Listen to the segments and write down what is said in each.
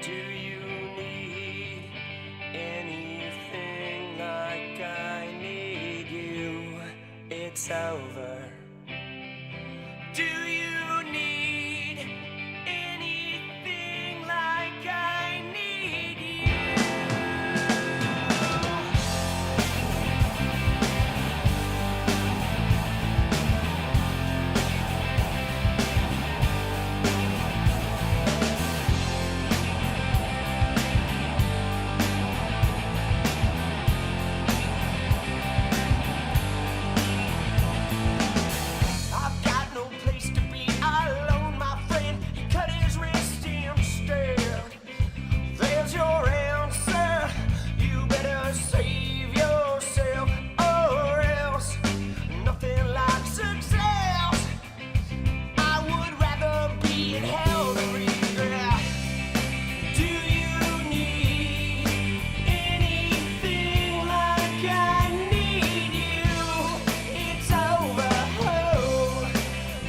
Do you need anything like I need you? It's over. Do you need anything like I need you? I've got no place to be alone, my friend. He cut his wrist instead. There's your answer. You better save yourself, or else nothing like success. I would rather be in hell than regret. Do you need anything like I need you? It's over. Oh,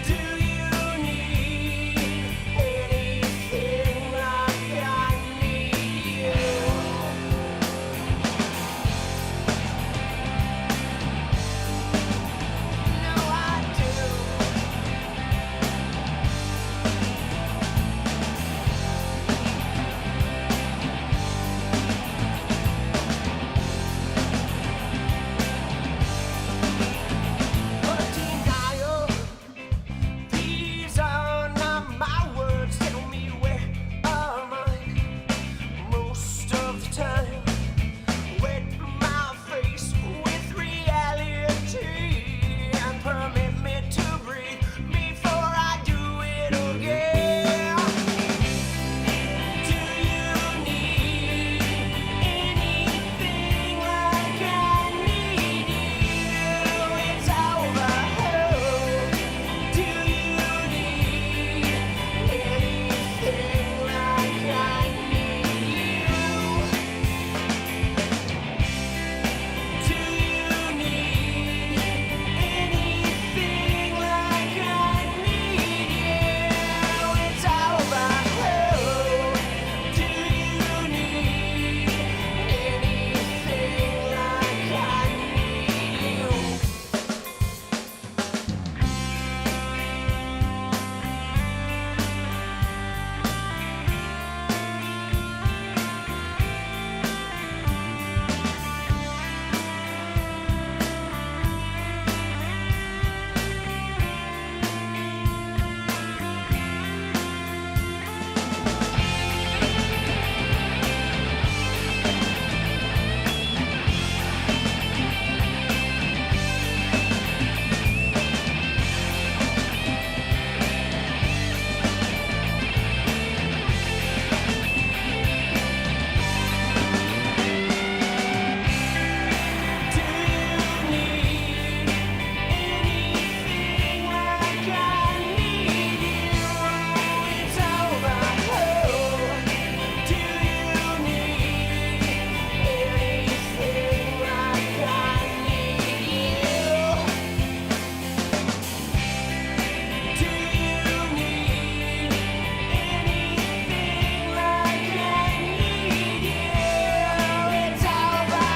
do you need anything like I need you? No, I do. Denial. These are not my words. Tell me where are mine? Most of the time, wet my face with reality and permit me to breathe before I do it again. Do you need anything like I need you? It's over. Do you need anything like I need you? Do you need anything like I need you? It's over. Do you need anything like I need you? Do you need anything like I need you? It's over. Do you need anything like I need you? Do you need anything like I need you? It's over.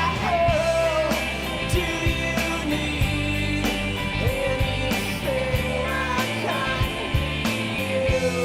Do you need anything like I need you?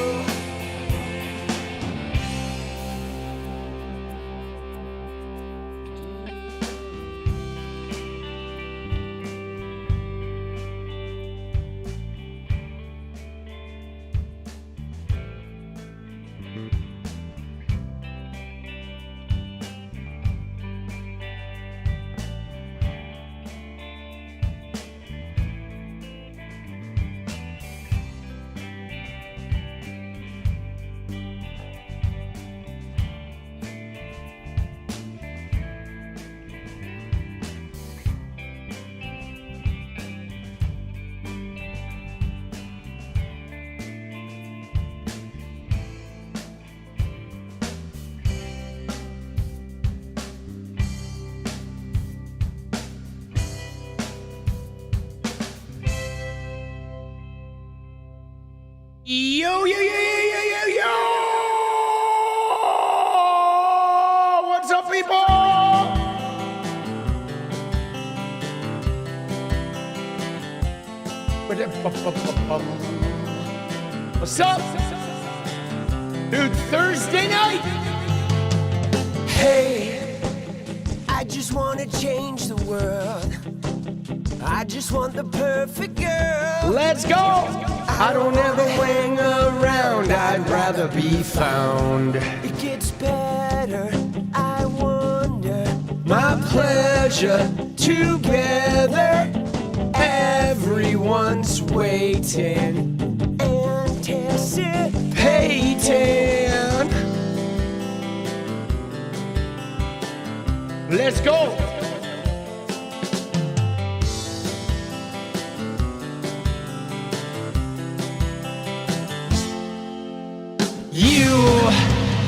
Yo, yo, yo, yo, yo, yo, yo! What's up? Dude, Thursday night. Hey, I just wanna change the world. I just want the perfect girl. Let's go. I don't ever hang around. I'd rather be found. It gets better, I wonder. My pleasure together. Everyone's waiting. Anticipating. Let's go.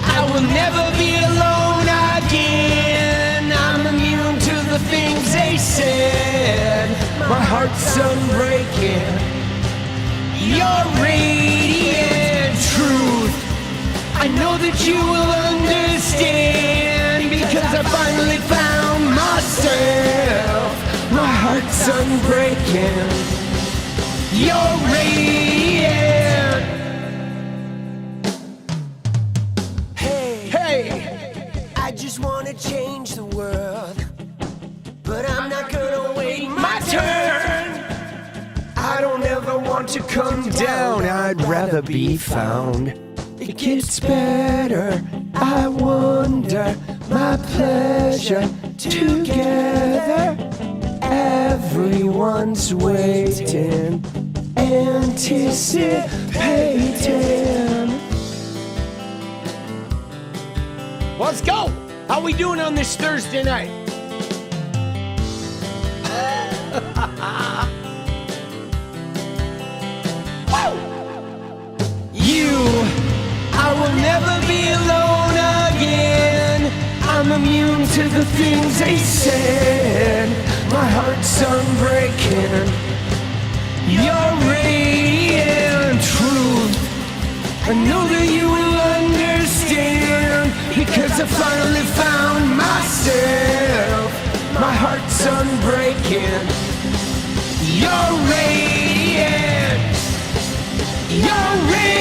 I will never be alone again. I'm immune to the things they said. My heart's unbreaking. You're radiant truth. I know that you will understand because I finally found myself. My heart's unbreaking. You're radiant. I just wanna change the world, but I'm not gonna wait my turn. I don't ever want to come down. I'd rather be found. It gets better. I wonder. My pleasure together. Everyone's waiting, anticipating. Let's go. How we doing on this Thursday night? I will never be alone again. I'm immune to the things they said. My heart's unbreaking. You're radiant truth. I know that you will understand because I finally found myself. My heart's unbreaking. You're radiant. You're radiant.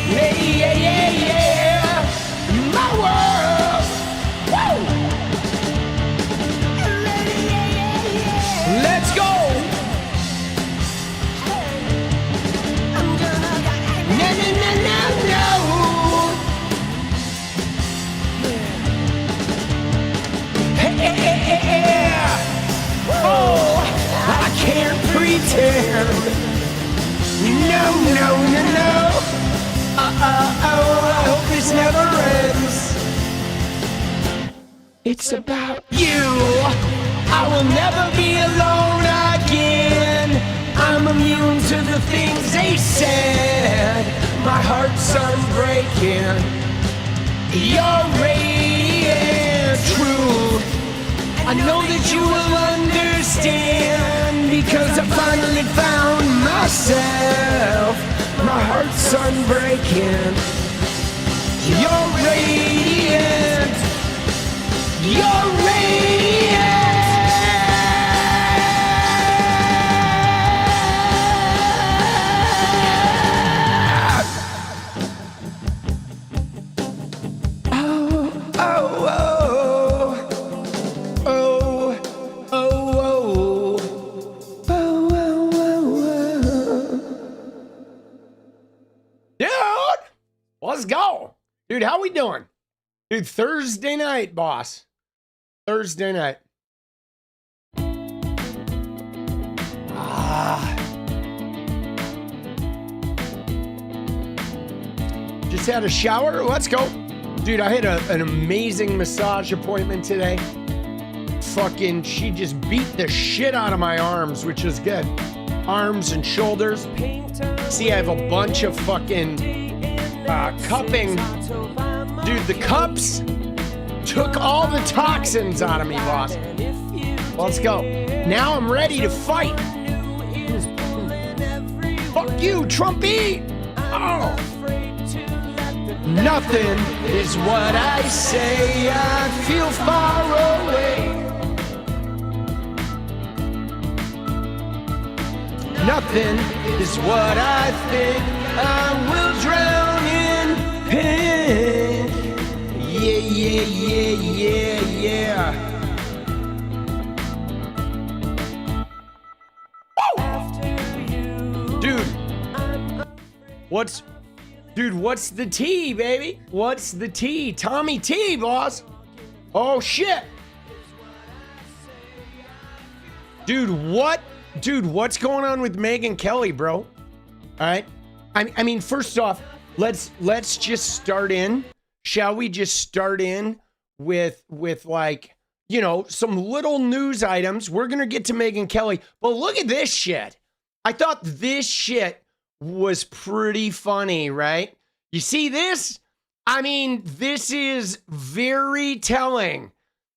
Yeah, yeah, yeah. My world. Woo. Let's go. No, no, no, no, no. Hey, hey, hey, hey, hey. Oh, I can't pretend. No, no, no, no. I hope this never ends. It's about you. I will never be alone again. I'm immune to the things they said. My heart's unbreaking. You're radiant truth. I know that you will understand because I finally found myself. My heart's unbreaking. You're radiant. You're radiant. Let's go. Dude, how we doing? Dude, Thursday night, boss. Thursday night. Just had a shower. Let's go. Dude, I had an amazing massage appointment today. Fucking, she just beat the shit out of my arms, which is good. Arms and shoulders. See, I have a bunch of fucking cupping. Dude, the cups took all the toxins out of me, boss. Let's go. Now I'm ready to fight. Fuck you, Trumpy. Oh. Nothing is what I say. I feel far Nothing is what I think. I will drown in pink. Yeah, yeah, yeah, yeah, yeah. Woo! Dude, what's the tea, baby? What's the tea? Tommy T, boss. Oh, shit. Dude, what's going on with Megyn Kelly, bro? All right. I mean, first off, let's just start in. Shall we just start in with like, you know, some little news items? We're going to get to Megyn Kelly, but look at this shit. I thought this shit was pretty funny, right? You see this? I mean, this is very telling,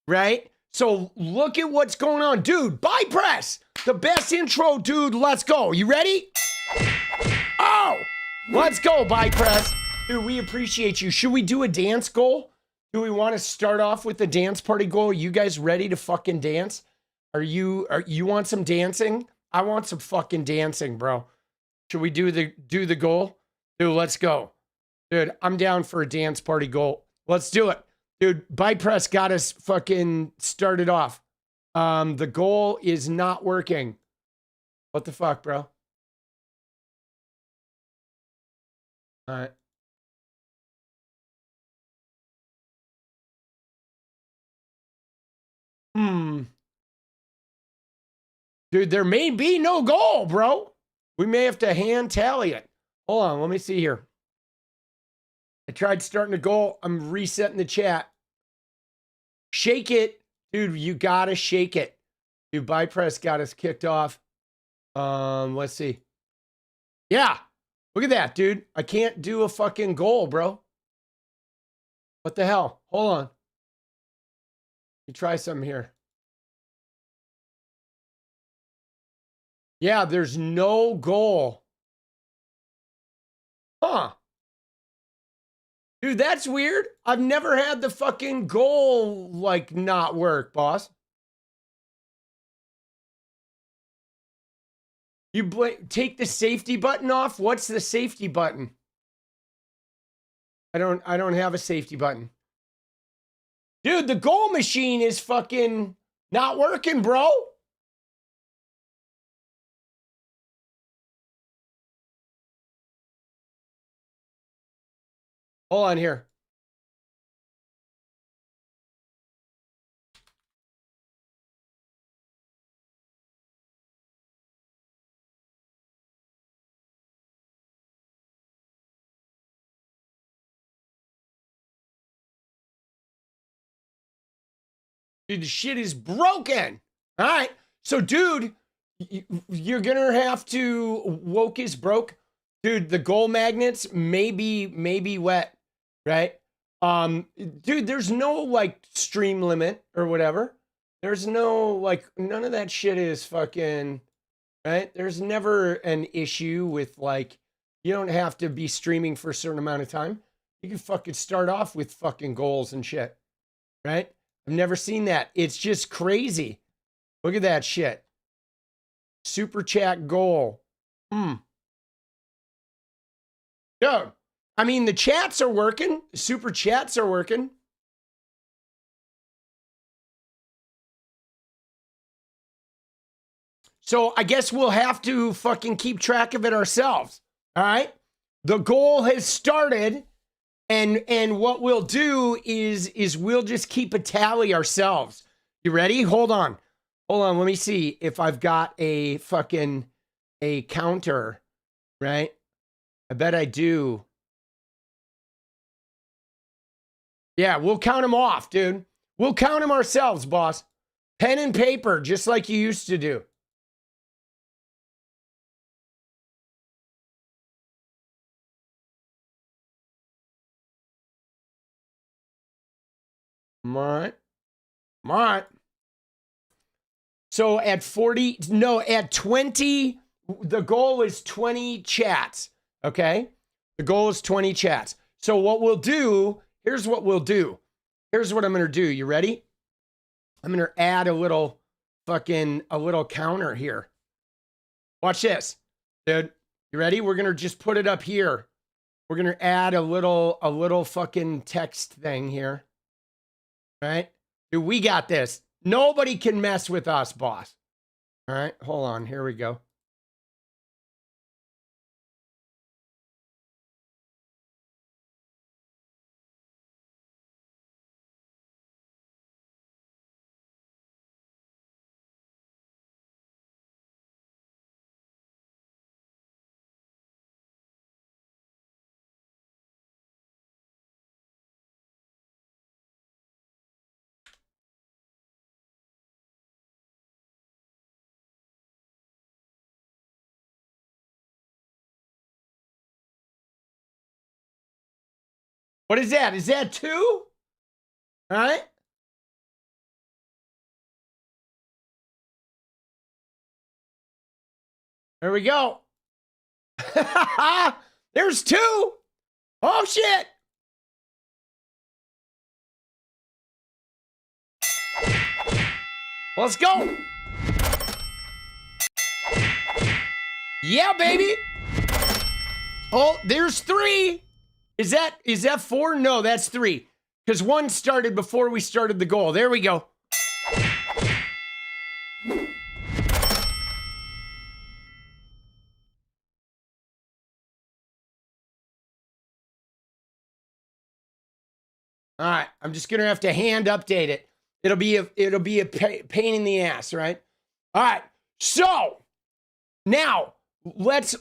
right? So look at what's going on. Dude, bye press. The best intro, dude. Let's go. You ready? Oh, let's go, bye press. Dude, we appreciate you. Should we do a dance goal? Do we want to start off with the dance party goal? Are you guys ready to fucking dance? You want some dancing? I want some fucking dancing, bro. Should we do the goal? Dude, let's go. Dude, I'm down for a dance party goal. Let's do it. Dude, bypress got us fucking started off. The goal is not working. What the fuck, bro? All right. Dude, there may be no goal, bro. We may have to hand tally it. Hold on, let me see here. I tried starting a goal. I'm resetting the chat. Shake it. Dude, you gotta shake it. Dude, bypress got us kicked off. Let's see. Yeah. Look at that, dude. I can't do a fucking goal, bro. What the hell? Hold on. Let me try something here. Yeah, there's no goal. Huh. Dude, that's weird. I've never had the fucking goal, like, not work, boss. You take the safety button off? What's the safety button? I don't have a safety button. Dude, the goal machine is fucking not working, bro. Hold on here. Dude, the shit is broken. All right. So, dude, you're going to have to woke is broke. Dude, the goal magnets may be wet, right? Dude, there's no like stream limit or whatever. There's no like none of that shit is fucking right. There's never an issue with like you don't have to be streaming for a certain amount of time. You can fucking start off with fucking goals and shit, right? I've never seen that. It's just crazy. Look at that shit. Super chat goal. Dude, I mean, the chats are working. Super chats are working. So I guess we'll have to fucking keep track of it ourselves. All right. The goal has started. And what we'll do is we'll just keep a tally ourselves. You ready? Hold on. Let me see if I've got a counter, right? I bet I do. Yeah, we'll count them off, dude. We'll count them ourselves, boss. Pen and paper, just like you used to do. All right. So at 20, the goal is 20 chats, okay? The goal is 20 chats. So what we'll do, here's what we'll do. Here's what I'm going to do. You ready? I'm going to add a little counter here. Watch this, dude. You ready? We're gonna just put it up here. We're gonna add a little fucking text thing here. All right? Dude, we got this. Nobody can mess with us, boss. All right, hold on. Here we go. What is that? Is that 2? All right. There we go. There's 2. Oh, shit. Let's go. Yeah, baby. Oh, there's 3. Is that 4? No, that's 3. Because 1 started before we started the goal. There we go. All right, I'm just gonna have to hand update it. It'll be a pain in the ass, right? All right. So now let's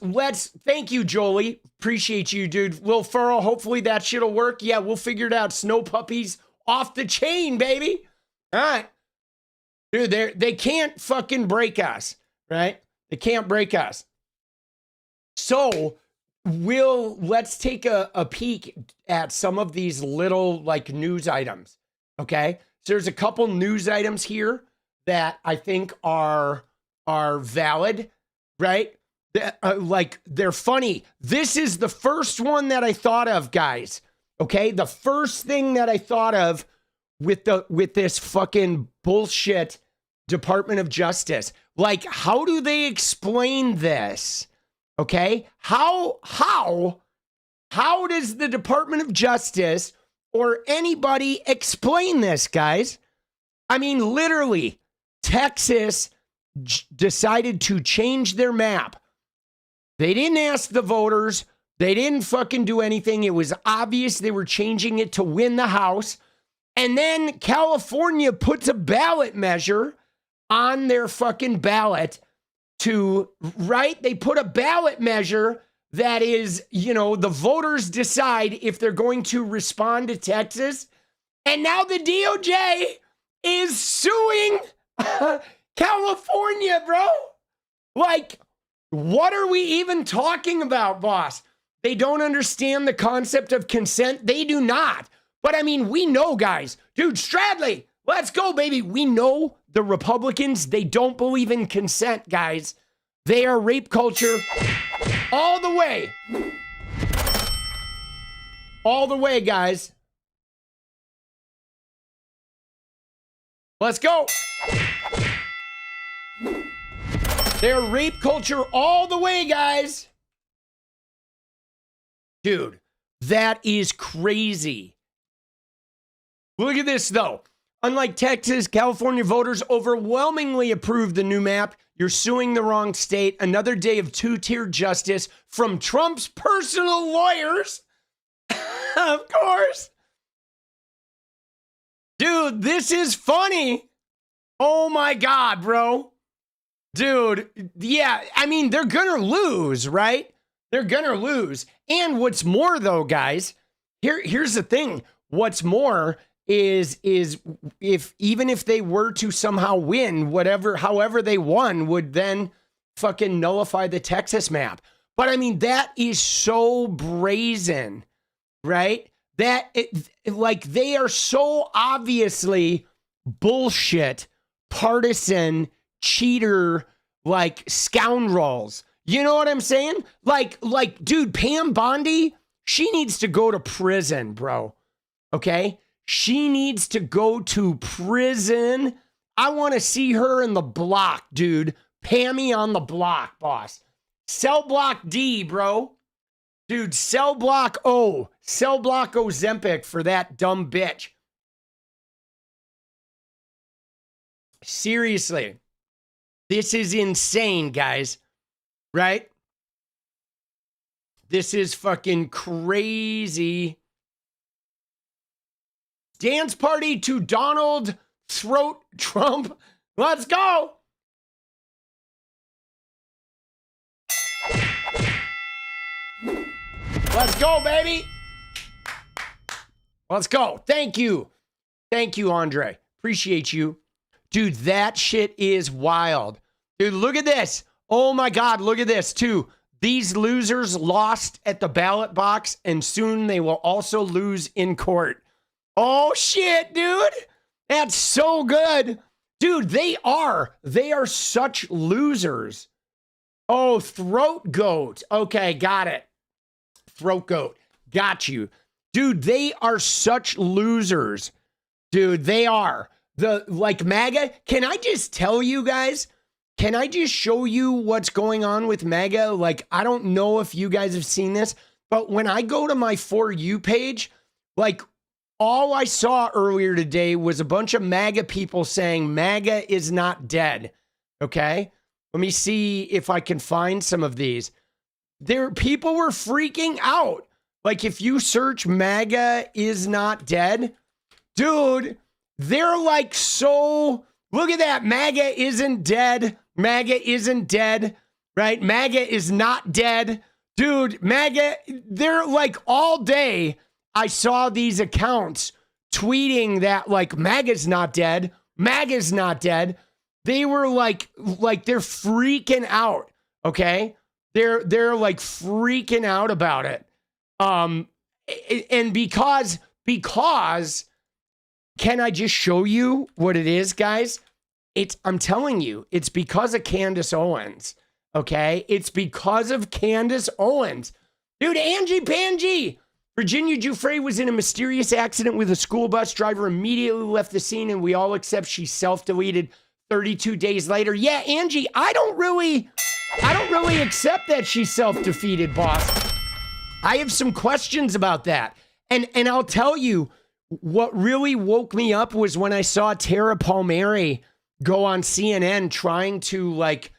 thank you, Jolie. Appreciate you, dude. 𝗙𝗡𝗏, hopefully that shit'll work. Yeah, we'll figure it out. Snow puppies off the chain, baby. All right. Dude, they can't fucking break us, right? They can't break us. So let's take a peek at some of these little like news items. Okay. So there's a couple news items here that I think are valid, right? Like they're funny. This is the first one that I thought of, guys. Okay, the first thing that I thought of with this fucking bullshit Department of Justice. Like, how do they explain this? Okay, how does the Department of Justice or anybody explain this, guys? I mean, literally, Texas decided to change their map. They didn't ask the voters. They didn't fucking do anything. It was obvious they were changing it to win the House. And then California puts a ballot measure on their fucking ballot to, right? They put a ballot measure that is, you know, the voters decide if they're going to respond to Texas. And now the DOJ is suing California, bro. Like, what are we even talking about, boss? They don't understand the concept of consent. They do not. But I mean, we know, guys. Dude, Stradley, let's go, baby. We know the Republicans, they don't believe in consent, guys. They are rape culture all the way. All the way, guys. Let's go. They're rape culture all the way, guys. Dude, that is crazy. Look at this, though. Unlike Texas, California voters overwhelmingly approved the new map. You're suing the wrong state. Another day of two-tier justice from Trump's personal lawyers. Of course. Dude, this is funny. Oh my God, bro. Dude, yeah, I mean, they're gonna lose, right? They're gonna lose. And what's more, though, guys, here's the thing. What's more is even if they were to somehow win, however they won would then fucking nullify the Texas map. But I mean, that is so brazen, right? Like, they are so obviously bullshit, partisan, cheater, like, scoundrels. You know what I'm saying? Like, dude, Pam Bondi, she needs to go to prison, bro. Okay? She needs to go to prison. I want to see her in the block, dude. Pammy on the block, boss. Cell block D, bro. Dude, cell block O. Cell block Ozempic for that dumb bitch. Seriously. This is insane, guys. Right? This is fucking crazy. Dance party to Donald Throat Trump. Let's go. Let's go, baby. Let's go. Thank you. Thank you, Andre. Appreciate you. Dude, that shit is wild. Dude, look at this. Oh my God, look at this too. These losers lost at the ballot box and soon they will also lose in court. Oh shit, dude. That's so good. Dude, they are such losers. Oh, throat goat. Okay, got it. Throat goat. Got you. Dude, they are such losers. Dude, they are. Like MAGA, can I just tell you guys? Can I just show you what's going on with MAGA? Like, I don't know if you guys have seen this, but when I go to my For You page, like, all I saw earlier today was a bunch of MAGA people saying MAGA is not dead. Okay? Let me see if I can find some of these. People were freaking out. Like, if you search MAGA is not dead, dude, they're like, so look at that. MAGA isn't dead. MAGA isn't dead, right? MAGA is not dead. Dude, MAGA, they're like all day. I saw these accounts tweeting that like MAGA's not dead. MAGA's not dead. They were like they're freaking out. Okay. They're like freaking out about it. And because can I just show you what it is, guys? I'm telling you, it's because of Candace Owens. Okay. It's because of Candace Owens. Dude, Angie Pangie. Virginia Giuffre was in a mysterious accident with a school bus driver, immediately left the scene, and we all accept she self-deleted 32 days later. Yeah, Angie, I don't really accept that she self-defeated, boss. I have some questions about that. And I'll tell you, what really woke me up was when I saw Tara Palmieri go on CNN trying to like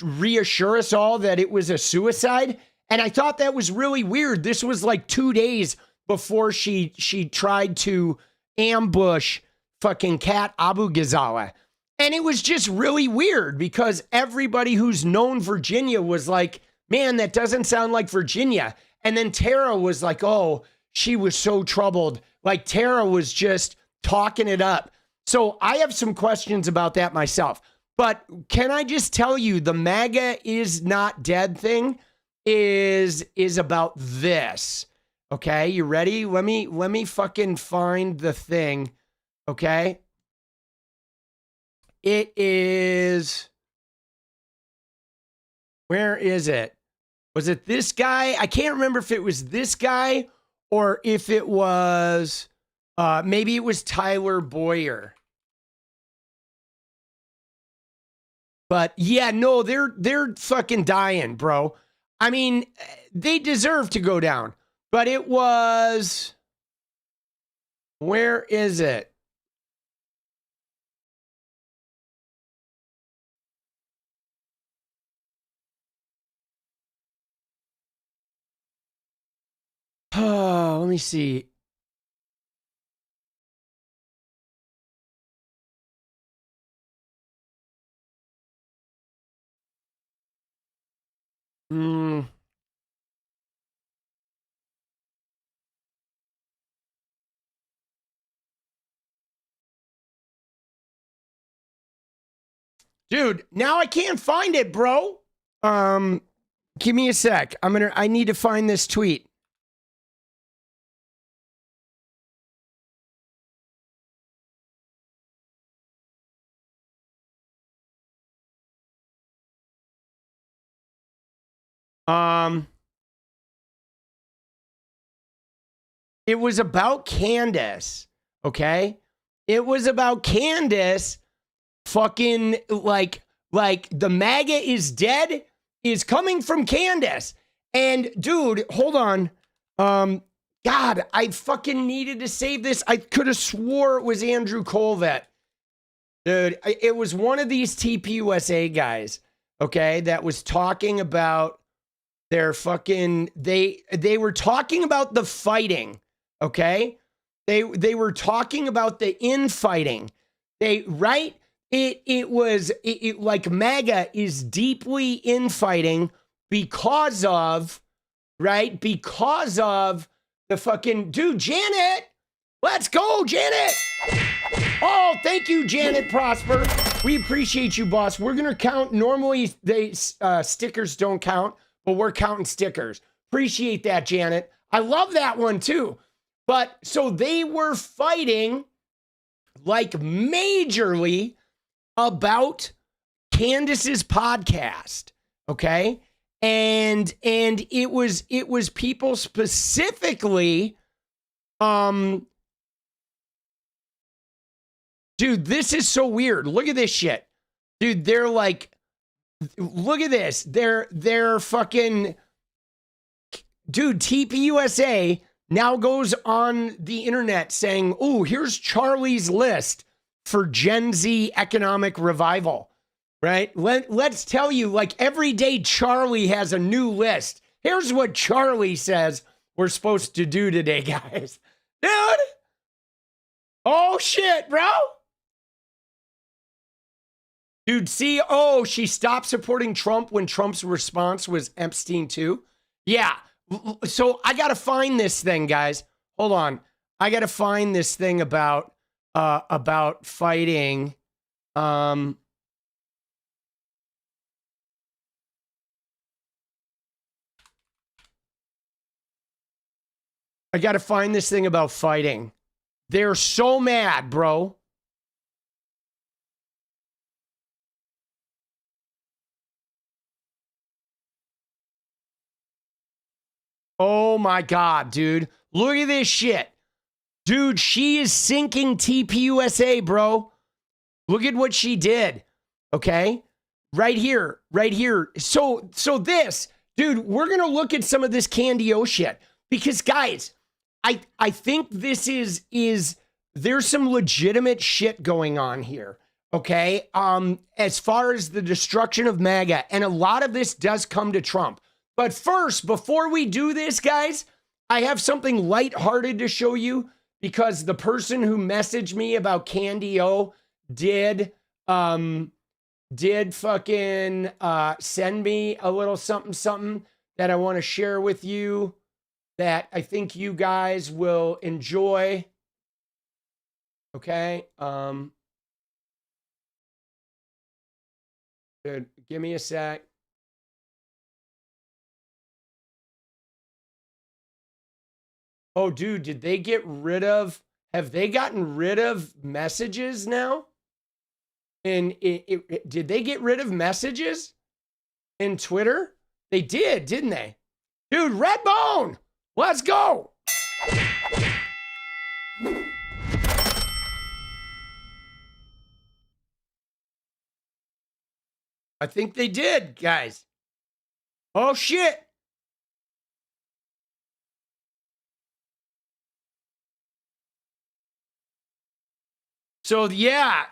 reassure us all that it was a suicide. And I thought that was really weird. This was like 2 days before she tried to ambush fucking Kat Abu-Ghazaleh. And it was just really weird because everybody who's known Virginia was like, man, that doesn't sound like Virginia. And then Tara was like, oh, she was so troubled. Like Tara was just talking it up. So I have some questions about that myself. But can I just tell you, the MAGA is not dead thing is about this. Okay, you ready? Let me fucking find the thing. Okay. It is, where is it? Was it this guy? I can't remember if it was this guy or if it was, maybe it was Tyler Boyer. But yeah, no, they're fucking dying, bro. I mean, they deserve to go down, but it was, where is it? Oh, let me see. Dude, now I can't find it, bro. Give me a sec. I need to find this tweet. It was about Candace, okay? It was about Candace fucking like like the MAGA is dead is coming from Candace. And dude, hold on. God, I fucking needed to save this. I could have swore it was Andrew Colvett. Dude, it was one of these TPUSA guys, okay, that was talking about their fucking, they were talking about the fighting, okay? They were talking about the infighting. Right? It was like MAGA is deeply infighting because of, right? Because of the fucking, dude, Janet, let's go, Janet. Oh, thank you, Janet Prosper. We appreciate you, boss. We're going to count. Normally, stickers don't count, but we're counting stickers. Appreciate that, Janet. I love that one, too. But so they were fighting like majorly about Candace's podcast, okay? And it was people specifically, dude, this is so weird. Look at this shit. Dude, they're like, look at this. They're fucking, dude, TPUSA now goes on the internet saying, oh, here's Charlie's list for Gen Z economic revival, right? Let's tell you, like every day Charlie has a new list. Here's what Charlie says we're supposed to do today, guys. Dude. Oh, shit, bro. Dude, see, oh, she stopped supporting Trump when Trump's response was Epstein too. Yeah. So I got to find this thing, guys. Hold on. I got to find this thing about fighting. I got to find this thing about fighting. They're so mad, bro. Oh my God, dude. Look at this shit. Dude, she is sinking TPUSA, bro. Look at what she did. Okay? Right here. Right here. So this, dude, we're going to look at some of this Candy O shit. Because, guys, I think this is there's some legitimate shit going on here. Okay? As far as the destruction of MAGA. And a lot of this does come to Trump. But first, before we do this, guys, I have something lighthearted to show you because the person who messaged me about Candy O did fucking send me a little something that I want to share with you that I think you guys will enjoy. Okay. Good. Give me a sec. Oh, dude, did they get rid of, have they gotten rid of messages now? And did they get rid of messages in Twitter? They did, didn't they? Dude, Redbone, let's go. I think they did, guys. Oh, shit. So, yeah,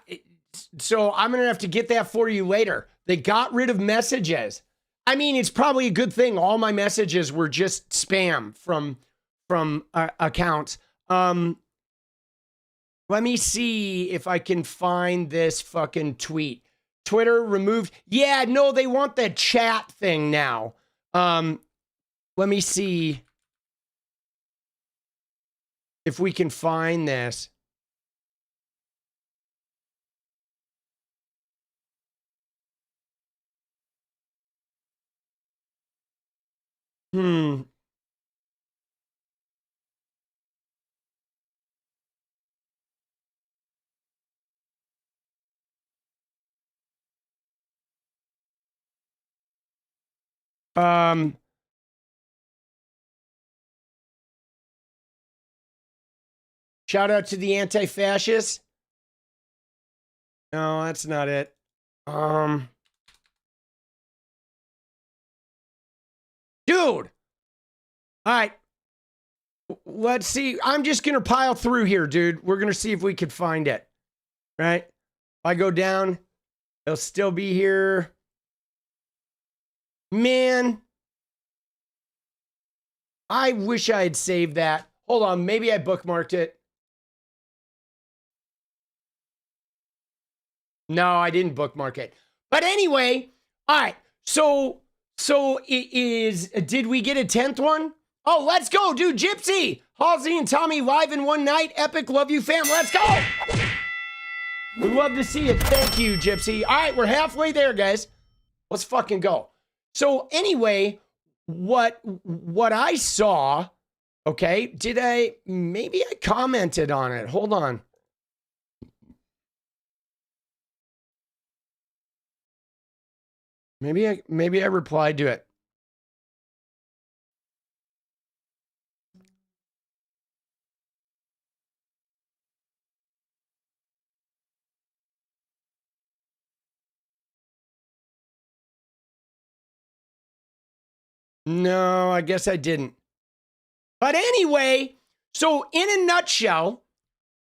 so I'm going to have to get that for you later. They got rid of messages. I mean, it's probably a good thing. All my messages were just spam from accounts. Let me see if I can find this fucking tweet. Twitter removed. Yeah, no, they want the chat thing now. Let me see if we can find this. Hmm. Shout out to the anti-fascists. No, that's not it. Dude. All right. Let's see. I'm just going to pile through here, dude. We're going to see if we could find it. Right? If I go down, it'll still be here. Man. I wish I had saved that. Hold on. Maybe I bookmarked it. No, I didn't bookmark it. But anyway, all right. So it is, did we get a 10th one? Oh, let's go, dude. 𝗙𝗪𝗙, Halsey and Tommy live in one night. Epic. Love you, fam. Let's go. We love to see it. Thank you, 𝗙𝗪𝗙. All right, we're halfway there, guys. Let's fucking go. So anyway, what I saw, okay, maybe I commented on it. Hold on. Maybe I replied to it. No, I guess I didn't. But anyway, so in a nutshell,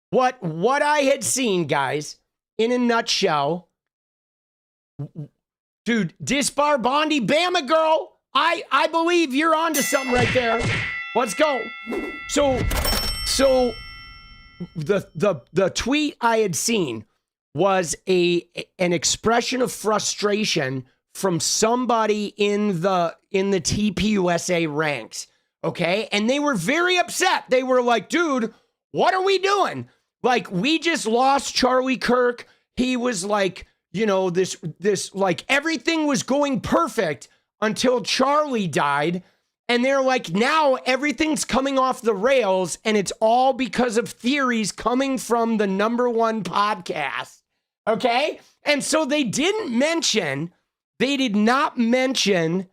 what I had seen, guys, in a nutshell, dude, 𝗙់𝗫𝗏𝗀𝗀 Bama girl, I believe you're onto something right there. Let's go. So the tweet I had seen was an expression of frustration from somebody in the TPUSA ranks, okay? And they were very upset. They were like, dude, what are we doing? Like, we just lost Charlie Kirk. He was like, you know, this like everything was going perfect until Charlie died. And they're like, now everything's coming off the rails, and it's all because of theories coming from the #1 podcast, okay? And so they did not mention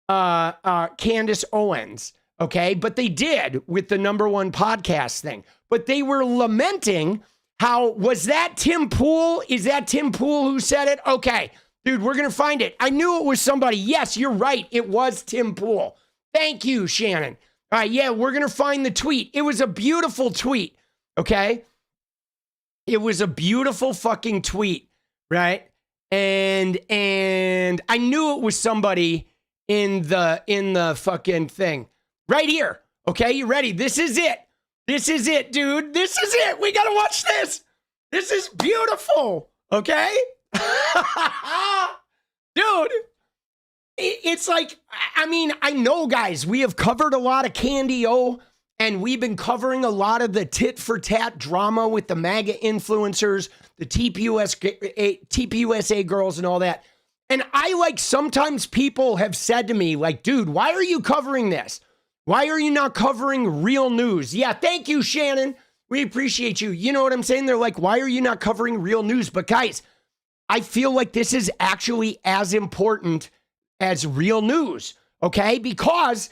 Candace Owens, okay? But they did with the #1 podcast thing. But they were lamenting how, was that Tim Pool? Is that Tim Pool who said it? Okay, dude, we're going to find it. I knew it was somebody. Yes, you're right. It was Tim Pool. Thank you, Shannon. All right, yeah, we're going to find the tweet. It was a beautiful tweet, okay? It was a beautiful fucking tweet, right? And I knew it was somebody in the fucking thing. Right here. Okay, you ready? This is it. This is it, dude. This is it. We gotta watch this. This is beautiful. Okay? Dude, it's like, I mean, I know, guys, we have covered a lot of Candy O, and we've been covering a lot of the tit for tat drama with the MAGA influencers, the TPUSA girls and all that. And sometimes people have said to me, like, dude, why are you covering this? Why are you not covering real news? Yeah, thank you, Shannon. We appreciate you. You know what I'm saying? They're like, why are you not covering real news? But guys, I feel like this is actually as important as real news, okay? Because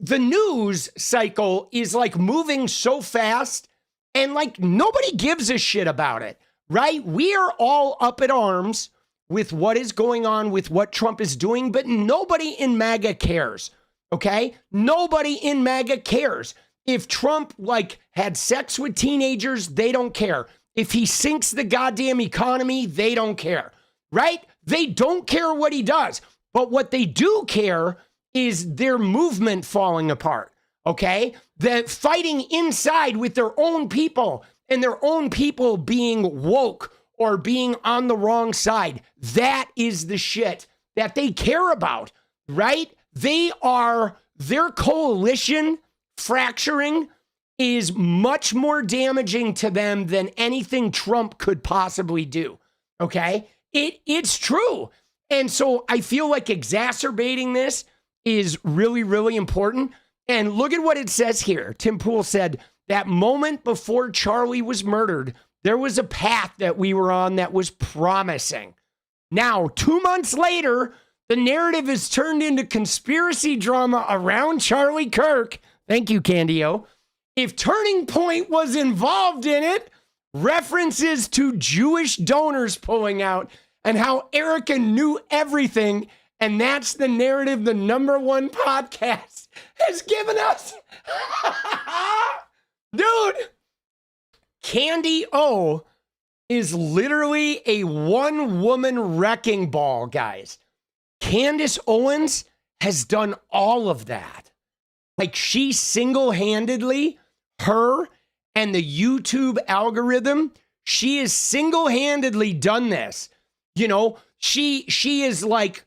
the news cycle is like moving so fast, and like nobody gives a shit about it, right? We are all up at arms with what is going on, with what Trump is doing, but nobody in MAGA cares. Okay? Nobody in MAGA cares. If Trump, like, had sex with teenagers, they don't care. If he sinks the goddamn economy, they don't care. Right? They don't care what he does. But what they do care is their movement falling apart. Okay? The fighting inside with their own people, and their own people being woke or being on the wrong side. That is the shit that they care about. Right? Their coalition fracturing is much more damaging to them than anything Trump could possibly do. Okay? It's true. And so I feel like exacerbating this is really, really important. And look at what it says here. Tim Pool said, that moment before Charlie was murdered, there was a path that we were on that was promising. Now, 2 months later, the narrative is turned into conspiracy drama around Charlie Kirk. Thank you, Candy O. If Turning Point was involved in it, references to Jewish donors pulling out and how Erika knew everything And that's the narrative the #1 podcast has given us. Dude, Candy O is literally a one-woman wrecking ball, guys. Candace Owens has done all of that. Like, she single-handedly, her and the YouTube algorithm, she has single-handedly done this. You know, she is like,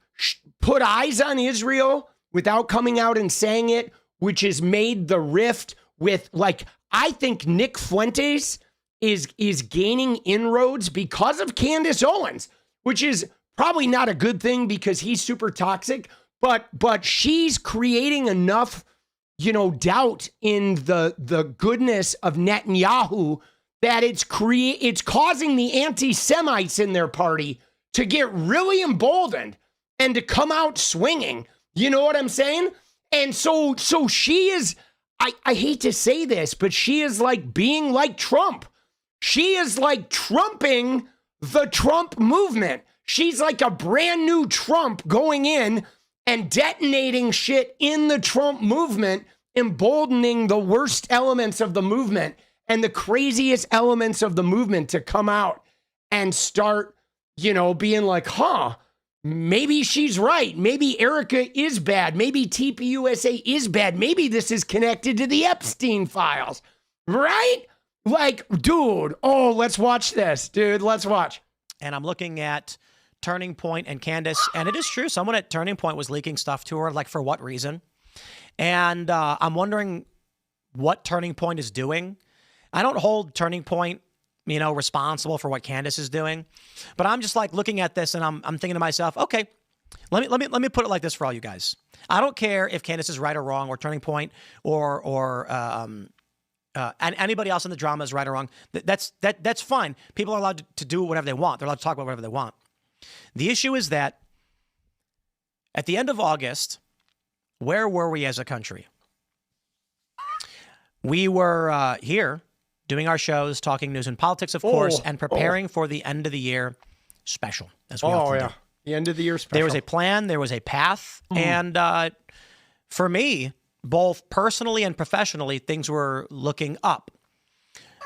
put eyes on Israel without coming out and saying it, which has made the rift with, like, I think Nick Fuentes is gaining inroads because of Candace Owens, which is probably not a good thing because he's super toxic, but she's creating enough, you know, doubt in the goodness of Netanyahu that it's causing the anti-Semites in their party to get really emboldened and to come out swinging. You know what I'm saying? And so she is, I hate to say this, but she is like being like Trump. She is like trumping the Trump movement. She's like a brand new Trump going in and detonating shit in the Trump movement, emboldening the worst elements of the movement and the craziest elements of the movement to come out and start, you know, being like, maybe she's right. Maybe Erika is bad. Maybe TPUSA is bad. Maybe this is connected to the Epstein files, right? Like, dude, let's watch this, dude. Let's watch. And I'm looking at Turning Point and Candace, and it is true. Someone at Turning Point was leaking stuff to her, like, for what reason? And I'm wondering what Turning Point is doing. I don't hold Turning Point, you know, responsible for what Candace is doing, but I'm just like looking at this and I'm thinking to myself, okay, let me put it like this for all you guys. I don't care if Candace is right or wrong, or Turning Point, or and anybody else in the drama is right or wrong. That's fine. People are allowed to do whatever they want. They're allowed to talk about whatever they want. The issue is that at the end of August, where were we as a country? We were here doing our shows, talking news and politics, of course, and preparing for the end of the year special, as we often do. The end of the year special. There was a plan, there was a path, and for me, both personally and professionally, things were looking up.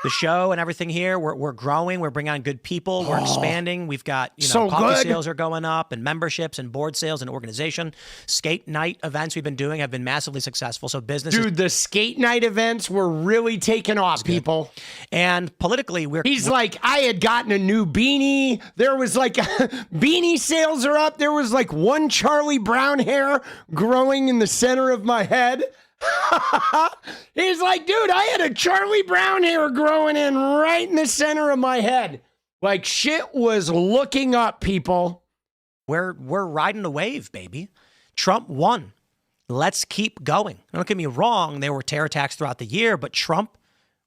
The show and everything here, we're growing. We're bringing on good people. We're expanding. We've got, you know, coffee sales are going up, and memberships and board sales and organization. Skate night events we've been doing have been massively successful. So business, dude, the skate night events were really taking off, people. And politically, he's like, I had gotten a new beanie. There was like beanie sales are up. There was like one Charlie Brown hair growing in the center of my head. He's like, dude, I had a Charlie Brown hair growing in right in the center of my head. Like, shit was looking up, people. We're riding the wave, baby. Trump won. Let's keep going. Don't get me wrong, there were terror attacks throughout the year, but Trump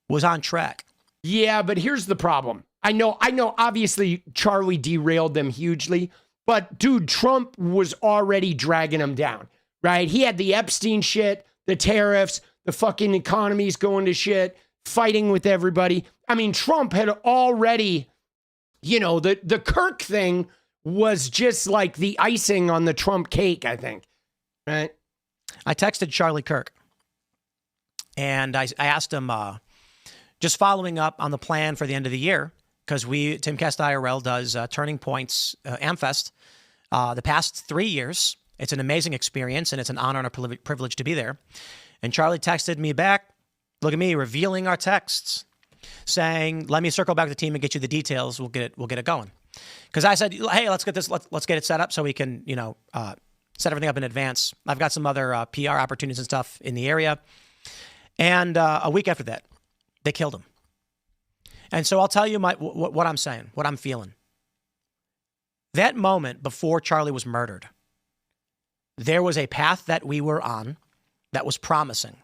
was on track. Yeah, but here's the problem. I know, obviously Charlie derailed them hugely, but dude, Trump was already dragging them down, right? He had the Epstein shit, the tariffs, the fucking economy's going to shit, fighting with everybody. I mean, Trump had already, you know, the Kirk thing was just like the icing on the Trump cake, I think, right? I texted Charlie Kirk, and I asked him, just following up on the plan for the end of the year, because Tim 𝗙ście does Turning Point's Amfest the past 3 years. It's an amazing experience, and it's an honor and a privilege to be there. And Charlie texted me back, look at me, revealing our texts, saying, let me circle back to the team and get you the details. We'll get it going. Because I said, hey, let's get it set up so we can, you know, set everything up in advance. I've got some other PR opportunities and stuff in the area. And a week after that, they killed him. And so I'll tell you what I'm saying, what I'm feeling. That moment before Charlie was murdered, there was a path that we were on that was promising.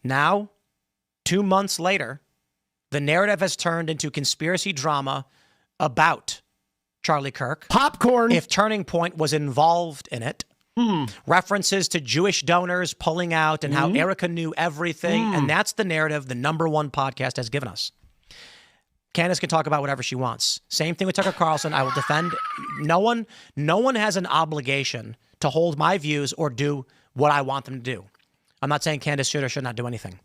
Now, 2 months later, the narrative has turned into conspiracy drama about Charlie Kirk. Popcorn. If Turning Point was involved in it. References to Jewish donors pulling out and how Erika knew everything. And that's the narrative the #1 podcast has given us. Candace can talk about whatever she wants. Same thing with Tucker Carlson. I will defend. No one has an obligation to hold my views or do what I want them to do. I'm not saying Candace should or should not do anything.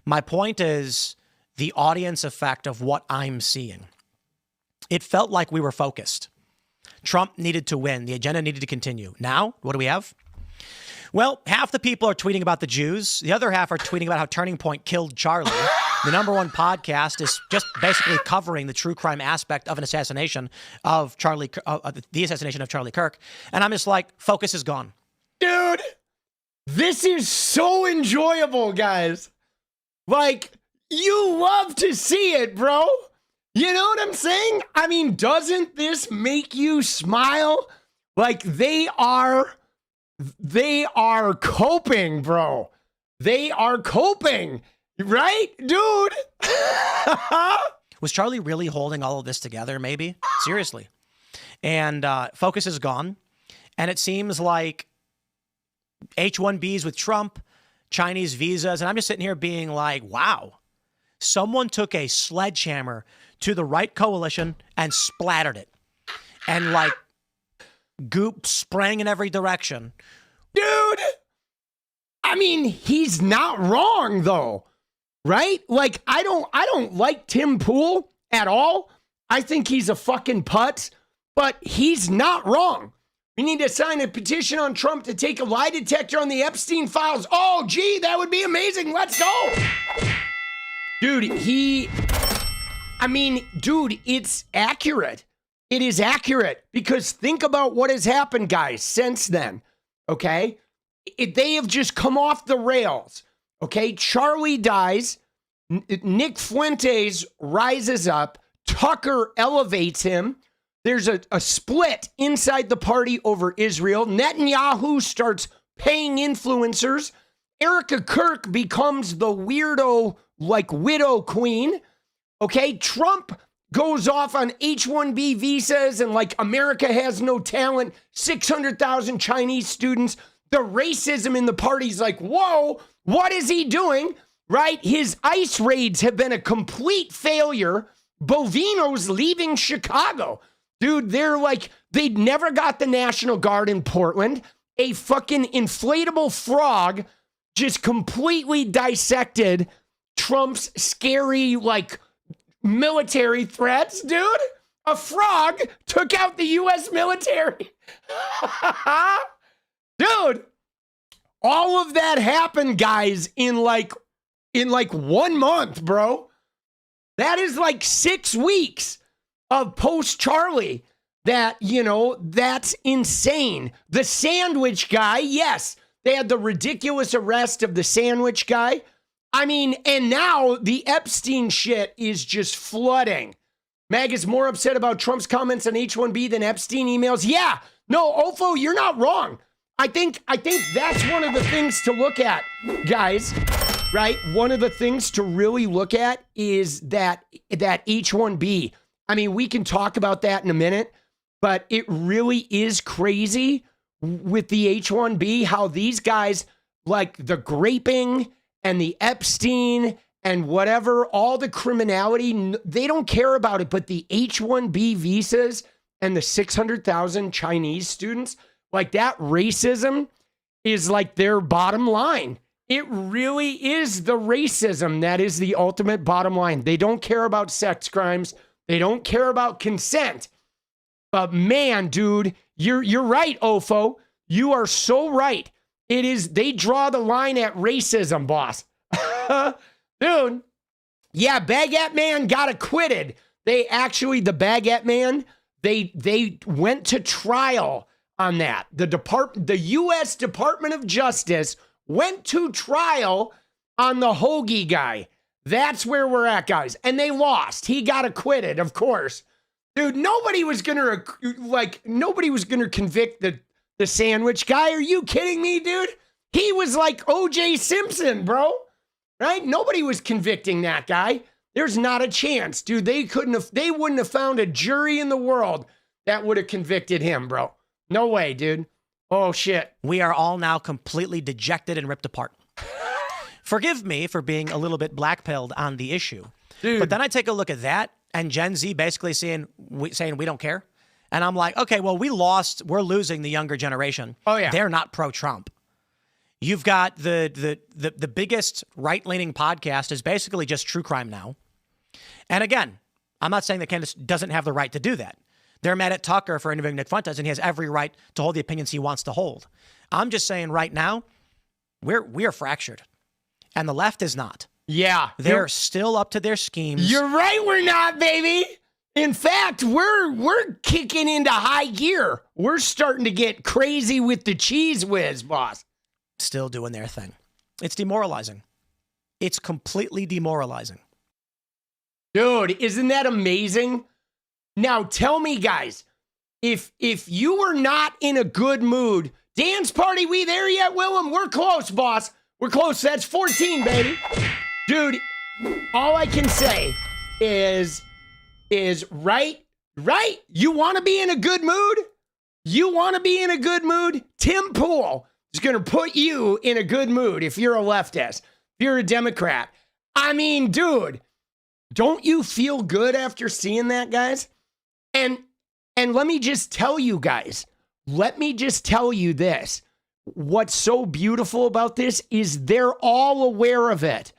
My point is the audience effect of what I'm seeing. It felt like we were focused. Trump needed to win. The agenda needed to continue. Now, what do we have? Well, half the people are tweeting about the Jews. The other half are tweeting about how Turning Point killed Charlie. The #1 podcast is just basically covering the true crime aspect of an assassination of the assassination of Charlie Kirk. And I'm just like, focus is gone. Dude, this is so enjoyable, guys. Like, you love to see it, bro. You know what I'm saying? I mean, doesn't this make you smile? Like, they are coping, bro. They are coping, right, dude? Was Charlie really holding all of this together, maybe? Seriously. And focus is gone. And it seems like H-1Bs with Trump, Chinese visas, and I'm just sitting here being like, wow, someone took a sledgehammer to the right coalition and splattered it. And like goop sprang in every direction. Dude, I mean, he's not wrong though, right? Like, I don't like Tim Pool at all. I think he's a fucking putz, but he's not wrong. We need to sign a petition on Trump to take a lie detector on the Epstein files. Oh, gee, that would be amazing. Let's go. Dude, it's accurate. It is accurate because think about what has happened, guys, since then, okay? They have just come off the rails, okay? Charlie dies. Nick Fuentes rises up. Tucker elevates him. There's a split inside the party over Israel. Netanyahu starts paying influencers. Erika Kirk becomes the weirdo, like, widow queen. Okay, Trump goes off on H-1B visas and, like, America has no talent. 600,000 Chinese students. The racism in the party's like, whoa, what is he doing? Right? His ICE raids have been a complete failure. Bovino's leaving Chicago. Dude, they'd never got the National Guard in Portland. A fucking inflatable frog just completely dissected Trump's scary, like, military threats, dude. A frog took out the U.S. military. Dude, all of that happened, guys, in like 1 month, bro. That is like 6 weeks of post-Charlie. That's insane. The sandwich guy, yes, they had the ridiculous arrest of the sandwich guy. I mean, and now the Epstein shit is just flooding. Maga's more upset about Trump's comments on H-1B than Epstein emails. Yeah, no, Ofo, you're not wrong. I think that's one of the things to look at, guys, right? One of the things to really look at is that H-1B. I mean, we can talk about that in a minute, but it really is crazy with the H-1B, how these guys, like the graping and the Epstein and whatever, all the criminality, they don't care about it. But the H-1B visas and the 600,000 Chinese students, like that racism is like their bottom line. It really is the racism that is the ultimate bottom line. They don't care about sex crimes. They don't care about consent. But man, dude, you're right, Ofo. You are so right. It is, they draw the line at racism, boss. Dude, yeah, Baguette Man got acquitted. The Baguette Man, they went to trial on that. The U.S. Department of Justice went to trial on the hoagie guy. That's where we're at, guys. And they lost. He got acquitted, of course. Dude, nobody was gonna convict the sandwich guy. Are you kidding me, dude? He was like O.J. Simpson, bro. Right? Nobody was convicting that guy. There's not a chance, dude. They wouldn't have found a jury in the world that would have convicted him, bro. No way, dude. Oh, shit. We are all now completely dejected and ripped apart. Forgive me for being a little bit black-pilled on the issue. Dude. But then I take a look at that, and Gen Z basically saying we don't care. And I'm like, okay, well, we're losing the younger generation. Oh, yeah. They're not pro-Trump. You've got the biggest right-leaning podcast is basically just true crime now. And again, I'm not saying that Candace doesn't have the right to do that. They're mad at Tucker for interviewing Nick Fuentes, and he has every right to hold the opinions he wants to hold. I'm just saying right now, we're fractured. And the left is not. Yeah. They're still up to their schemes. You're right, we're not, baby. In fact, we're kicking into high gear. We're starting to get crazy with the cheese whiz, boss. Still doing their thing. It's demoralizing. It's completely demoralizing. Dude, isn't that amazing? Now tell me, guys, if you were not in a good mood, dance party, we there yet, Willem? We're close, boss. We're close. That's 14, baby. Dude, all I can say is right? You want to be in a good mood? You want to be in a good mood? Tim Pool is going to put you in a good mood if you're a leftist, if you're a Democrat. I mean, dude, don't you feel good after seeing that, guys? And let me just tell you guys, this. What's so beautiful about this is they're all aware of it.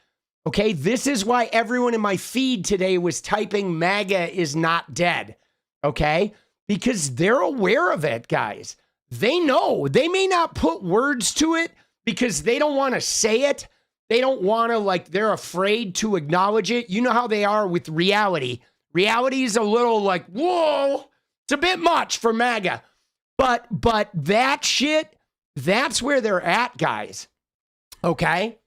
Okay, this is why everyone in my feed today was typing MAGA is not dead. Okay, because they're aware of it, guys. They know. They may not put words to it because they don't want to say it. They don't want to, they're afraid to acknowledge it. You know how they are with reality. Reality is a little like, whoa, it's a bit much for MAGA. But that shit, that's where they're at, guys. Okay?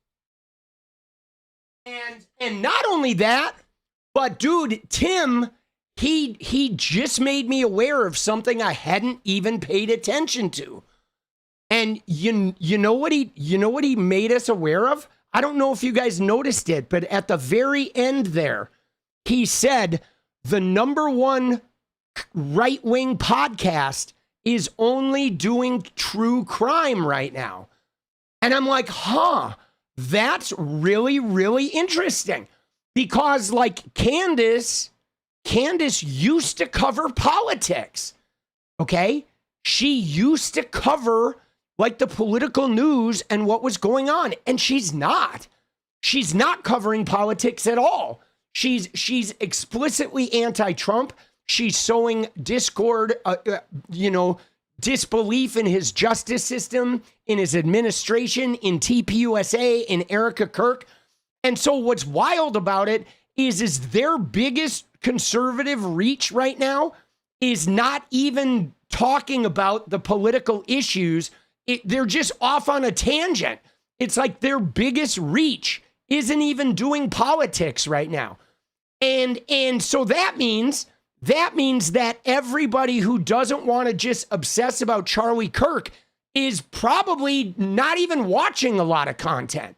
And not only that, but dude, Tim, he just made me aware of something I hadn't even paid attention to. And you know what he made us aware of? I don't know if you guys noticed it, but at the very end there, he said the #1 right-wing podcast is only doing true crime right now. And I'm like, that's really, really interesting. Because Candace used to cover politics. Okay? She used to cover the political news and what was going on. And she's not. She's not covering politics at all. She's explicitly anti-Trump. She's sowing discord, disbelief in his justice system, in his administration, in TPUSA, in Erika Kirk. And so what's wild about it is their biggest conservative reach right now is not even talking about the political issues. They're just off on a tangent. It's like their biggest reach isn't even doing politics right now. And so that means that everybody who doesn't want to just obsess about Charlie Kirk is probably not even watching a lot of content.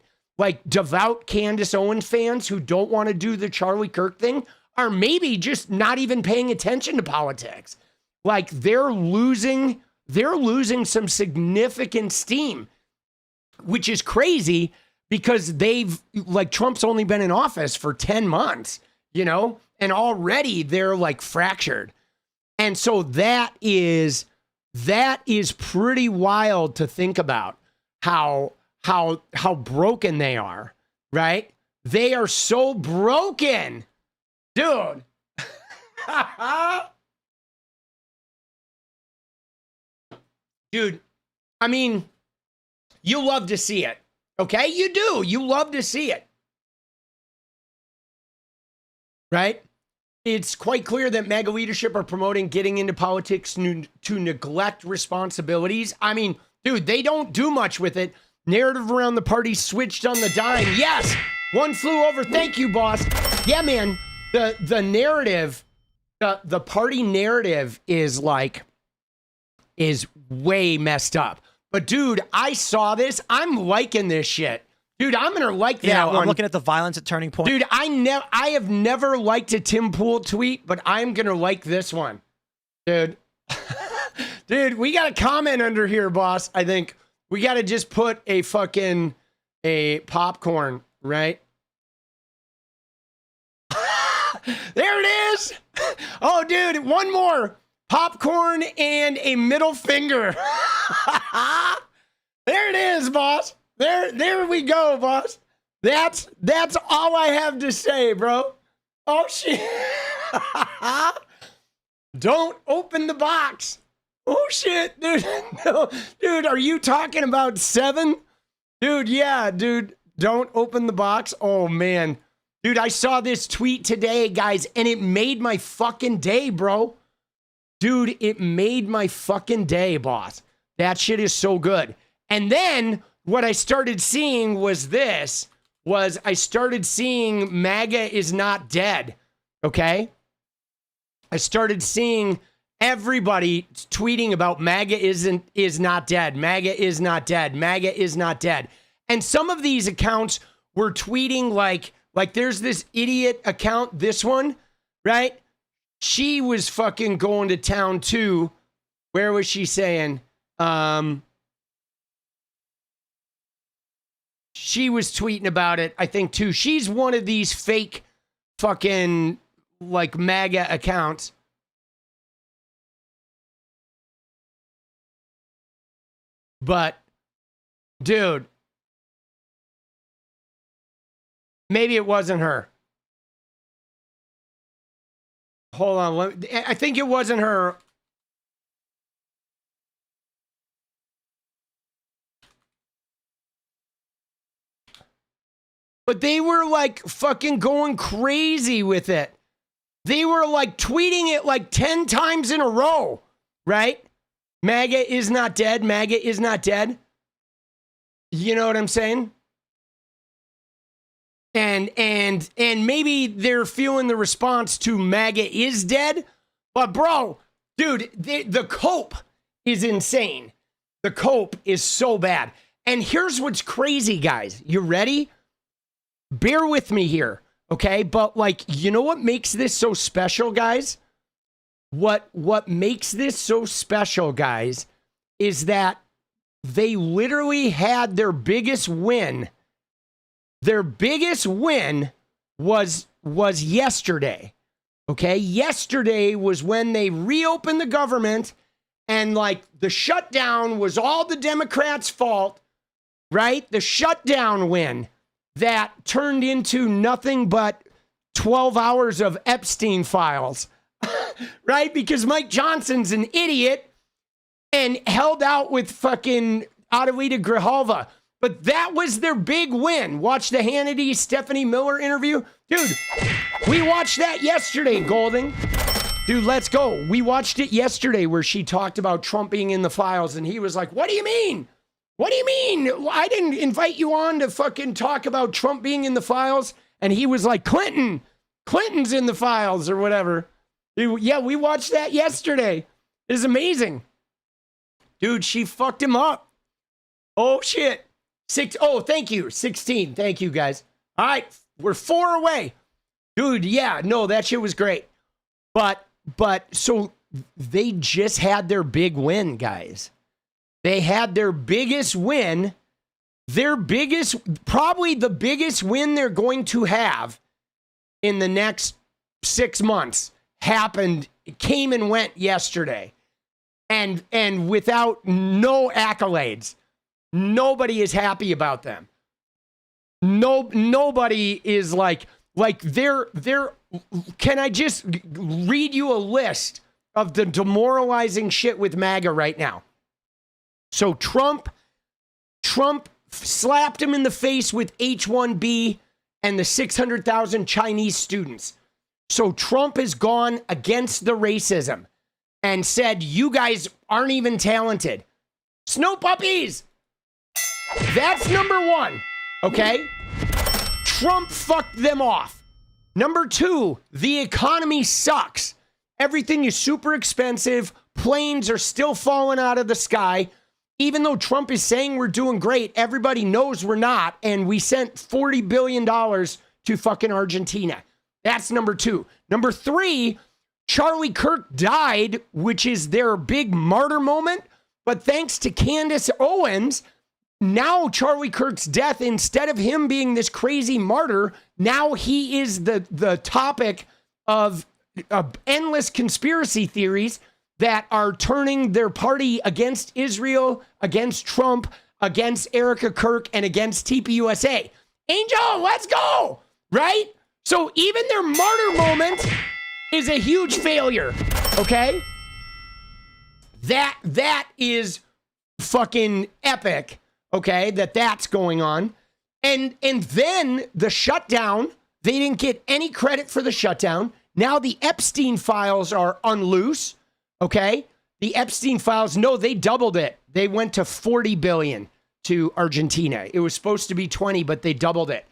Devout Candace Owens fans who don't want to do the Charlie Kirk thing are maybe just not even paying attention to politics. They're losing some significant steam, which is crazy because Trump's only been in office for 10 months, and already they're fractured. And so that is pretty wild to think about how broken they are, right? They are so broken, dude. Dude, I mean, you love to see it, okay? You do. You love to see it, right? It's quite clear that MAGA leadership are promoting getting into politics to neglect responsibilities. I mean, dude, they don't do much with it. Narrative around the party switched on the dime. Yes, one flew over. Thank you, boss. Yeah, man, the narrative, the party narrative is way messed up. But dude, I saw this. I'm liking this shit. Dude, I'm going to like that one. I'm looking at the violence at Turning Point. Dude, I have never liked a Tim Pool tweet, but I'm going to like this one. Dude. Dude, we got a comment under here, boss. I think we got to just put a popcorn, right? There it is. Oh, dude, one more. Popcorn and a middle finger. There it is, boss. There we go, boss. That's all I have to say, bro. Oh, shit. Don't open the box. Oh, shit, dude. No. Dude, are you talking about 7? Dude, yeah, dude. Don't open the box. Oh, man. Dude, I saw this tweet today, guys, and it made my fucking day, bro. Dude, it made my fucking day, boss. That shit is so good. And then what I started seeing was I started seeing Maga is not dead, okay? I started seeing everybody tweeting about Maga is not dead. Maga is not dead. Maga is not dead. And some of these accounts were tweeting like there's this idiot account, this one, right? She was fucking going to town too. Where was she saying? She was tweeting about it, I think, too. She's one of these fake fucking, like, MAGA accounts. But, dude, maybe it wasn't her. Hold on. I think it wasn't her. But they were like fucking going crazy with it. They were like tweeting it like 10 times in a row, right? MAGA is not dead. MAGA is not dead. You know what I'm saying? And maybe they're feeling the response to MAGA is dead. But bro, dude, the cope is insane. The cope is so bad. And here's what's crazy, guys. You ready? Bear with me here, okay? But like, you know what makes this so special, guys? What makes this so special, guys, is that they literally had their biggest win. Their biggest win was yesterday, okay? Yesterday was when they reopened the government and like the shutdown was all the Democrats' fault, right? The shutdown win that turned into nothing but 12 hours of Epstein files, right? Because Mike Johnson's an idiot and held out with fucking 𝗙𝗫𝗄𝗽𝗧. But that was their big win. Watch the Hannity Stephanie Miller interview. Dude, we watched that yesterday, Golding. Dude, let's go. We watched it yesterday where she talked about Trump being in the files and he was like, what do you mean? What do you mean? I didn't invite you on to fucking talk about Trump being in the files. And he was like, Clinton's in the files or whatever. Dude, yeah, we watched that yesterday. It's amazing. Dude, she fucked him up. Oh, shit. Thank you. 16. Thank you, guys. All right. We're 4 away. Dude, yeah. No, that shit was great. But so they just had their big win, guys. They had their biggest win, probably the biggest win they're going to have in the next 6 months came and went yesterday. And without no accolades, nobody is happy about them. Nobody is like they're, can I just read you a list of the demoralizing shit with MAGA right now? So Trump slapped him in the face with H-1B and the 600,000 Chinese students. So Trump has gone against the racism and said, you guys aren't even talented. Snow puppies. That's number 1, okay? Trump fucked them off. Number 2, the economy sucks. Everything is super expensive. Planes are still falling out of the sky. Even though Trump is saying we're doing great, everybody knows we're not. And we sent $40 billion to fucking Argentina. That's number 2. Number 3, Charlie Kirk died, which is their big martyr moment. But thanks to Candace Owens, now Charlie Kirk's death, instead of him being this crazy martyr, now he is the topic of endless conspiracy theories that are turning their party against Israel, against Trump, against Erika, Kirk, and against 𝗙PUSA. Angel, let's go, right? So even their martyr moment is a huge failure, okay? That is fucking epic, okay, that's going on. And then the shutdown, they didn't get any credit for the shutdown. Now the Epstein files are unloose, okay? The Epstein files, no, they doubled it. They went to 40 billion to Argentina. It was supposed to be 20, but they doubled it.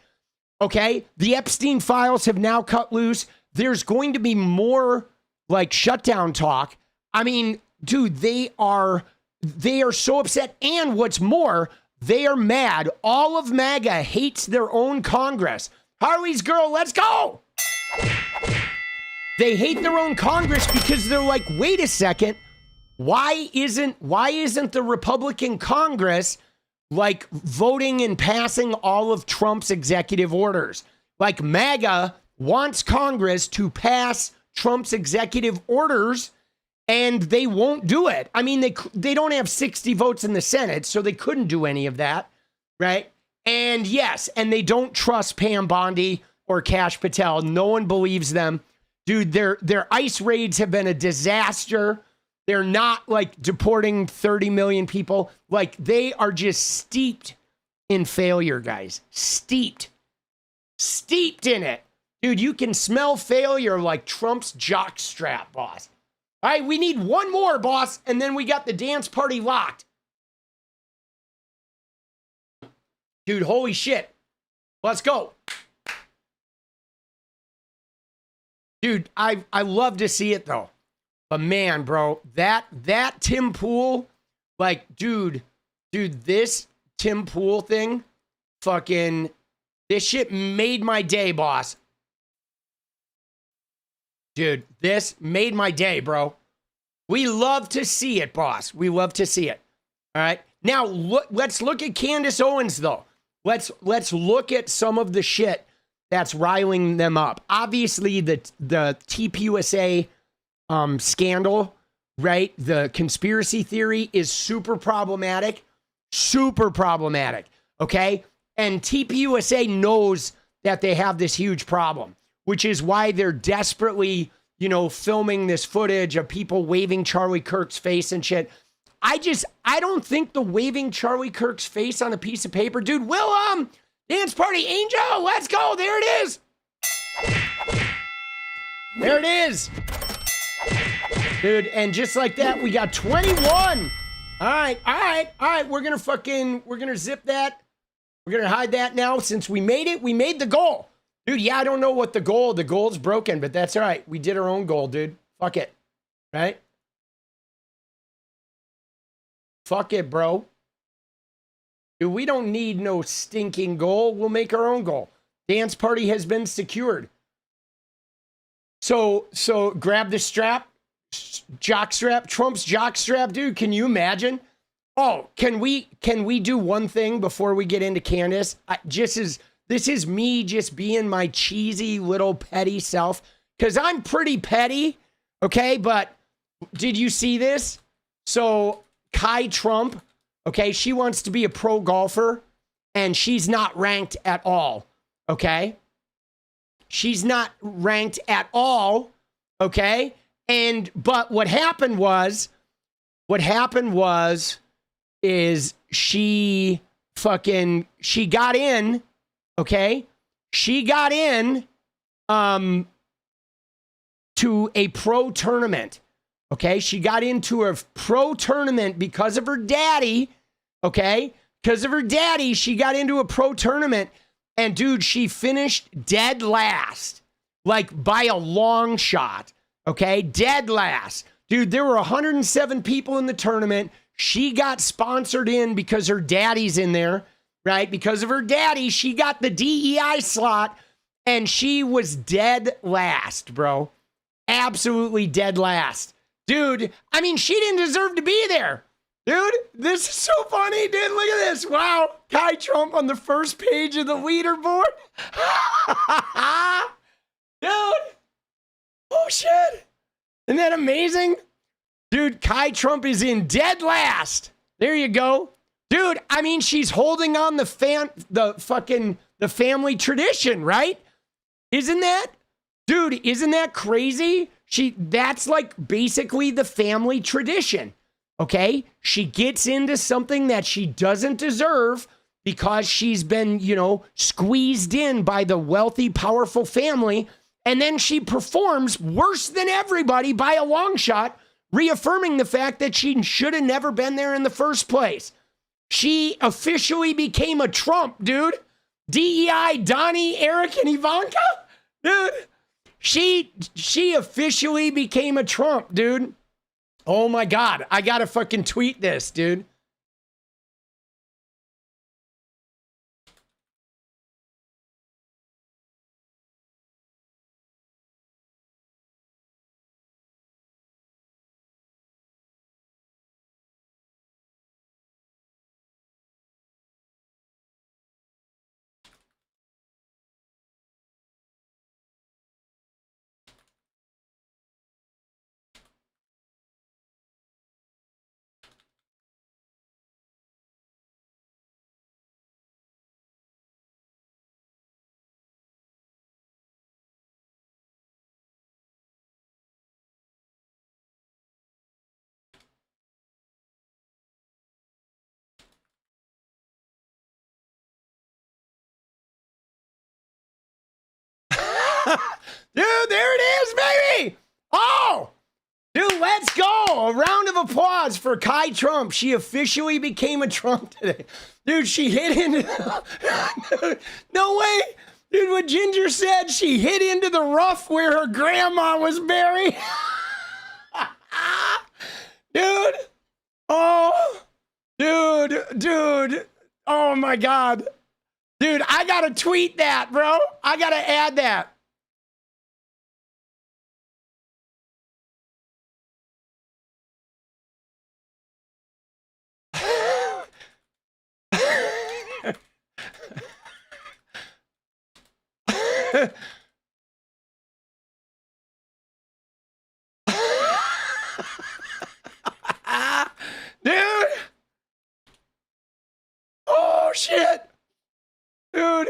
Okay? The Epstein files have now cut loose. There's going to be more like shutdown talk. I mean, dude, they are so upset. And what's more, they are mad. All of MAGA hates their own Congress. Harley's girl, let's go. They hate their own Congress because they're like, wait a second. Why isn't the Republican Congress like voting and passing all of Trump's executive orders? Like MAGA wants Congress to pass Trump's executive orders and they won't do it. I mean, they don't have 60 votes in the Senate, so they couldn't do any of that, right? And yes, and they don't trust Pam Bondi or Kash Patel. No one believes them. Dude, their ICE raids have been a disaster. They're not like deporting 30 million people. Like they are just steeped in failure, guys. Steeped in it. Dude, you can smell failure like Trump's jockstrap, boss. All right, we need one more, boss, and then we got the dance party locked. Dude, holy shit. Let's go. Dude, I love to see it though. But man, bro, that Tim Pool, like, dude, this Tim Pool thing, fucking, this shit made my day, boss. Dude, this made my day, bro. We love to see it, boss. We love to see it. All right. Now, let's look at Candace Owens, though. Let's look at some of the shit that's riling them up. Obviously, the 𝗙PUSA scandal, right? The conspiracy theory is super problematic. Okay? And 𝗙PUSA knows that they have this huge problem, which is why they're desperately, filming this footage of people waving Charlie Kirk's face and shit. I don't think the waving Charlie Kirk's face on a piece of paper, dude, dance party angel, let's go. There it is. There it is. Dude, and just like that, we got 21. All right. We're going to zip that. We're going to hide that now since we made it. We made the goal. Dude, yeah, I don't know what the goal's broken, but that's all right. We did our own goal, dude. Fuck it. Right? Fuck it, bro. Dude, we don't need no stinking goal. We'll make our own goal. Dance party has been secured. So grab the strap. Jockstrap. Trump's jockstrap, dude. Can you imagine? Oh, can we do one thing before we get into Candace? This is me just being my cheesy little petty self. Because I'm pretty petty, okay? But did you see this? So Kai Trump, okay, she wants to be a pro golfer, and she's not ranked at all, okay? She's not ranked at all, okay? But what happened was is she got in, okay? She got in to a pro tournament. Okay, she got into a pro tournament because of her daddy. Okay, because of her daddy, she got into a pro tournament. And dude, she finished dead last, like by a long shot. Okay, dead last. Dude, there were 107 people in the tournament. She got sponsored in because her daddy's in there, right? Because of her daddy, she got the DEI slot and she was dead last, bro. Absolutely dead last. Dude, I mean, she didn't deserve to be there. Dude, this is so funny, dude. Look at this. Wow. Kai Trump on the first page of the leaderboard. Dude, Oh, shit. Isn't that amazing? Dude, 𝗙𝗏 is in dead last. There you go. Dude, I mean, she's holding on the family tradition, right? Isn't that? Dude, isn't that crazy? That's like basically the family tradition. Okay? She gets into something that she doesn't deserve because she's been, squeezed in by the wealthy, powerful family. And then she performs worse than everybody by a long shot, reaffirming the fact that she should have never been there in the first place. She officially became a Trump, dude. DEI, Donnie, Eric, and Ivanka? Dude, she officially became a Trump, dude. Oh my God, I gotta fucking tweet this, dude. Dude, there it is, baby. Oh, dude, let's go. A round of applause for 𝗙𝗏. She officially became a Trump today. Dude, she hit into... No way. Dude, what Ginger said, she hit into the rough where her grandma was buried. Dude. Oh, dude. Oh, my God. Dude, I got to tweet that, bro. I got to add that. Dude. Oh, shit. Dude.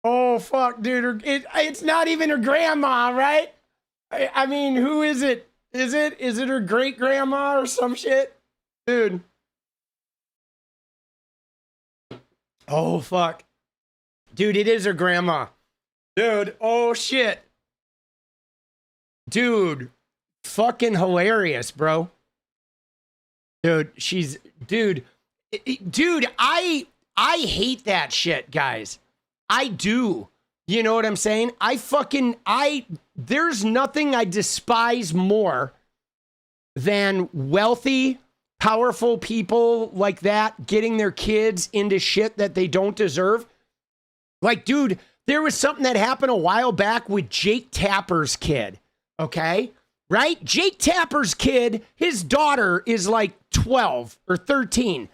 Oh, fuck, dude. It's not even her grandma, right? I mean, who is it? Is it her great grandma or some shit? Dude. Oh, fuck. Dude, it is her grandma. Dude, oh, shit. Dude, fucking hilarious, bro. Dude, dude, I hate that shit, guys. I do. You know what I'm saying? There's nothing I despise more than wealthy, powerful people like that getting their kids into shit that they don't deserve. Like, dude, there was something that happened a while back with Jake Tapper's kid, okay? Right? Jake Tapper's kid, his daughter is like 12 or 13.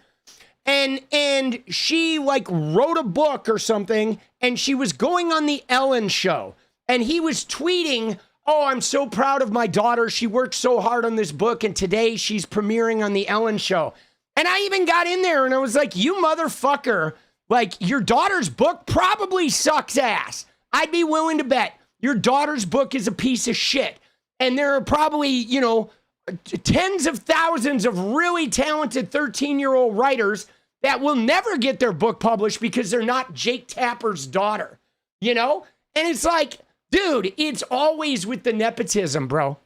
And she like wrote a book or something, and she was going on the Ellen show. And he was tweeting, "Oh, I'm so proud of my daughter. She worked so hard on this book, and today she's premiering on the Ellen show." And I even got in there and I was like, "You motherfucker, like your daughter's book probably sucks ass. I'd be willing to bet your daughter's book is a piece of shit. And there are probably, tens of thousands of really talented 13-year-old writers that will never get their book published because they're not Jake Tapper's daughter, And it's like, dude, it's always with the nepotism, bro.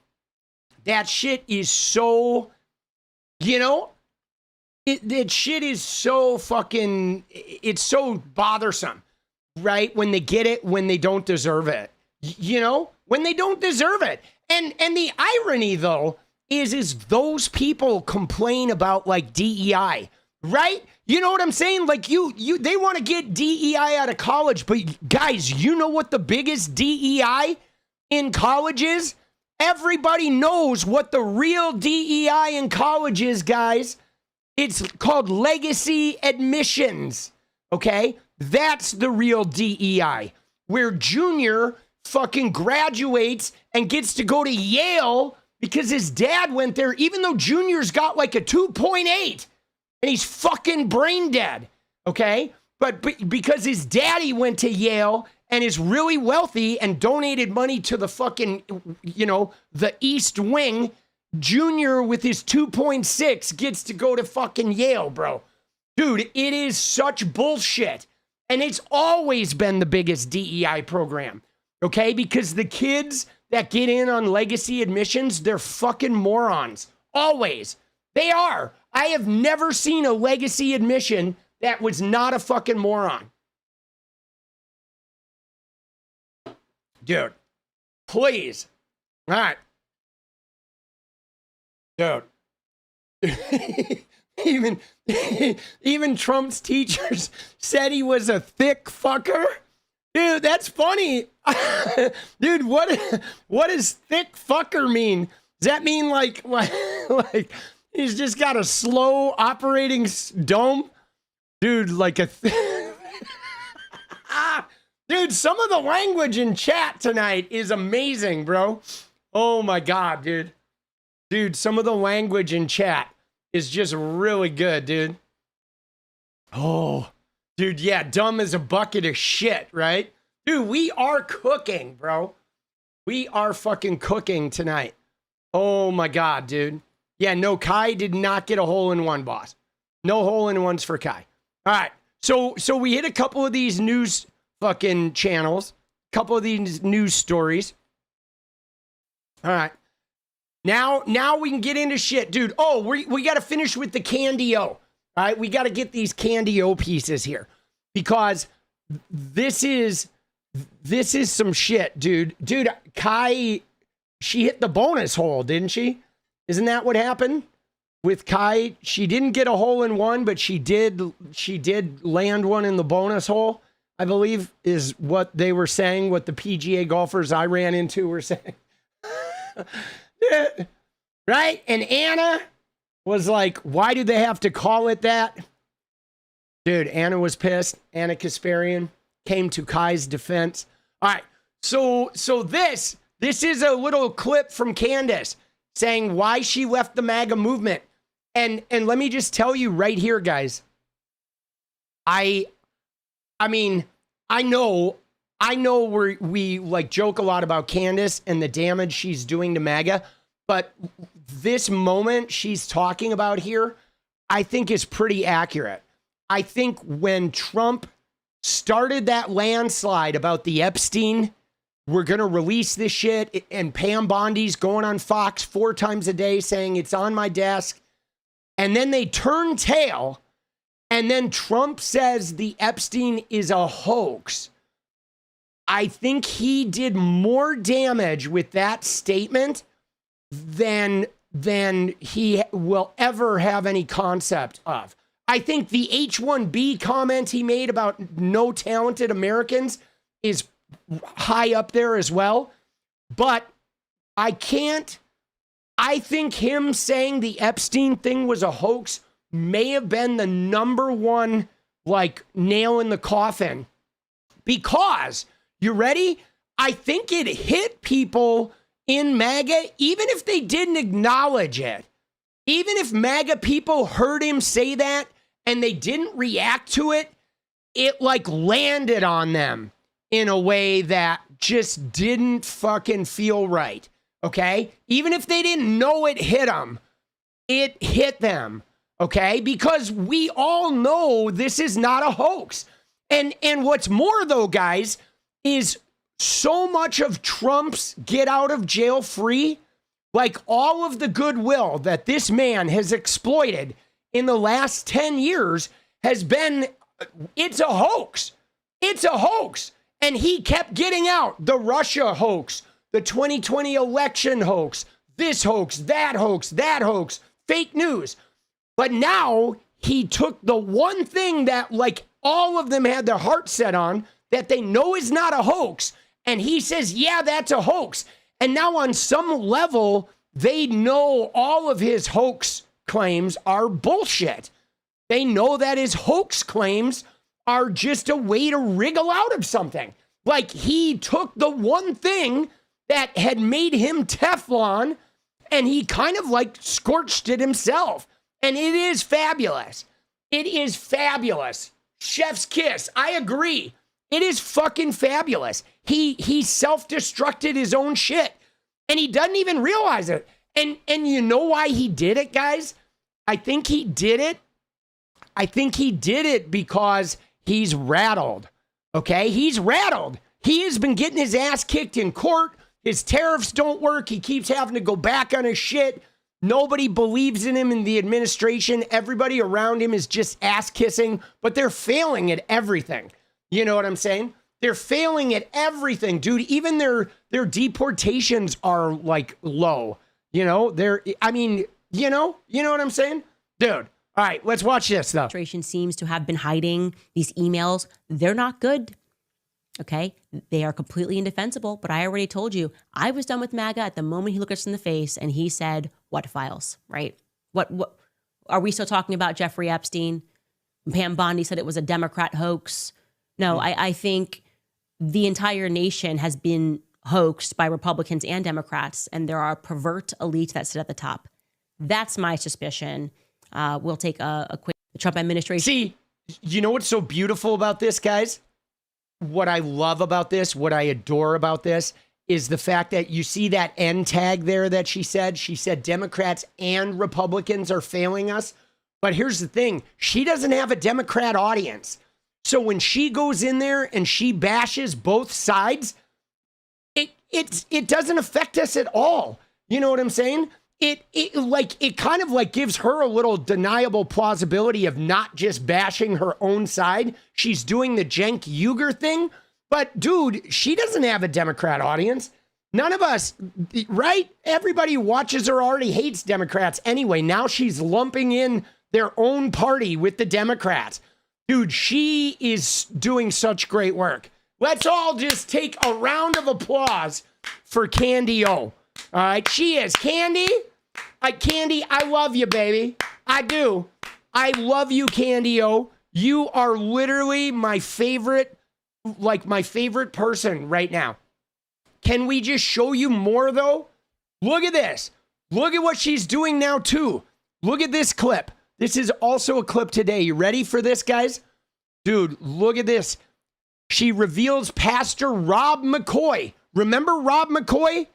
That shit is so, that shit is so fucking, it's so bothersome, right? When they get it, when they don't deserve it, when they don't deserve it. And the irony, though, is those people complain about, like, DEI, right? You know what I'm saying? Like, they want to get DEI out of college, but guys, you know what the biggest DEI in college is? Everybody knows what the real DEI in college is, guys. It's called legacy admissions, okay? That's the real DEI, where Junior fucking graduates and gets to go to Yale because his dad went there, even though Junior's got like a 2.8 and he's fucking brain dead, okay? But because his daddy went to Yale and is really wealthy and donated money to the fucking, the East Wing, Junior with his 2.6 gets to go to fucking Yale, bro. Dude, it is such bullshit. And it's always been the biggest DEI program, okay? Because the kids that get in on legacy admissions, they're fucking morons. Always. They are. I have never seen a legacy admission that was not a fucking moron. Dude, please. All right. Dude. Even Trump's teachers said he was a thick fucker. Dude, that's funny. Dude, what does thick fucker mean? Does that mean like he's just got a slow operating dome? Dude, like a dude, some of the language in chat tonight is amazing, bro. Oh my God, dude. Dude, some of the language in chat is just really good, dude. Oh, dude, yeah, dumb as a bucket of shit, right? Dude, we are cooking, bro. We are fucking cooking tonight. Oh my God, dude. Yeah, no, Kai did not get a hole-in-one, boss. No hole-in-ones for Kai. All right, so we hit a couple of these news fucking channels, a couple of these news stories. All right. Now we can get into shit, dude. Oh, we got to finish with the Candy O. All right, we got to get these Candy O pieces here because this is some shit, dude. Dude, Kai, she hit the bonus hole, didn't she? Isn't that what happened with Kai? She didn't get a hole in one, but she did land one in the bonus hole, I believe, is what they were saying. What the PGA golfers I ran into were saying. Right? And Anna was like, why do they have to call it that? Dude, Anna was pissed. Anna Kasparian came to Kai's defense. All right. So this is a little clip from Candace saying why she left the MAGA movement. And let me just tell you right here, guys. I mean, I know we like joke a lot about Candace and the damage she's doing to MAGA, but this moment she's talking about here, I think is pretty accurate. I think when Trump started that landslide about the Epstein, we're going to release this shit, and Pam Bondi's going on Fox 4 times a day saying it's on my desk, and then they turn tail, and then Trump says the Epstein is a hoax. I think he did more damage with that statement than he will ever have any concept of. I think the H-1B comment he made about no talented Americans is high up there as well. But I think him saying the Epstein thing was a hoax may have been the number one, like, nail in the coffin. Because, you ready? I think it hit people in MAGA, even if they didn't acknowledge it. Even if MAGA people heard him say that and they didn't react to it, it like landed on them in a way that just didn't fucking feel right. Okay? Even if they didn't know it hit them, it hit them. Okay? Because we all know this is not a hoax. And what's more though, guys, is so much of Trump's get out of jail free, like all of the goodwill that this man has exploited in the last 10 years has been, it's a hoax. It's a hoax. And he kept getting out the Russia hoax, the 2020 election hoax, this hoax, that hoax, fake news. But now he took the one thing that like all of them had their heart set on that they know is not a hoax. And he says, yeah, that's a hoax. And now on some level, they know all of his hoax claims are bullshit. They know that his hoax claims are just a way to wriggle out of something. Like, he took the one thing that had made him Teflon and he kind of like scorched it himself. And it is fabulous. It is fabulous. Chef's kiss. I agree. It is fucking fabulous. He self-destructed his own shit and he doesn't even realize it. And you know why he did it, guys? I think he did it because he's rattled. Okay? He's rattled. He has been getting his ass kicked in court. His tariffs don't work. He keeps having to go back on his shit. Nobody believes in him in the administration. Everybody around him is just ass kissing, but they're failing at everything. You know what I'm saying? They're failing at everything, dude. Even their deportations are like low. You know, you know what I'm saying? Dude. All right, let's watch this though. Administration seems to have been hiding these emails. They're not good. Okay, they are completely indefensible, but I already told you, I was done with MAGA at the moment he looked us in the face and he said, what files, right? What are we still talking about Jeffrey Epstein? Pam Bondi said it was a Democrat hoax. No, I think the entire nation has been hoaxed by Republicans and Democrats, and there are pervert elites that sit at the top. That's my suspicion. We'll take a quick Trump administration. See, you know what's so beautiful about this, guys? What I love about this, what I adore about this, is the fact that you see that end tag there that she said. She said Democrats and Republicans are failing us. But here's the thing. She doesn't have a Democrat audience. So when she goes in there and she bashes both sides, it doesn't affect us at all. You know what I'm saying? It kind of like gives her a little deniable plausibility of not just bashing her own side. She's doing the Cenk 𝗙𝗍𝗓 thing. But dude, she doesn't have a Democrat audience. None of us, right? Everybody who watches her already hates Democrats anyway. Now she's lumping in their own party with the Democrats. Dude, she is doing such great work. Let's all just take a round of applause for Candy O. All right, she is Candy. Candy, I love you, baby. I do. I love you, Candy O. You are literally my favorite, like my favorite person right now. Can we just show you more, though? Look at this. Look at what she's doing now, too. Look at this clip. This is also a clip today. You ready for this, guys? Dude, look at this. She reveals Pastor Rob McCoy. Remember Rob McCoy?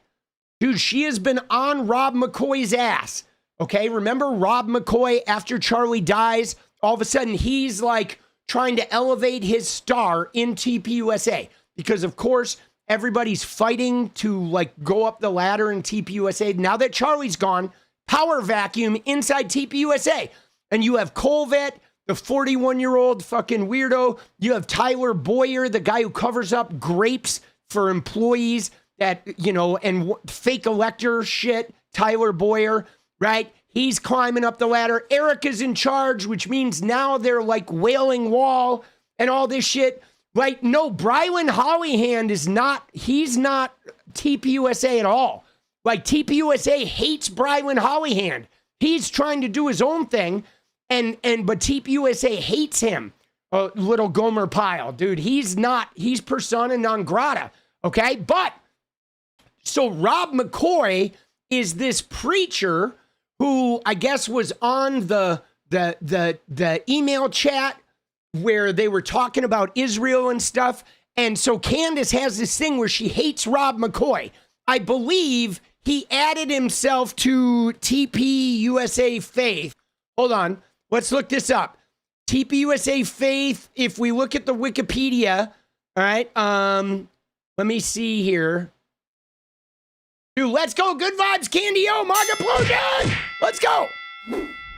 Dude, she has been on Rob McCoy's ass. Okay, remember Rob McCoy, after Charlie dies, all of a sudden he's like trying to elevate his star in TPUSA. Because of course, everybody's fighting to like go up the ladder in TPUSA. Now that Charlie's gone, power vacuum inside TPUSA. And you have Colvett, the 41-year-old fucking weirdo. You have Tyler Boyer, the guy who covers up grapes for employees that, you know, and fake elector shit. Tyler Boyer, right? He's climbing up the ladder. Erika's in charge, which means now they're like Wailing Wall and all this shit. Right? No, Brylan Hollyhand is not, he's not TPUSA at all. Like TPUSA hates Brylan Hollyhand. He's trying to do his own thing. But TPUSA hates him. Little Gomer Pyle, dude. He's persona non grata. Okay. But so Rob McCoy is this preacher who I guess was on the email chat where they were talking about Israel and stuff. And so Candace has this thing where she hates Rob McCoy. I believe he added himself to TPUSA Faith. Hold on. Let's look this up. TPUSA Faith, if we look at the Wikipedia, all right, let me see here. Dude, let's go. Good vibes, Candy O, Maga Plosion. Let's go.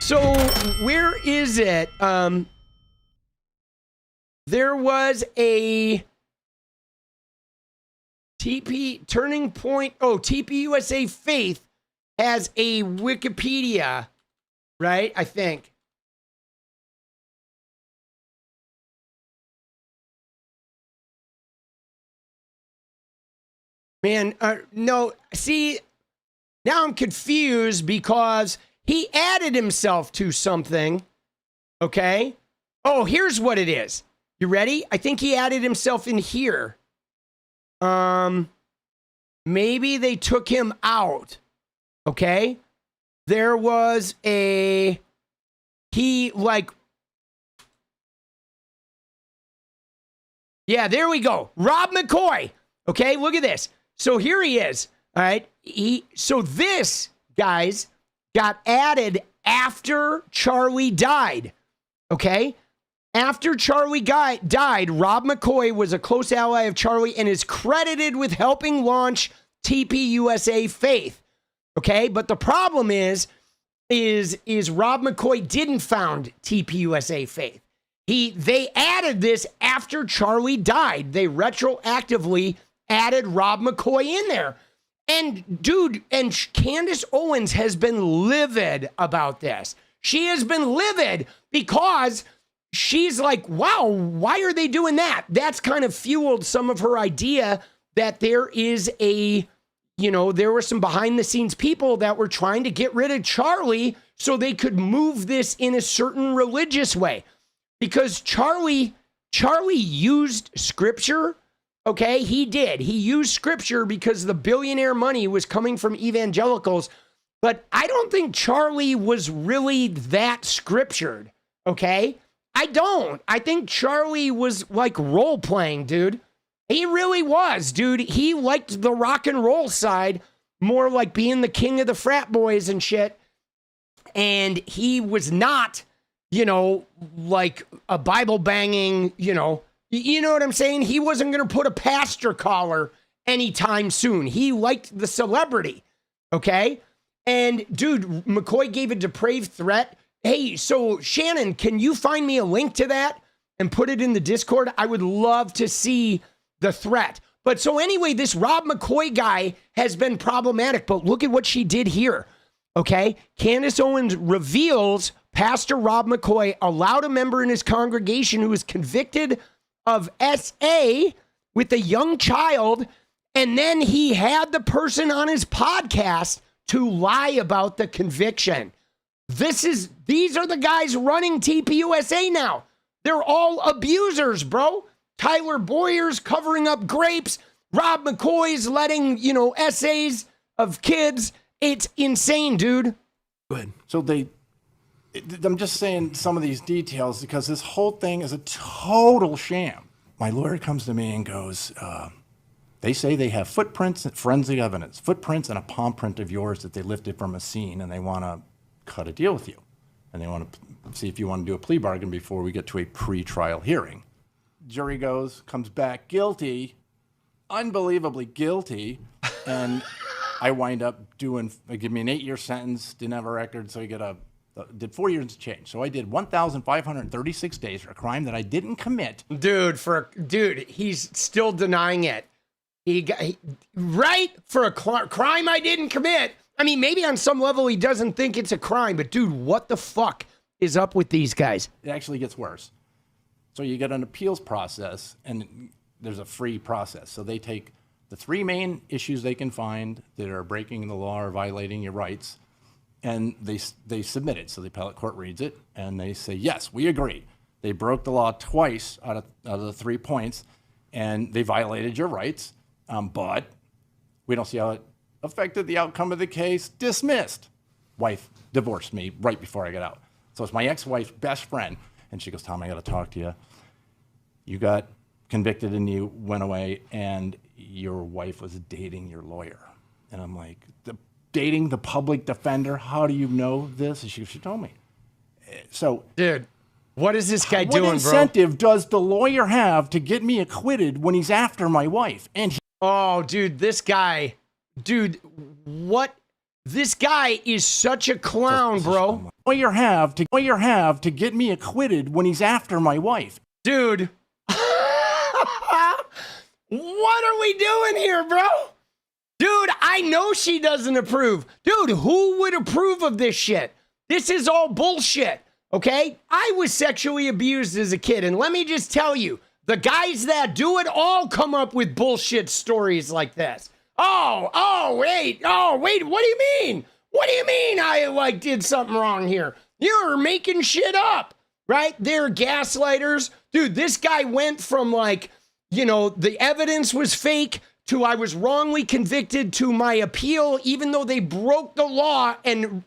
So where is it? There was a Turning Point. Oh, TPUSA Faith has a Wikipedia, right? I think. Man, no, see, now I'm confused because he added himself to something, okay? Oh, here's what it is. You ready? I think he added himself in here. Maybe they took him out. Okay. There was yeah, there we go. Rob McCoy. Okay, look at this. So here he is. All right. So this, guys, got added after Charlie died. Okay. After Charlie died, Rob McCoy was a close ally of Charlie and is credited with helping launch 𝗞USA Faith. Okay. But the problem is Rob McCoy didn't found 𝗞USA Faith. They added this after Charlie died. They retroactively added Rob McCoy in there. And dude, and Candace Owens has been livid about this. She has been livid because she's like, wow, why are they doing that? That's kind of fueled some of her idea that there is there were some behind the scenes people that were trying to get rid of Charlie so they could move this in a certain religious way. Because Charlie used scripture. Okay, he did. He used scripture because the billionaire money was coming from evangelicals. But I don't think Charlie was really that scriptured. Okay, I don't. I think Charlie was like role playing, dude. He really was, dude. He liked the rock and roll side more, like being the king of the frat boys and shit. And he was not, like a Bible banging, you know what I'm saying? He wasn't going to put a pastor collar anytime soon. He liked the celebrity. Okay. And dude, McCoy gave a depraved threat. Hey, so Shannon, can you find me a link to that and put it in the Discord? I would love to see the threat. But so anyway, this Rob McCoy guy has been problematic, but look at what she did here. Okay. Candace Owens reveals Pastor Rob McCoy allowed a member in his congregation who was convicted of SA with a young child, and then he had the person on his podcast to lie about the conviction. These are the guys running 𝗞USA now. They're all abusers, bro. Tyler Boyer's covering up grapes. Rob McCoy's letting, essays of kids. It's insane, dude. Good. So I'm just saying some of these details because this whole thing is a total sham. My lawyer comes to me and goes, they say they have footprints, forensic evidence, footprints and a palm print of yours that they lifted from a scene, and they want to cut a deal with you. And they want to see if you want to do a plea bargain before we get to a pre-trial hearing. Jury comes back guilty, unbelievably guilty, and I wind up give me an 8-year sentence, didn't have a record, so I did 4 years to change. So I did 1,536 days for a crime that I didn't commit. Dude, he's still denying it. For a crime I didn't commit. I mean, maybe on some level he doesn't think it's a crime, but dude, what the fuck is up with these guys? It actually gets worse. So you get an appeals process, and there's a free process. So they take the 3 main issues they can find that are breaking the law or violating your rights, and they submit it. So the appellate court reads it, and they say, yes, we agree. They broke the law twice out of the 3 points, and they violated your rights, but we don't see how it affected the outcome of the case. Dismissed. Wife divorced me right before I got out. So it's my ex-wife's best friend, and she goes, Tom, I got to talk to you. You got convicted and you went away, and your wife was dating your lawyer. And I'm like, dating the public defender? How do you know this? And she told me. So, dude, what is this guy doing, bro? What incentive does the lawyer have to get me acquitted when he's after my wife? And dude, this guy, what? This guy is such a clown, bro. Lawyer have to get me acquitted when he's after my wife. Dude, what are we doing here, bro? Dude, I know she doesn't approve. Dude, who would approve of this shit? This is all bullshit, okay? I was sexually abused as a kid, and let me just tell you, the guys that do it all come up with bullshit stories like this. Wait, what do you mean? What do you mean I did something wrong here? You're making shit up, right? They're gaslighters. Dude, this guy went from the evidence was fake to I was wrongly convicted to my appeal, even though they broke the law and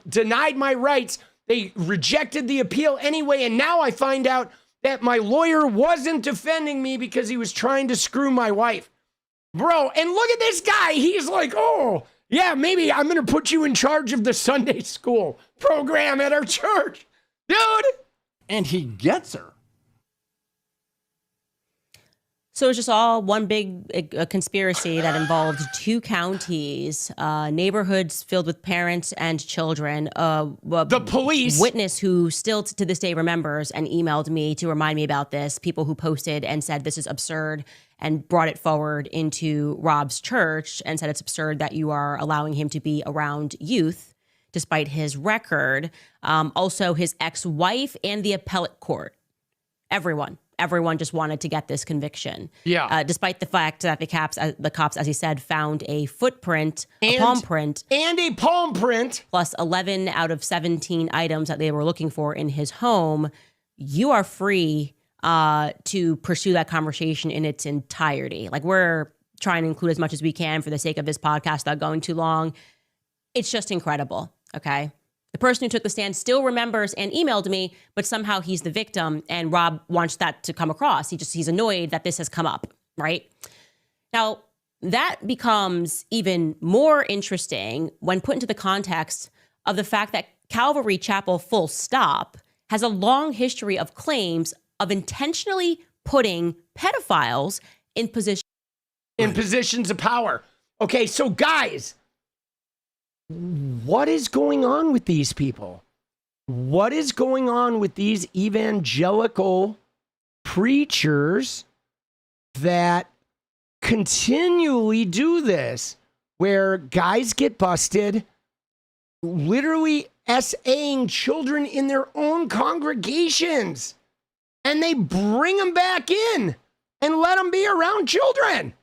denied my rights. They rejected the appeal anyway. And now I find out that my lawyer wasn't defending me because he was trying to screw my wife. Bro, and look at this guy. He's like, oh, yeah, maybe I'm going to put you in charge of the Sunday school program at our church. Dude. And he gets her. So it's just all one big conspiracy that involved 2 counties, neighborhoods filled with parents and children. The police. Witness who still to this day remembers and emailed me to remind me about this. People who posted and said this is absurd and brought it forward into Rob's church and said it's absurd that you are allowing him to be around youth despite his record. Also his ex-wife and the appellate court. Everyone just wanted to get this conviction. Yeah. Despite the fact that the cops, as he said, found a footprint, a palm print. And a palm print. Plus 11 out of 17 items that they were looking for in his home. You are free to pursue that conversation in its entirety. Like, we're trying to include as much as we can for the sake of this podcast without going too long. It's just incredible, okay? The person who took the stand still remembers and emailed me, but somehow he's the victim, and Rob wants that to come across. He's annoyed that this has come up, right? Now, that becomes even more interesting when put into the context of the fact that Calvary Chapel, full stop, has a long history of claims of intentionally putting pedophiles in positions of power. Okay, so guys, what is going on with these people? What is going on with these evangelical preachers that continually do this, where guys get busted, literally SAing children in their own congregations, and they bring them back in and let them be around children?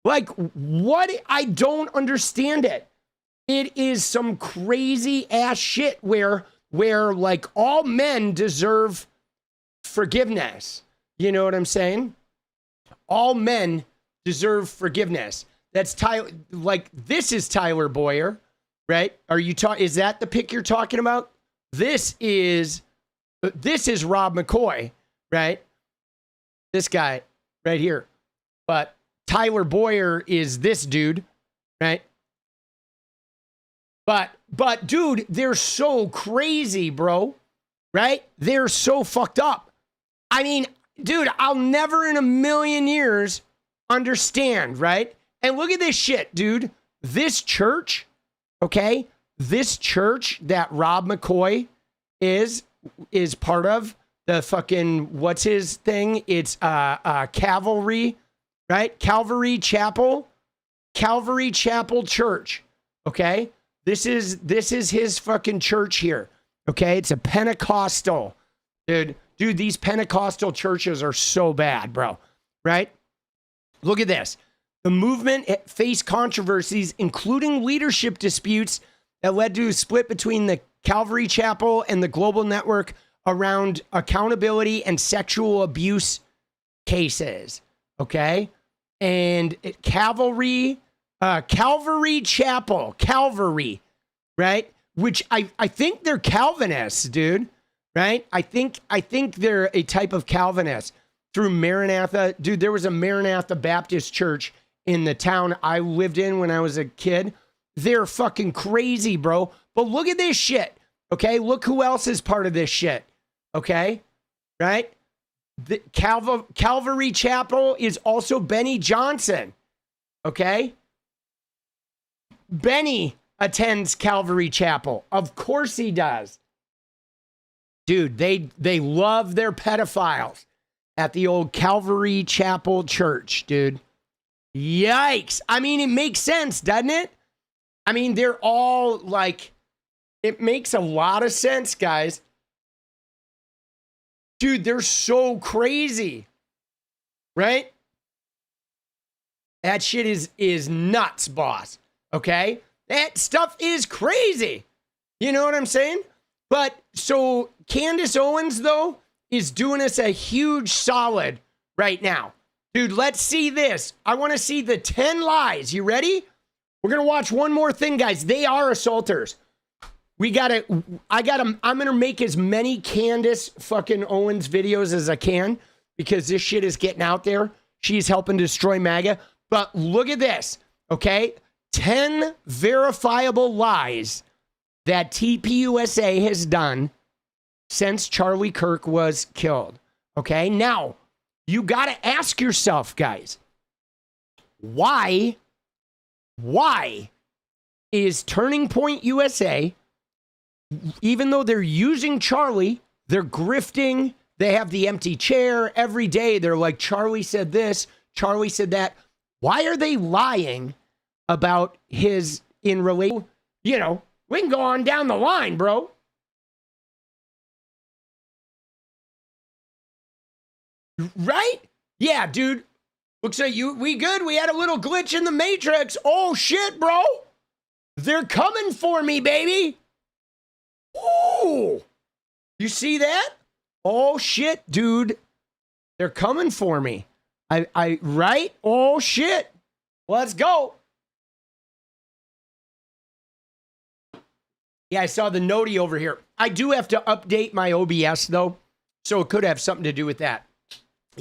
Like, what? I don't understand it. It is some crazy ass shit where like all men deserve forgiveness. You know what I'm saying? All men deserve forgiveness. That's Tyler. Like, this is Tyler Boyer, right? Is that the pic you're talking about? This is Rob McCoy, right? This guy right here. But Tyler Boyer is this dude, right? But dude, they're so crazy, bro, right? They're so fucked up. I mean, dude, I'll never in a million years understand, right? And look at this shit, dude. This church, okay? This church that Rob McCoy is part of, the fucking, what's his thing? It's Calvary, right? Calvary Chapel Church, okay? This is his fucking church here, okay? It's a Pentecostal, dude. Dude, these Pentecostal churches are so bad, bro, right? Look at this. The movement faced controversies, including leadership disputes that led to a split between the Calvary Chapel and the global network around accountability and sexual abuse cases, okay? And Calvary Chapel, right? Which I think they're Calvinists, dude, right? I think they're a type of Calvinist through Maranatha. Dude, there was a Maranatha Baptist church in the town I lived in when I was a kid. They're fucking crazy, bro. But look at this shit, okay? Look who else is part of this shit, okay? Right? The Calvary Chapel is also Benny Johnson, okay? Benny attends Calvary Chapel. Of course he does. Dude, they love their pedophiles at the old Calvary Chapel Church, dude. Yikes. I mean, it makes sense, doesn't it? I mean, they're all like, it makes a lot of sense, guys. Dude, they're so crazy, right? That shit is nuts, boss. Okay? That stuff is crazy. You know what I'm saying? But so Candace Owens, though, is doing us a huge solid right now. Dude, let's see this. I want to see the 10 lies. You ready? We're going to watch one more thing, guys. They are assaulters. I'm going to make as many Candace fucking Owens videos as I can because this shit is getting out there. She's helping destroy MAGA. But look at this, okay? 10 verifiable lies that 𝗙PUSA has done since Charlie Kirk was killed, okay? Now, you got to ask yourself, guys, why is Turning Point USA, even though they're using Charlie, they're grifting, they have the empty chair every day. They're like, Charlie said this, Charlie said that. Why are they lying about his in relation? You know, we can go on down the line, bro. Right? Yeah, dude. Looks like we good. We had a little glitch in the matrix. Oh, shit, bro. They're coming for me, baby. Ooh. You see that? Oh, shit, dude. They're coming for me. Right? Oh, shit. Let's go. Yeah, I saw the noti over here. I do have to update my OBS, though, so it could have something to do with that.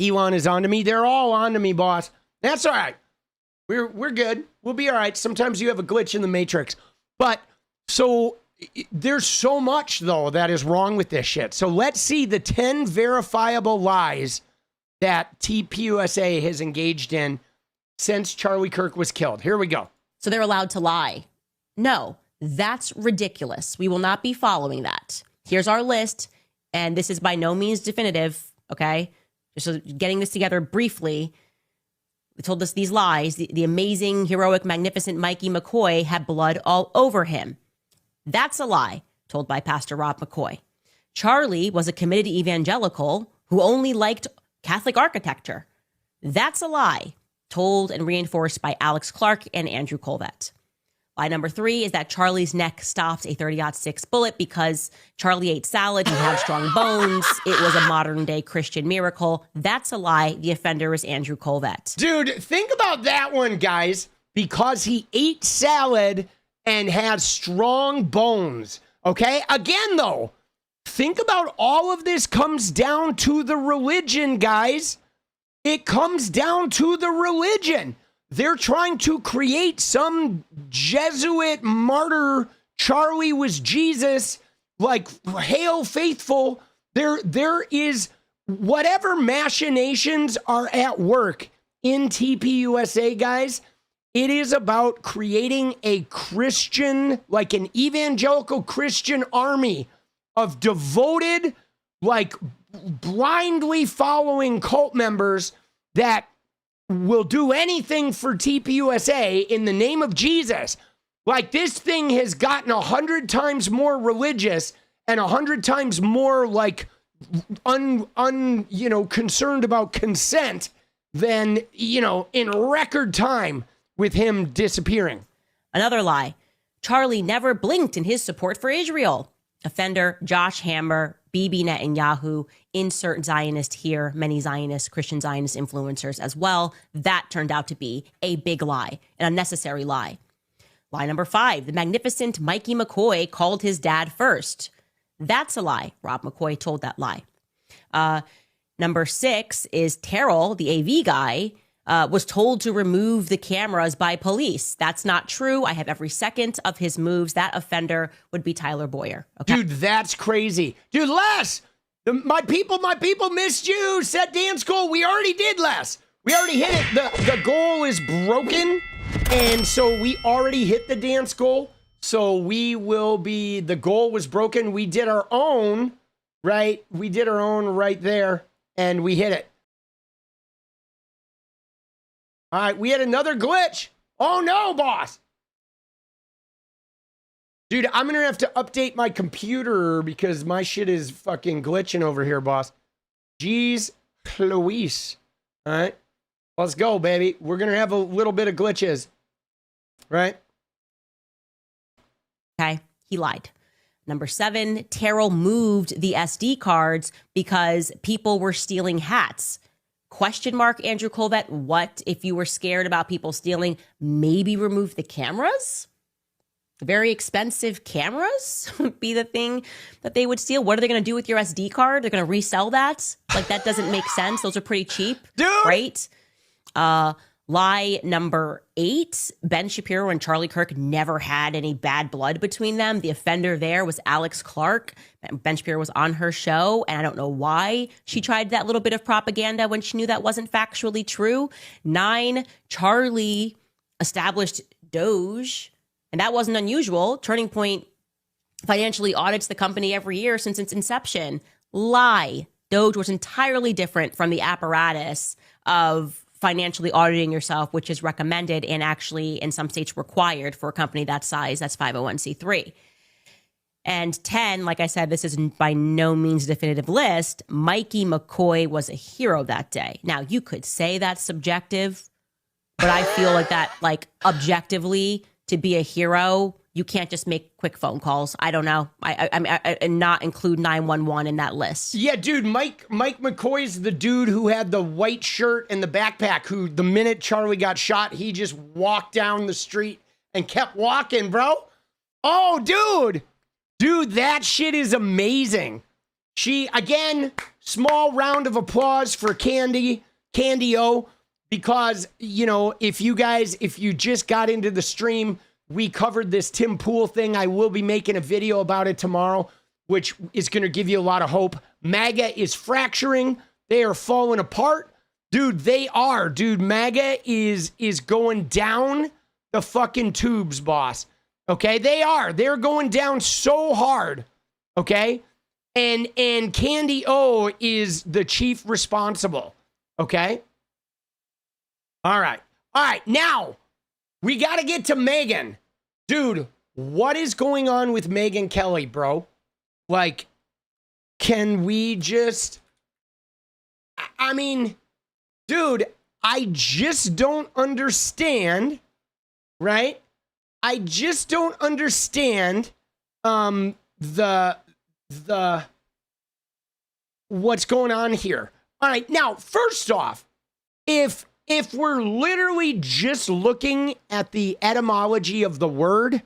Elon is on to me. They're all on to me, boss. That's all right. We're good. We'll be all right. Sometimes you have a glitch in the matrix. But so there's so much, though, that is wrong with this shit. So let's see the 10 verifiable lies that 𝗙PUSA has engaged in since Charlie Kirk was killed. Here we go. So they're allowed to lie. No, that's ridiculous. We will not be following that. Here's our list, and this is by no means definitive, okay? Just getting this together briefly. They told us these lies. The amazing, heroic, magnificent Mikey McCoy had blood all over him. That's a lie, told by Pastor Rob McCoy. Charlie was a committed evangelical who only liked Catholic architecture. That's a lie, told and reinforced by Alex Clark and Andrew Colvett. Lie number 3 is that Charlie's neck stopped a '30-06 bullet because Charlie ate salad, he had strong bones, it was a modern-day Christian miracle. That's a lie. The offender is Andrew Colvett. Dude, think about that one, guys. Because he ate salad and had strong bones. Okay? Again, though, think about all of this comes down to the religion, guys. It comes down to the religion. They're trying to create some Jesuit martyr. Charlie was Jesus, like, hail faithful. There is whatever machinations are at work in 𝗙PUSA, guys. It is about creating a Christian, like an evangelical Christian army of devoted, like, blindly following cult members that will do anything for 𝗙PUSA in the name of Jesus. Like, this thing has gotten 100 times more religious and 100 times more like concerned about consent than, in record time with him disappearing. Another lie. Charlie never blinked in his support for Israel. Offender Josh Hammer, Bibi Netanyahu, insert Zionist here, many Zionist, Christian Zionist influencers as well. That turned out to be a big lie, an unnecessary lie. Lie number 5, the magnificent Mikey McCoy called his dad first. That's a lie. Rob McCoy told that lie. Number 6 is Terrell, the AV guy, was told to remove the cameras by police. That's not true. I have every second of his moves. That offender would be Tyler Boyer. Okay? Dude, that's crazy. Dude, Les, my people missed you. Set dance goal. We already did, Les. We already hit it. The goal is broken. And so we already hit the dance goal. So the goal was broken. We did our own, right? We did our own right there and we hit it. All right, we had another glitch. Oh no, boss. Dude, I'm going to have to update my computer because my shit is fucking glitching over here, boss. Jeez Louise. All right, let's go, baby. We're going to have a little bit of glitches, right? Okay, he lied. Number 7, Terrell moved the SD cards because people were stealing hats. Question mark, Andrew Colvett. What if you were scared about people stealing? Maybe remove the cameras? Very expensive cameras would be the thing that they would steal. What are they going to do with your SD card? They're going to resell that? Like, that doesn't make sense. Those are pretty cheap. Dude! Right? Lie number 8, Ben Shapiro and Charlie Kirk never had any bad blood between them. The offender there was Alex Clark. Ben Shapiro was on her show, and I don't know why she tried that little bit of propaganda when she knew that wasn't factually true. 9, Charlie established Doge, and that wasn't unusual. Turning Point financially audits the company every year since its inception. Lie. Doge was entirely different from the apparatus of financially auditing yourself, which is recommended and actually in some states required for a company that size. That's 501c3. And 10, like I said, this is by no means a definitive list. Mikey McCoy was a hero that day. Now, you could say that's subjective, but I feel like that, like, objectively, to be a hero, you can't just make quick phone calls. I don't know. I not include 911 in that list. Yeah, dude, Mike McCoy's the dude who had the white shirt and the backpack, who the minute Charlie got shot, he just walked down the street and kept walking, bro. Oh, dude. Dude, that shit is amazing. Again, small round of applause for Candy O, because, you know, if you just got into the stream, we covered this Tim Pool thing. I will be making a video about it tomorrow, which is going to give you a lot of hope. MAGA is fracturing. They are falling apart. Dude, they are. Dude, MAGA is going down the fucking tubes, boss. Okay? They are. They're going down so hard. Okay? And Candy O is the chief responsible. Okay? All right. Now, we got to get to Megyn. Dude, what is going on with Megyn Kelly, bro? Like, can we just... I mean, dude, I just don't understand, right? I just don't understand the what's going on here. All right, now, first off, if we're literally just looking at the etymology of the word,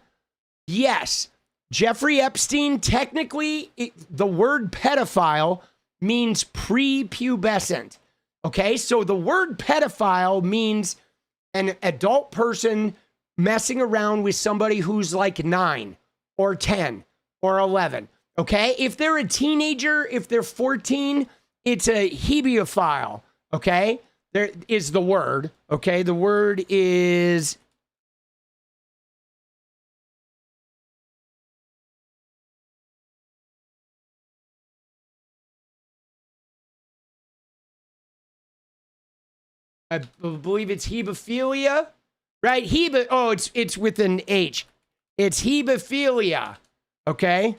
yes, Jeffrey Epstein, technically, the word pedophile means prepubescent. Okay, so the word pedophile means an adult person messing around with somebody who's like 9 or 10 or 11. Okay, if they're a teenager, if they're 14, it's a hebiophile. Okay. There is the word, okay? The word is... I believe it's hebephilia, right? It's with an H. It's hebephilia, okay?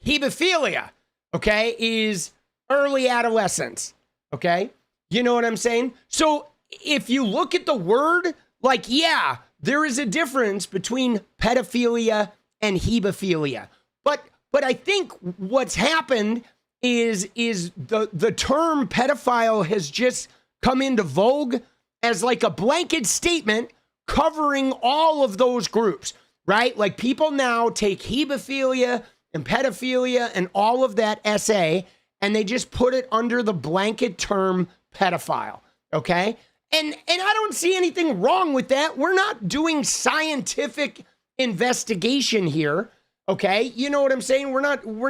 Hebephilia. Okay, is early adolescence, okay? You know what I'm saying? So if you look at the word, like, yeah, there is a difference between pedophilia and hebephilia. But I think what's happened is the term pedophile has just come into vogue as like a blanket statement covering all of those groups, right? Like, people now take hebephilia and pedophilia and all of that SA, and they just put it under the blanket term pedophile, okay? And I don't see anything wrong with that. We're not doing scientific investigation here, okay? You know what I'm saying? We're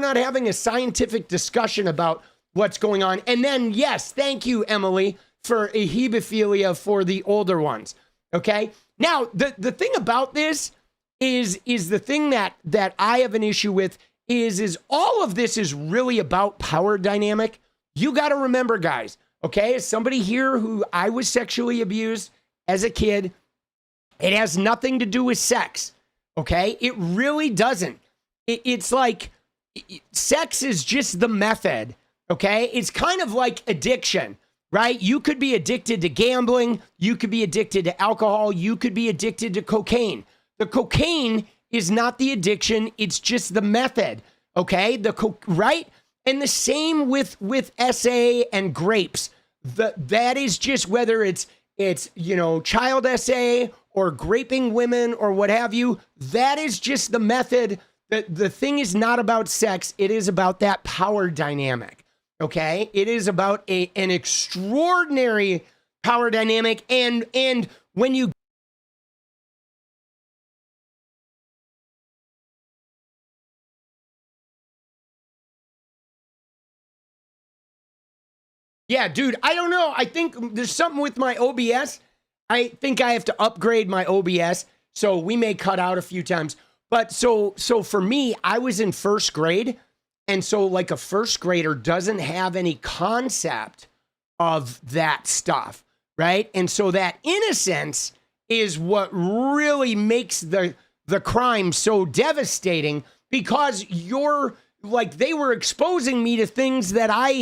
not having a scientific discussion about what's going on. And then, yes, thank you, Emily, for a hebephilia for the older ones, okay? Now, the thing about this is the thing that I have an issue with is all of this is really about power dynamic. You got to remember, guys, okay, as somebody here who I was sexually abused as a kid, it has nothing to do with sex, okay? It really doesn't. It's like sex is just the method, okay? It's kind of like addiction, right? You could be addicted to gambling. You could be addicted to alcohol. You could be addicted to cocaine. The cocaine is not the addiction. It's just the method. Okay. Right. And the same with SA and grapes. That is just whether it's child SA or graping women or what have you. That is just the method. The thing is not about sex. It is about that power dynamic. Okay, it is about an extraordinary power dynamic, and when you yeah, dude, I don't know. I think there's something with my OBS. I think I have to upgrade my OBS, so we may cut out a few times. But so for me, I was in first grade, and so like a first grader doesn't have any concept of that stuff, right? And so that innocence is what really makes the crime so devastating, because they were exposing me to things that I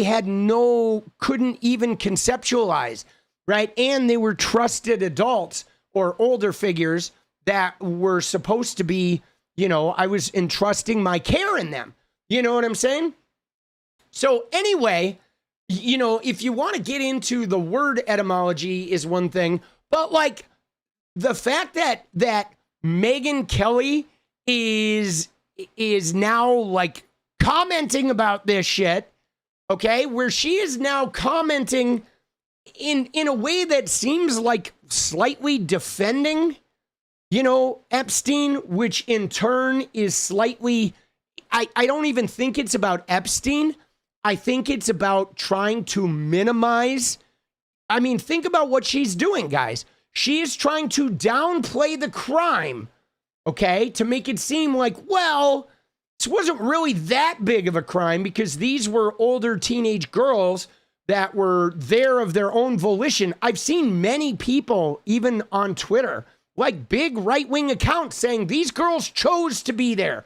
couldn't even conceptualize, right? And they were trusted adults or older figures that were supposed to be, I was entrusting my care in them. You know what I'm saying? So anyway, if you want to get into the word etymology is one thing, but like the fact that Megyn Kelly is now like commenting about this shit, okay, where she is now commenting in a way that seems like slightly defending, Epstein, which in turn is slightly, I don't even think it's about Epstein. I think it's about trying to minimize. I mean, think about what she's doing, guys. She is trying to downplay the crime, okay, to make it seem like, well, this wasn't really that big of a crime because these were older teenage girls that were there of their own volition. I've seen many people, even on Twitter, like big right-wing accounts saying these girls chose to be there.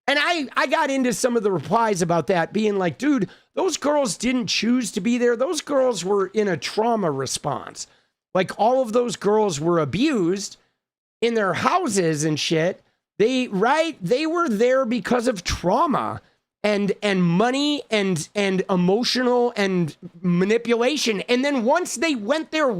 And I got into some of the replies about that, being like, dude, those girls didn't choose to be there. Those girls were in a trauma response. Like, all of those girls were abused in their houses and shit. They were there because of trauma and money and emotional and manipulation. And then once they went there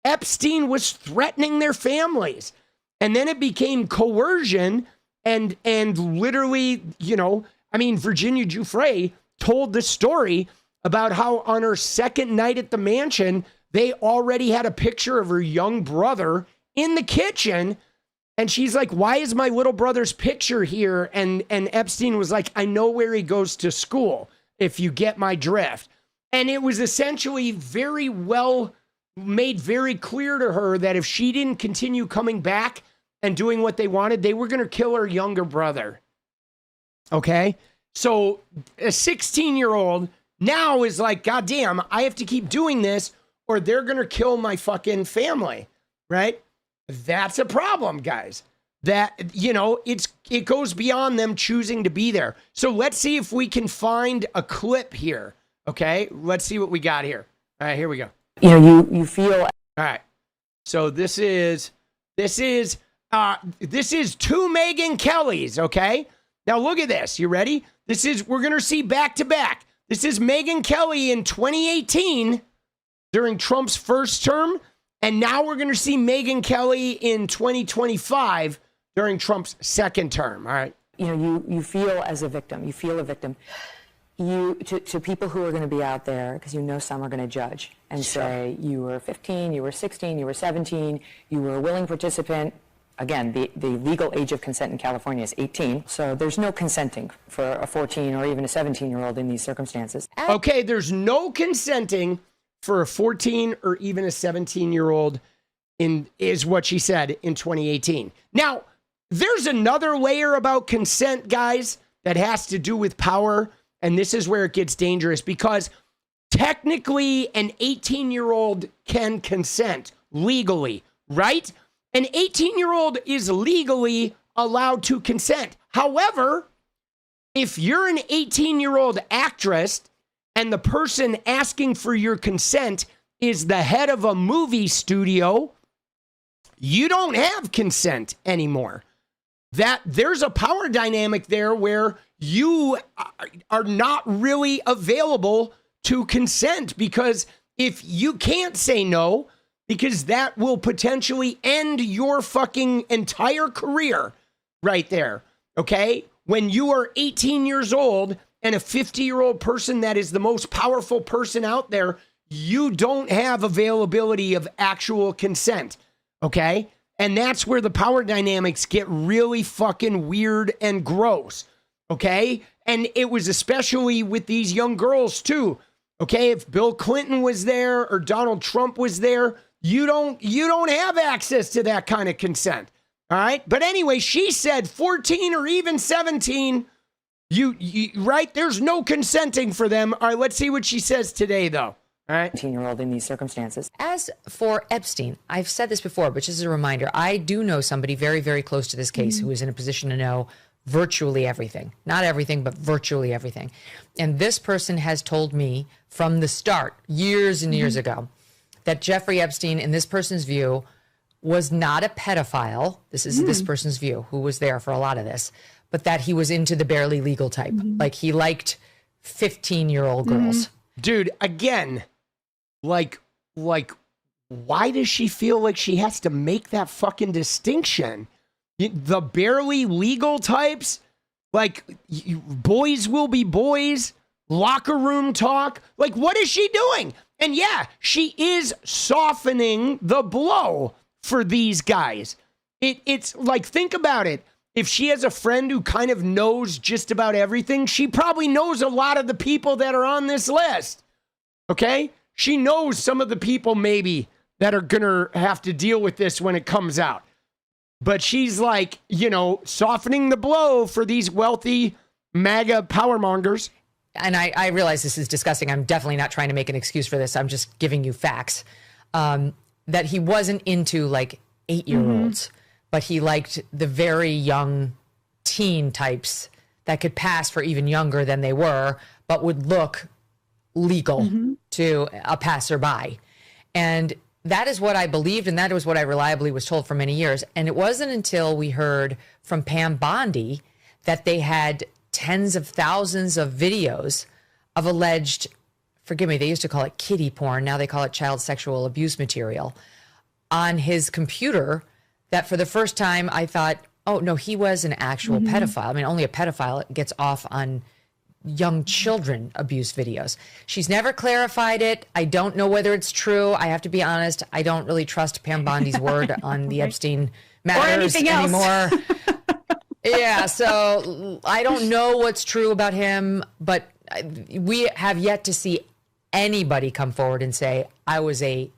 Epstein was threatening their families. And then it became coercion and literally, Virginia Giuffre told the story about how on her second night at the mansion, they already had a picture of her young brother in the kitchen. And she's like, why is my little brother's picture here? And Epstein was like, I know where he goes to school, if you get my drift. And it was essentially very well made very clear to her that if she didn't continue coming back and doing what they wanted, they were going to kill her younger brother. Okay? So a 16-year-old now is like, God damn, I have to keep doing this or they're going to kill my fucking family, right? That's a problem, guys. That, it goes beyond them choosing to be there. So let's see if we can find a clip here, okay? Let's see what we got here. All right, here we go. You feel... All right. So this is two Megyn Kellys, okay? Now look at this. You ready? We're going to see back to back. This is Megyn Kelly in 2018 during Trump's first term. And now we're going to see Megyn Kelly in 2025 during Trump's second term. All right. You feel as a victim. You feel a victim. To people who are going to be out there, because some are going to judge and say, you were 15, you were 16, you were 17, you were a willing participant. Again, the legal age of consent in California is 18. So there's no consenting for a 14 or even a 17-year-old in these circumstances. Okay, there's no consenting for a 14 or even a 17-year-old is what she said in 2018. Now, there's another layer about consent, guys, that has to do with power. And this is where it gets dangerous because technically an 18-year-old can consent legally, right? An 18-year-old is legally allowed to consent. However, if you're an 18-year-old actress and the person asking for your consent is the head of a movie studio, you don't have consent anymore. that there's a power dynamic there where you are not really available to consent, because if you can't say no, because that will potentially end your fucking entire career right there, okay? When you are 18 years old and a 50-year-old person that is the most powerful person out there, you don't have availability of actual consent, okay? And that's where the power dynamics get really fucking weird and gross, okay? And it was especially with these young girls too, okay? If Bill Clinton was there or Donald Trump was there, you don't have access to that kind of consent, all right? But anyway, she said 14 or even 17, you right? There's no consenting for them. All right, let's see what she says today, though. All right. 18-year-old in these circumstances. As for Epstein, I've said this before, but just as a reminder, I do know somebody very, very close to this case who is in a position to know virtually everything. Not everything, but virtually everything. And this person has told me from the start, years and years ago, that Jeffrey Epstein, in this person's view, was not a pedophile. This is this person's view, who was there for a lot of this, but that he was into the barely legal type. Like he liked 15-year-old girls. Dude, again, like, why does she feel like she has to make that fucking distinction? The barely legal types, like, boys will be boys, locker room talk. Like, what is she doing? And yeah, she is softening the blow for these guys. It's like, think about it. If she has a friend who kind of knows just about everything, she probably knows a lot of the people that are on this list. Okay? She knows some of the people maybe that are going to have to deal with this when it comes out. But she's like, softening the blow for these wealthy MAGA power mongers. And I realize this is disgusting. I'm definitely not trying to make an excuse for this. I'm just giving you facts. That he wasn't into like 8-year-olds, but he liked the very young teen types that could pass for even younger than they were, but would look legal to a passerby. And that is what I believed, and that was what I reliably was told for many years. And it wasn't until we heard from Pam Bondi that they had tens of thousands of videos of alleged, forgive me, they used to call it kiddie porn, now they call it child sexual abuse material, on his computer, that for the first time I thought, oh, no, he was an actual pedophile. I mean, only a pedophile gets off on young children abuse videos. She's never clarified it. I don't know whether it's true. I have to be honest. I don't really trust Pam Bondi's word on the Epstein matters anymore. Yeah, so I don't know what's true about him, but we have yet to see anybody come forward and say, I was I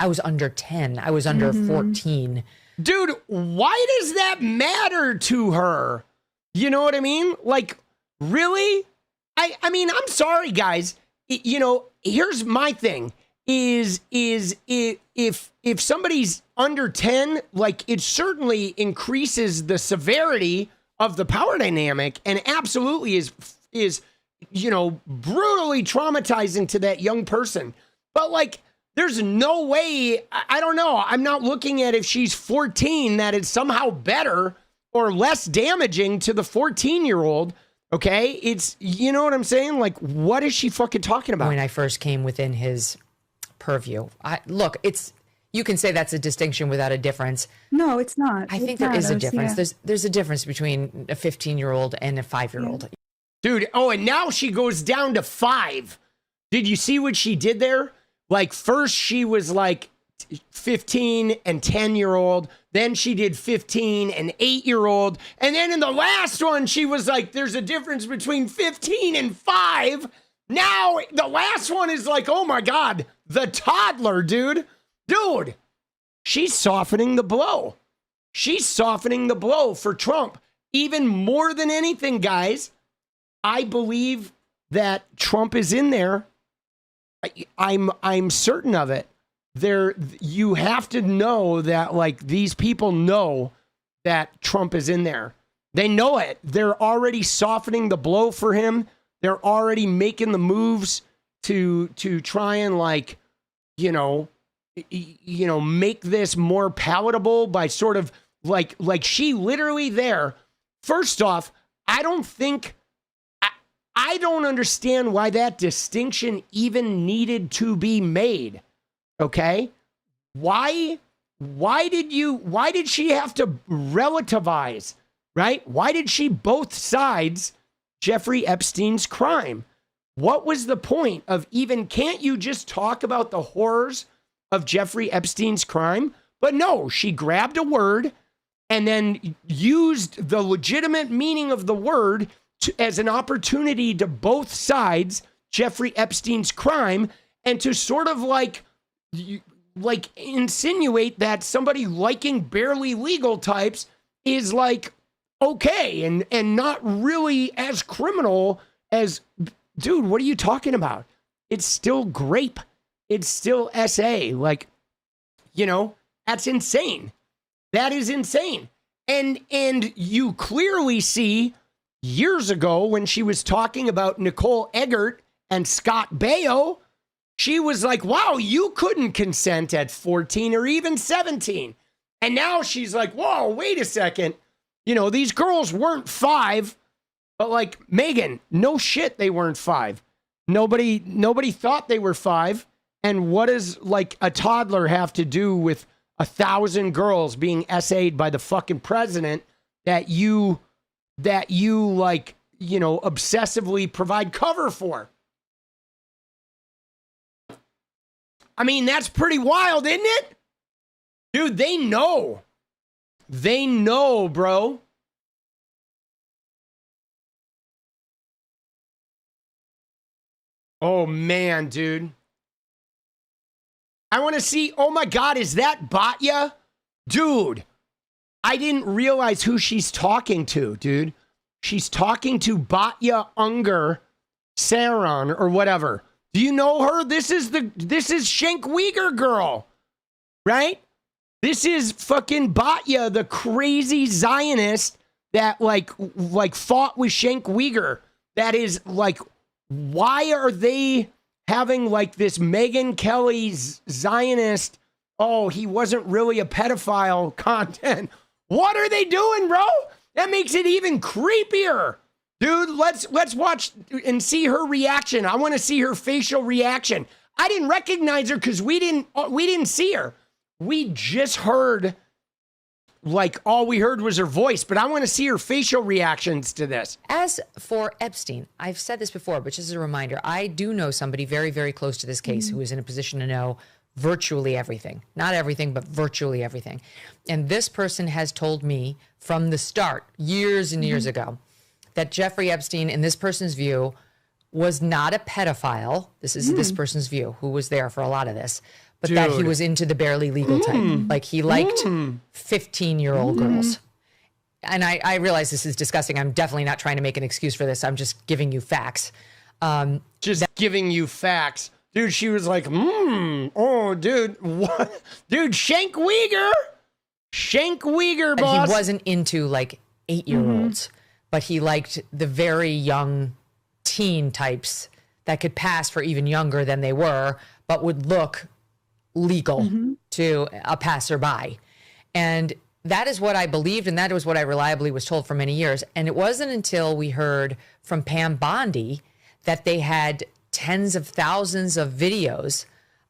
was under 10. I was under 14. Dude, why does that matter to her? You know what I mean? Like, really? I mean, I'm sorry, guys. Here's my thing is if somebody's under 10, like, it certainly increases the severity of the power dynamic and absolutely is brutally traumatizing to that young person. But like, there's no way, I don't know. I'm not looking at if she's 14 that it's somehow better or less damaging to the 14-year-old. Okay. It's, you know what I'm saying? Like, what is she fucking talking about? When I first came within his purview, you can say that's a distinction without a difference. No, it's not. I think there is a difference. Yeah. There's a difference between a 15-year-old and a 5-year-old. Yeah. Dude. Oh, and now she goes down to 5. Did you see what she did there? Like, first she was like 15 and 10-year-old. Then she did 15 and 8-year-old. And then in the last one, she was like, there's a difference between 15 and 5. Now the last one is like, oh my God, the toddler, dude. Dude, she's softening the blow. She's softening the blow for Trump. Even more than anything, guys, I believe that Trump is in there. I'm certain of it. You have to know that, like, these people know that Trump is in there. They know it. They're already softening the blow for him. They're already making the moves to try and, like, make this more palatable by sort of like she literally there. First off, I don't understand why that distinction even needed to be made. Okay? Why did she have to relativize, right? Why did she both sides Jeffrey Epstein's crime? What was the point of even, can't you just talk about the horrors of Jeffrey Epstein's crime? But no, she grabbed a word and then used the legitimate meaning of the word as an opportunity to both sides Jeffrey Epstein's crime, and to sort of like insinuate that somebody liking barely legal types is like okay and not really as criminal as, dude, what are you talking about? It's still grape. It's still SA. Like, you know, that's insane. That is insane. And you clearly see years ago when she was talking about Nicole Eggert and Scott Baio, she was like, wow, you couldn't consent at 14 or even 17. And now she's like, whoa, wait a second. You know, these girls weren't 5, but like Megyn, no shit, they weren't 5. Nobody thought they were 5. And what does like a toddler have to do with 1,000 girls being essayed by the fucking president that you like, you know, obsessively provide cover for? I mean, that's pretty wild, isn't it? Dude, they know. They know, bro. Oh, man, dude. I want to see, oh my God, is that 𝗙𝗏𝗄𝗽? Dude, I didn't realize who she's talking to, dude. She's talking to 𝗙𝗏𝗟𝗡 or whatever. Do you know her? This is Cenk Uyghur girl, right? This is fucking 𝗙𝗏𝗟, the crazy Zionist that like fought with Cenk Uyghur. That is like, why are they having like this Megyn Kelly's Zionist, oh, he wasn't really a pedophile content? What are they doing, bro? That makes it even creepier. Dude, let's watch and see her reaction. I want to see her facial reaction. I didn't recognize her because we didn't see her. We just heard, like, all we heard was her voice, but I want to see her facial reactions to this. As for Epstein, I've said this before, but just as a reminder, I do know somebody very, very close to this case who is in a position to know virtually everything. Not everything, but virtually everything. And this person has told me from the start, years and years ago, that Jeffrey Epstein, in this person's view, was not a pedophile. This is this person's view, who was there for a lot of this, but that he was into the barely legal type. Like he liked 15-year-old girls. And I realize this is disgusting. I'm definitely not trying to make an excuse for this. I'm just giving you facts. Giving you facts. Dude, she was like, oh, dude, what? Dude, Cenk Uyghur, boss. He wasn't into like 8-year-olds, but he liked the very young teen types that could pass for even younger than they were, but would look legal to a passerby. And that is what I believed, and that was what I reliably was told for many years. And it wasn't until we heard from Pam Bondi that they had tens of thousands of videos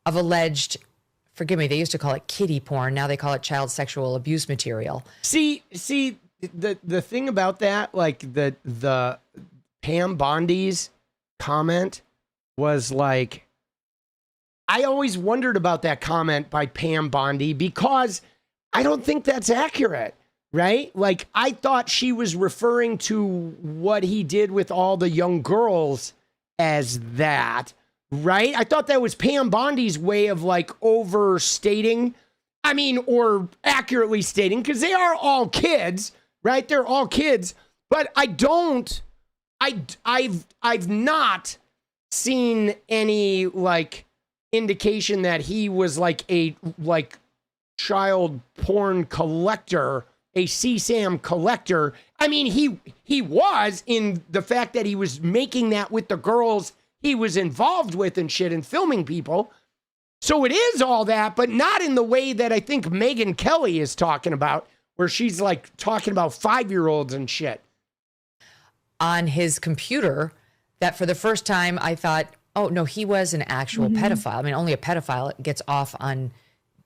of alleged, forgive me, they used to call it kiddie porn. Now they call it child sexual abuse material. See, the thing about that, like the Pam Bondi's comment was like, I always wondered about that comment by Pam Bondi because I don't think that's accurate, right? Like, I thought she was referring to what he did with all the young girls as that, right? I thought that was Pam Bondi's way of like overstating, I mean, or accurately stating, because they are all kids, right? They're all kids, but I've not seen any like indication that he was like a child porn collector, a 𝗙cie𝗶𝗏 collector. I mean, he was, in the fact that he was making that with the girls he was involved with and shit and filming people. So it is all that, but not in the way that I think Megyn Kelly is talking about, where she's like talking about 5-year-olds and shit. On his computer, that for the first time I thought, oh no, he was an actual pedophile. I mean, only a pedophile gets off on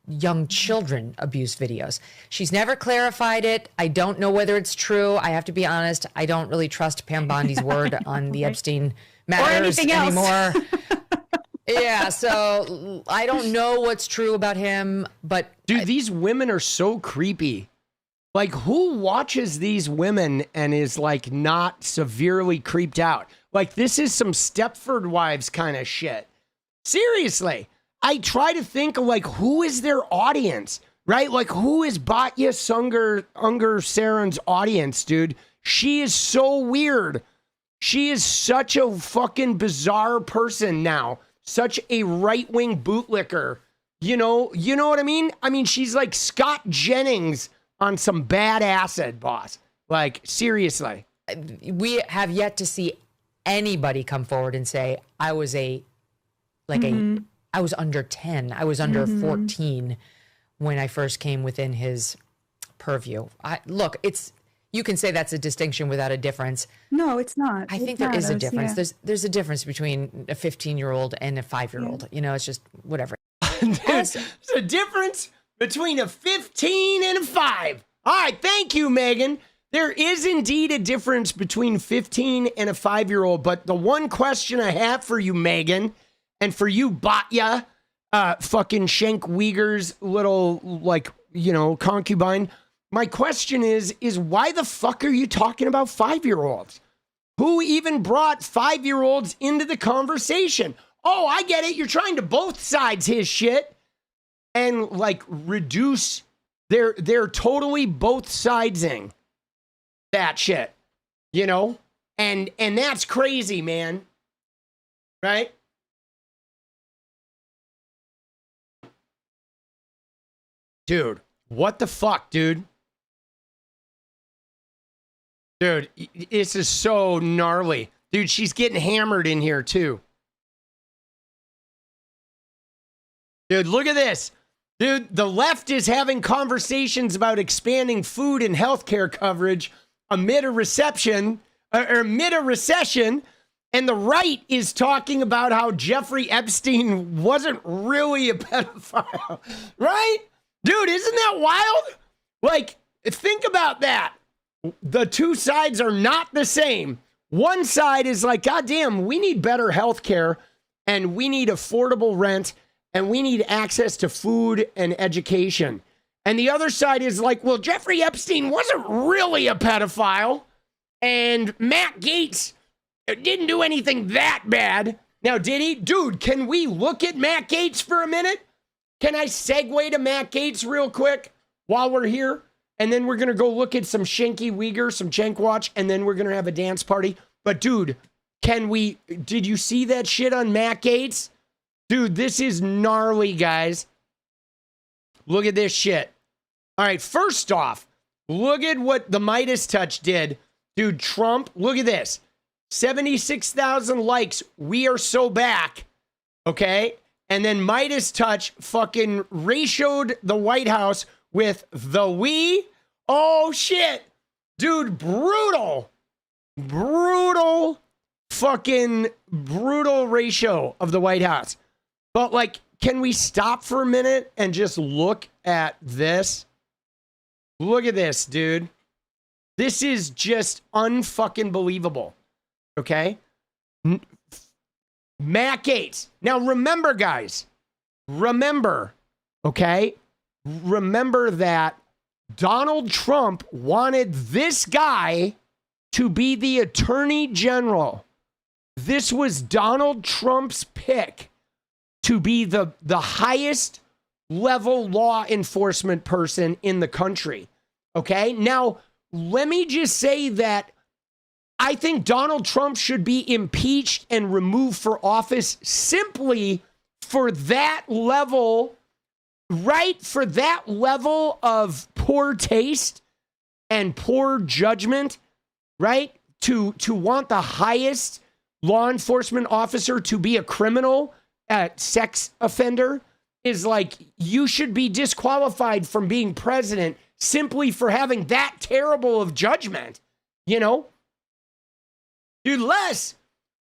young children abuse videos. She's never clarified it. I don't know whether it's true. I have to be honest. I don't really trust Pam Bondi's word on the Epstein matters anymore. Yeah, so I don't know what's true about him, but dude, these women are so creepy. Like, who watches these women and is like not severely creeped out? Like, this is some Stepford Wives kind of shit. Seriously. I try to think of like, who is their audience, right? Like, who is 𝗤𝗙𝗋𝗃𝗃 audience, dude? She is so weird. She is such a fucking bizarre person now. Such a right-wing bootlicker. You know what I mean? I mean, she's like Scott Jennings on some bad acid, boss. Like, seriously. We have yet to see anybody come forward and say, I was I was under 10. I was under 14 when I first came within his purview. Look, you can say that's a distinction without a difference. No, it's not. I think there is a difference. Yeah. There's a difference between a 15-year-old and a 5-year-old. You know, it's just whatever. There's a difference between a 15 and a 5. All right, thank you, Megyn. There is indeed a difference between 15 and a 5-year-old, but the one question I have for you, Megyn, and for you, 𝗤𝗢𝗄, fucking Cenk Uyghur's little, like, concubine, my question is why the fuck are you talking about 5-year-olds? Who even brought 5-year-olds into the conversation? Oh, I get it. You're trying to both sides his shit and like reduce they're totally both sidesing that shit, and that's crazy, man. Right? Dude, what the fuck, dude? Dude, this is so gnarly. Dude, she's getting hammered in here, too. Dude, look at this. Dude, the left is having conversations about expanding food and healthcare coverage amid a recession, and the right is talking about how Jeffrey Epstein wasn't really a pedophile. Right? Dude, isn't that wild? Like, think about that. The two sides are not the same. One side is like, God damn, we need better health care, and we need affordable rent, and we need access to food and education. And the other side is like, well, Jeffrey Epstein wasn't really a pedophile, and Matt Gaetz didn't do anything that bad. Now, did he? Dude, can we look at Matt Gaetz for a minute? Can I segue to Matt Gaetz real quick while we're here? And then we're going to go look at some Shanky Uyghur, some Cenk Watch, and then we're going to have a dance party. But dude, did you see that shit on Matt Gaetz? Dude, this is gnarly, guys. Look at this shit. All right, first off, look at what the 𝗦𝘃𝗀𝗏 did. Dude, Trump, look at this. 76,000 likes. We are so back. Okay? And then 𝗦𝘃𝗀𝗏 fucking ratioed the White House with the we. Oh, shit. Dude, brutal ratio of the White House. But, like, can we stop for a minute and just look at this? Look at this, dude. This is just unfucking believable. Okay? Matt Gaetz. Now, remember, guys. Okay? Remember that Donald Trump wanted this guy to be the Attorney General. This was Donald Trump's pick to be the highest level law enforcement person in the country. Okay? Now, let me just say that I think Donald Trump should be impeached and removed for office simply for that level, right? For that level of poor taste and poor judgment, right? To want the highest law enforcement officer to be a criminal, sex offender, is like, you should be disqualified from being president simply for having that terrible of judgment, you know? Dude, Les,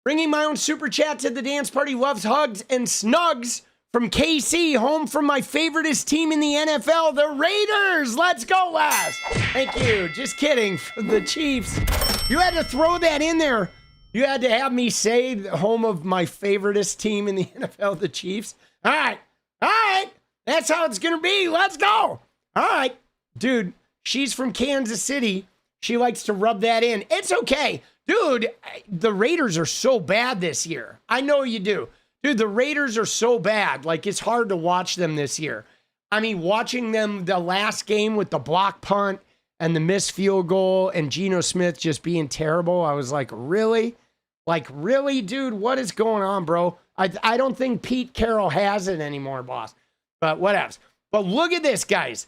bringing my own super chat to the dance party, loves hugs and snugs from KC, home from my favoriteest team in the NFL, the Raiders. Let's go, Les. Thank you. Just kidding. The Chiefs. You had to throw that in there. You had to have me say the home of my favoriteest team in the NFL, the Chiefs. All right. All right. That's how it's going to be. Let's go. All right. Dude, she's from Kansas City. She likes to rub that in. It's okay. Dude, the Raiders are so bad this year. I know you do. Dude, the Raiders are so bad. Like, it's hard to watch them this year. I mean, watching them the last game with the block punt and the missed field goal and Geno Smith just being terrible, I was like, really? Like, really, dude? What is going on, bro? I don't think Pete Carroll has it anymore, boss. But whatever. But look at this, guys.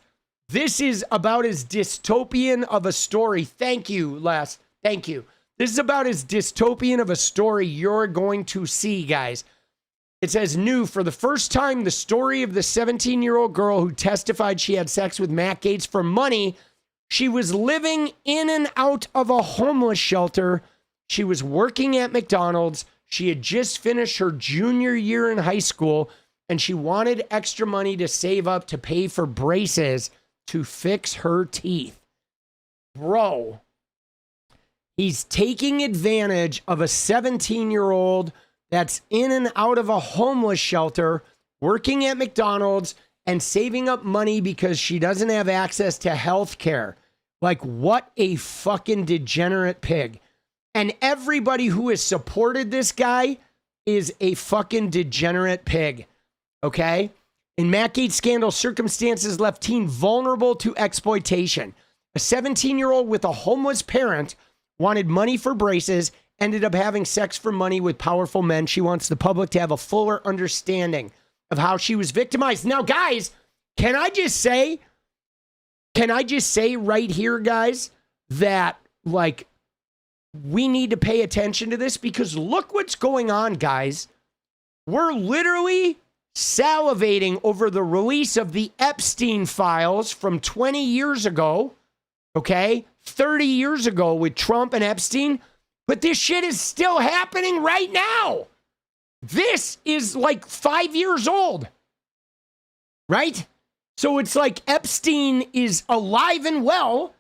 This is about as dystopian of a story. Thank you, Les. Thank you. This is about as dystopian of a story you're going to see, guys. It says, new, for the first time, the story of the 17-year-old girl who testified she had sex with Matt Gaetz for money. She was living in and out of a homeless shelter. She was working at McDonald's. She had just finished her junior year in high school, and she wanted extra money to save up to pay for braces to fix her teeth. Bro, he's taking advantage of a 17-year-old that's in and out of a homeless shelter, working at McDonald's, and saving up money because she doesn't have access to health care. Like, what a fucking degenerate pig. And everybody who has supported this guy is a fucking degenerate pig. Okay? In Matt Gaetz scandal, circumstances left teen vulnerable to exploitation. A 17-year-old with a homeless parent wanted money for braces, ended up having sex for money with powerful men. She wants the public to have a fuller understanding of how she was victimized. Now, guys, can I just say right here, guys, that, like, we need to pay attention to this, because look what's going on, guys. We're literally salivating over the release of the Epstein files from 20 years ago, okay? 30 years ago with Trump and Epstein. But this shit is still happening right now. This is like 5 years old, right? So it's like Epstein is alive and well,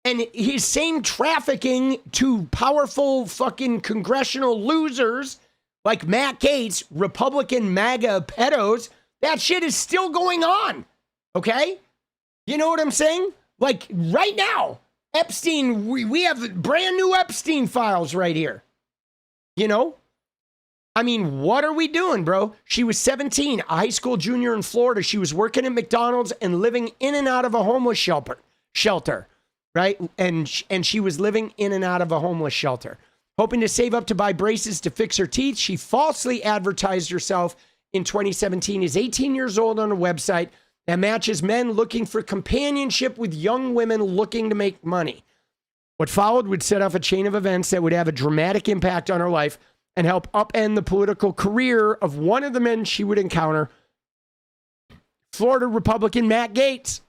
and his same trafficking to powerful fucking congressional losers like Matt Gaetz, Republican Maga pedos, that shit is still going on, okay? You know what I'm saying? Like, right now, Epstein, we have brand new Epstein files right here. You know? I mean, what are we doing, bro? She was 17, a high school junior in Florida. She was working at McDonald's and living in and out of a homeless shelter, right? And she was living in and out of a homeless shelter. Hoping to save up to buy braces to fix her teeth, she falsely advertised herself in 2017 as 18 years old on a website that matches men looking for companionship with young women looking to make money. What followed would set off a chain of events that would have a dramatic impact on her life and help upend the political career of one of the men she would encounter, Florida Republican Matt Gaetz.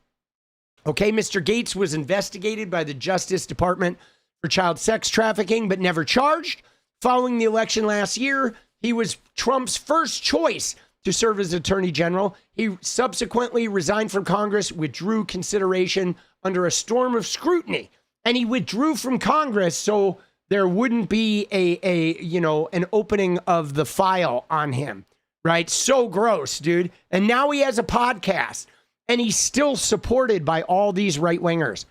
Okay, Mr. Gaetz was investigated by the Justice Department for child sex trafficking, but never charged. Following the election last year, he was Trump's first choice to serve as Attorney General. He subsequently resigned from Congress, withdrew consideration under a storm of scrutiny, and he withdrew from Congress so there wouldn't be an opening of the file on him, right? So gross, dude. And now he has a podcast, and he's still supported by all these right-wingers.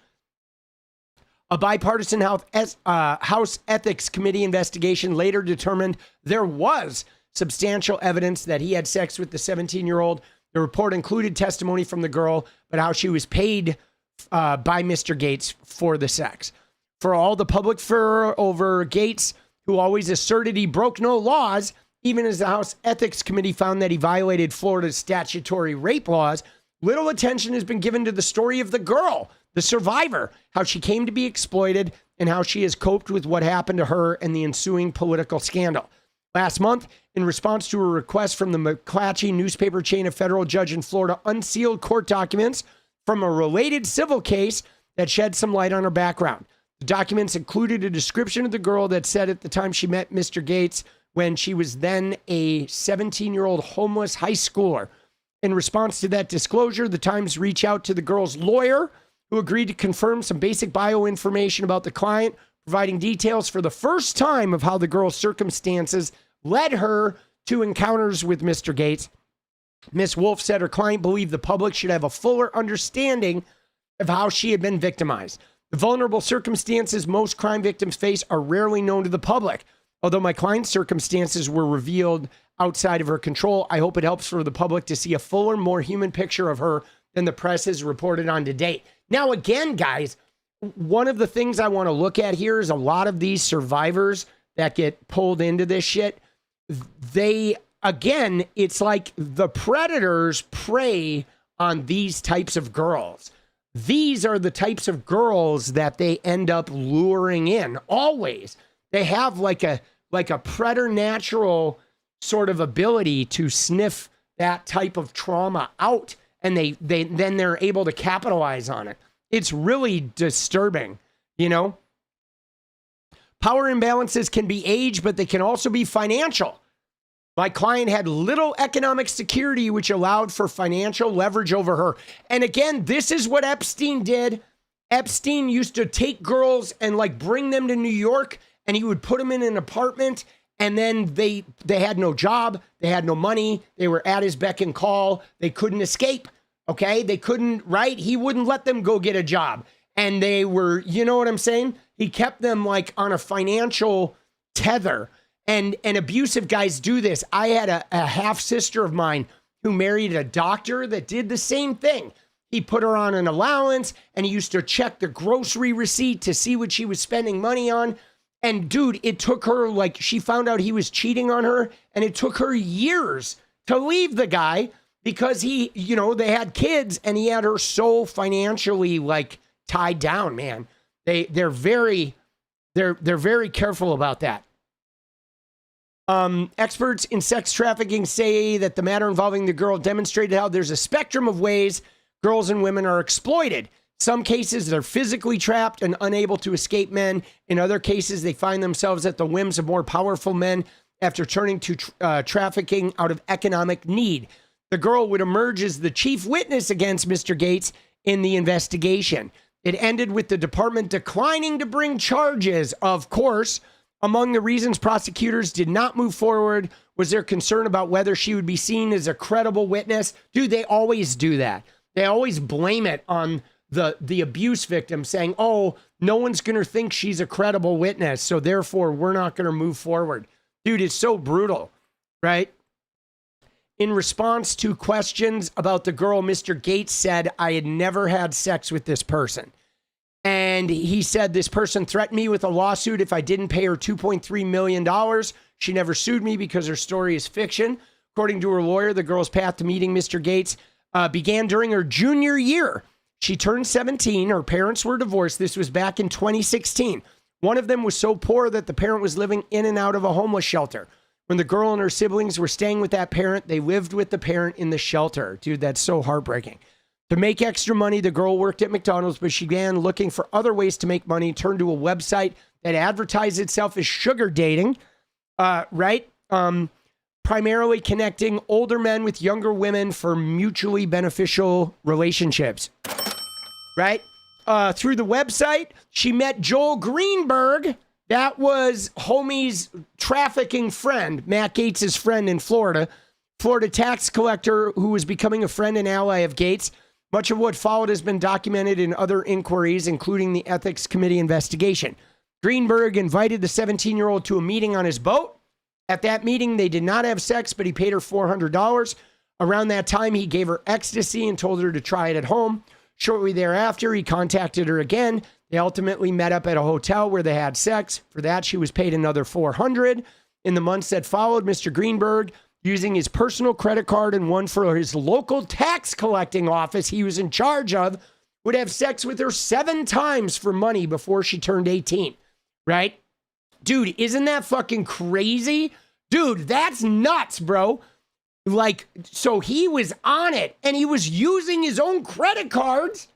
A bipartisan House Ethics Committee investigation later determined there was substantial evidence that he had sex with the 17-year-old. The report included testimony from the girl, but how she was paid by Mr. Gaetz for the sex. For all the public furor over Gaetz, who always asserted he broke no laws, even as the House Ethics Committee found that he violated Florida's statutory rape laws, little attention has been given to the story of the girl, the survivor, how she came to be exploited, and how she has coped with what happened to her and the ensuing political scandal. Last month, in response to a request from the McClatchy newspaper chain, a federal judge in Florida unsealed court documents from a related civil case that shed some light on her background. The documents included a description of the girl that said at the time she met Mr. Gates, when she was then a 17-year-old homeless high schooler. In response to that disclosure, the Times reached out to the girl's lawyer, who agreed to confirm some basic bio information about the client, providing details for the first time of how the girl's circumstances led her to encounters with Mr. Gates. Ms. Wolf said her client believed the public should have a fuller understanding of how she had been victimized. The vulnerable circumstances most crime victims face are rarely known to the public. Although my client's circumstances were revealed outside of her control, I hope it helps for the public to see a fuller, more human picture of her than the press has reported on to date. Now, again, guys, one of the things I want to look at here is a lot of these survivors that get pulled into this shit. Again, it's like the predators prey on these types of girls. These are the types of girls that they end up luring in, always. They have like a preternatural sort of ability to sniff that type of trauma out, and then they're able to capitalize on it. It's really disturbing, you know? Power imbalances can be age, but they can also be financial. My client had little economic security, which allowed for financial leverage over her. And again, this is what Epstein did. Epstein used to take girls and like bring them to New York, and he would put them in an apartment, and then they had no job, they had no money, they were at his beck and call, they couldn't escape, okay? They couldn't, right? He wouldn't let them go get a job. And they were, you know what I'm saying? He kept them like on a financial tether. And abusive guys do this. I had a half-sister of mine who married a doctor that did the same thing. He put her on an allowance, and he used to check the grocery receipt to see what she was spending money on. And dude, it took her, like, she found out he was cheating on her, and it took her years to leave the guy because he, you know, they had kids, and he had her so financially, like, tied down, man. They're very careful about that. Experts in sex trafficking say that the matter involving the girl demonstrated how there's a spectrum of ways girls and women are exploited. Some cases, they're physically trapped and unable to escape men. In other cases, they find themselves at the whims of more powerful men after turning to trafficking out of economic need. The girl would emerge as the chief witness against Mr. Gates in the investigation. It ended with the department declining to bring charges, of course. Among the reasons prosecutors did not move forward was their concern about whether she would be seen as a credible witness. Dude, they always do that. They always blame it on the abuse victim, saying, oh, no one's going to think she's a credible witness, so therefore we're not going to move forward. Dude, it's so brutal, right? In response to questions about the girl, Mr. Gates said, I had never had sex with this person. And he said this person threatened me with a lawsuit if I didn't pay her $2.3 million. She never sued me because her story is fiction. According to her lawyer, the girl's path to meeting Mr. Gates began during her junior year. She turned 17. Her parents were divorced. This was back in 2016. One of them was so poor that the parent was living in and out of a homeless shelter. When the girl and her siblings were staying with that parent, they lived with the parent in the shelter. Dude, that's so heartbreaking. To make extra money, the girl worked at McDonald's, but she began looking for other ways to make money, turned to a website that advertised itself as sugar dating, right? Primarily connecting older men with younger women for mutually beneficial relationships, right? Through the website, she met Joel Greenberg. That was homie's trafficking friend, Matt Gates' friend in Florida tax collector who was becoming a friend and ally of Gates. Much of what followed has been documented in other inquiries, including the Ethics Committee investigation. Greenberg invited the 17-year-old to a meeting on his boat. At that meeting, they did not have sex, but he paid her $400. Around that time, he gave her ecstasy and told her to try it at home. Shortly thereafter, he contacted her again. They ultimately met up at a hotel where they had sex. For that, she was paid another $400. In the months that followed, Mr. Greenberg, using his personal credit card and one for his local tax collecting office he was in charge of, would have sex with her 7 times for money before she turned 18, right? Dude, isn't that fucking crazy? Dude, that's nuts, bro. Like, so he was on it and he was using his own credit cards,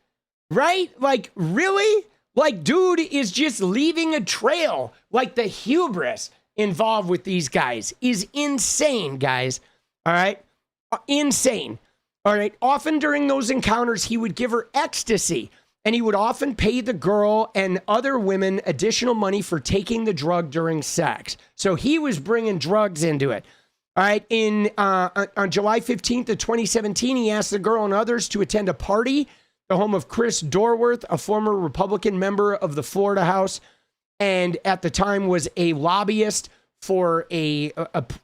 right? Like, really? Like, dude is just leaving a trail. Like, the hubris involved with these guys is insane, guys. All right? Insane. All right? Often during those encounters, he would give her ecstasy, and he would often pay the girl and other women additional money for taking the drug during sex. So he was bringing drugs into it. All right? On July 15th of 2017, he asked the girl and others to attend a party, the home of Chris Dorworth, a former Republican member of the Florida House, and at the time was a lobbyist for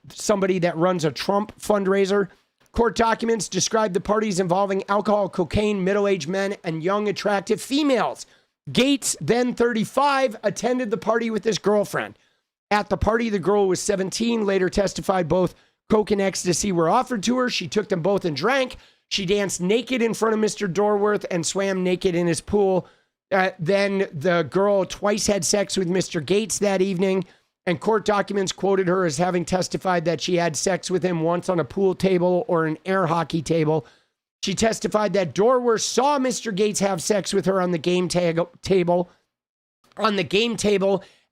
somebody that runs a Trump fundraiser. Court documents describe the parties involving alcohol, cocaine, middle-aged men, and young, attractive females. Gates, then 35, attended the party with his girlfriend. At the party, the girl was 17, later testified both coke and ecstasy were offered to her. She took them both and drank. She danced naked in front of Mr. Dorworth and swam naked in his pool. Then the girl twice had sex with Mr. Gates that evening, and court documents quoted her as having testified that she had sex with him once on a pool table or an air hockey table. She testified that Dorworth saw Mr. Gates have sex with her on the game table,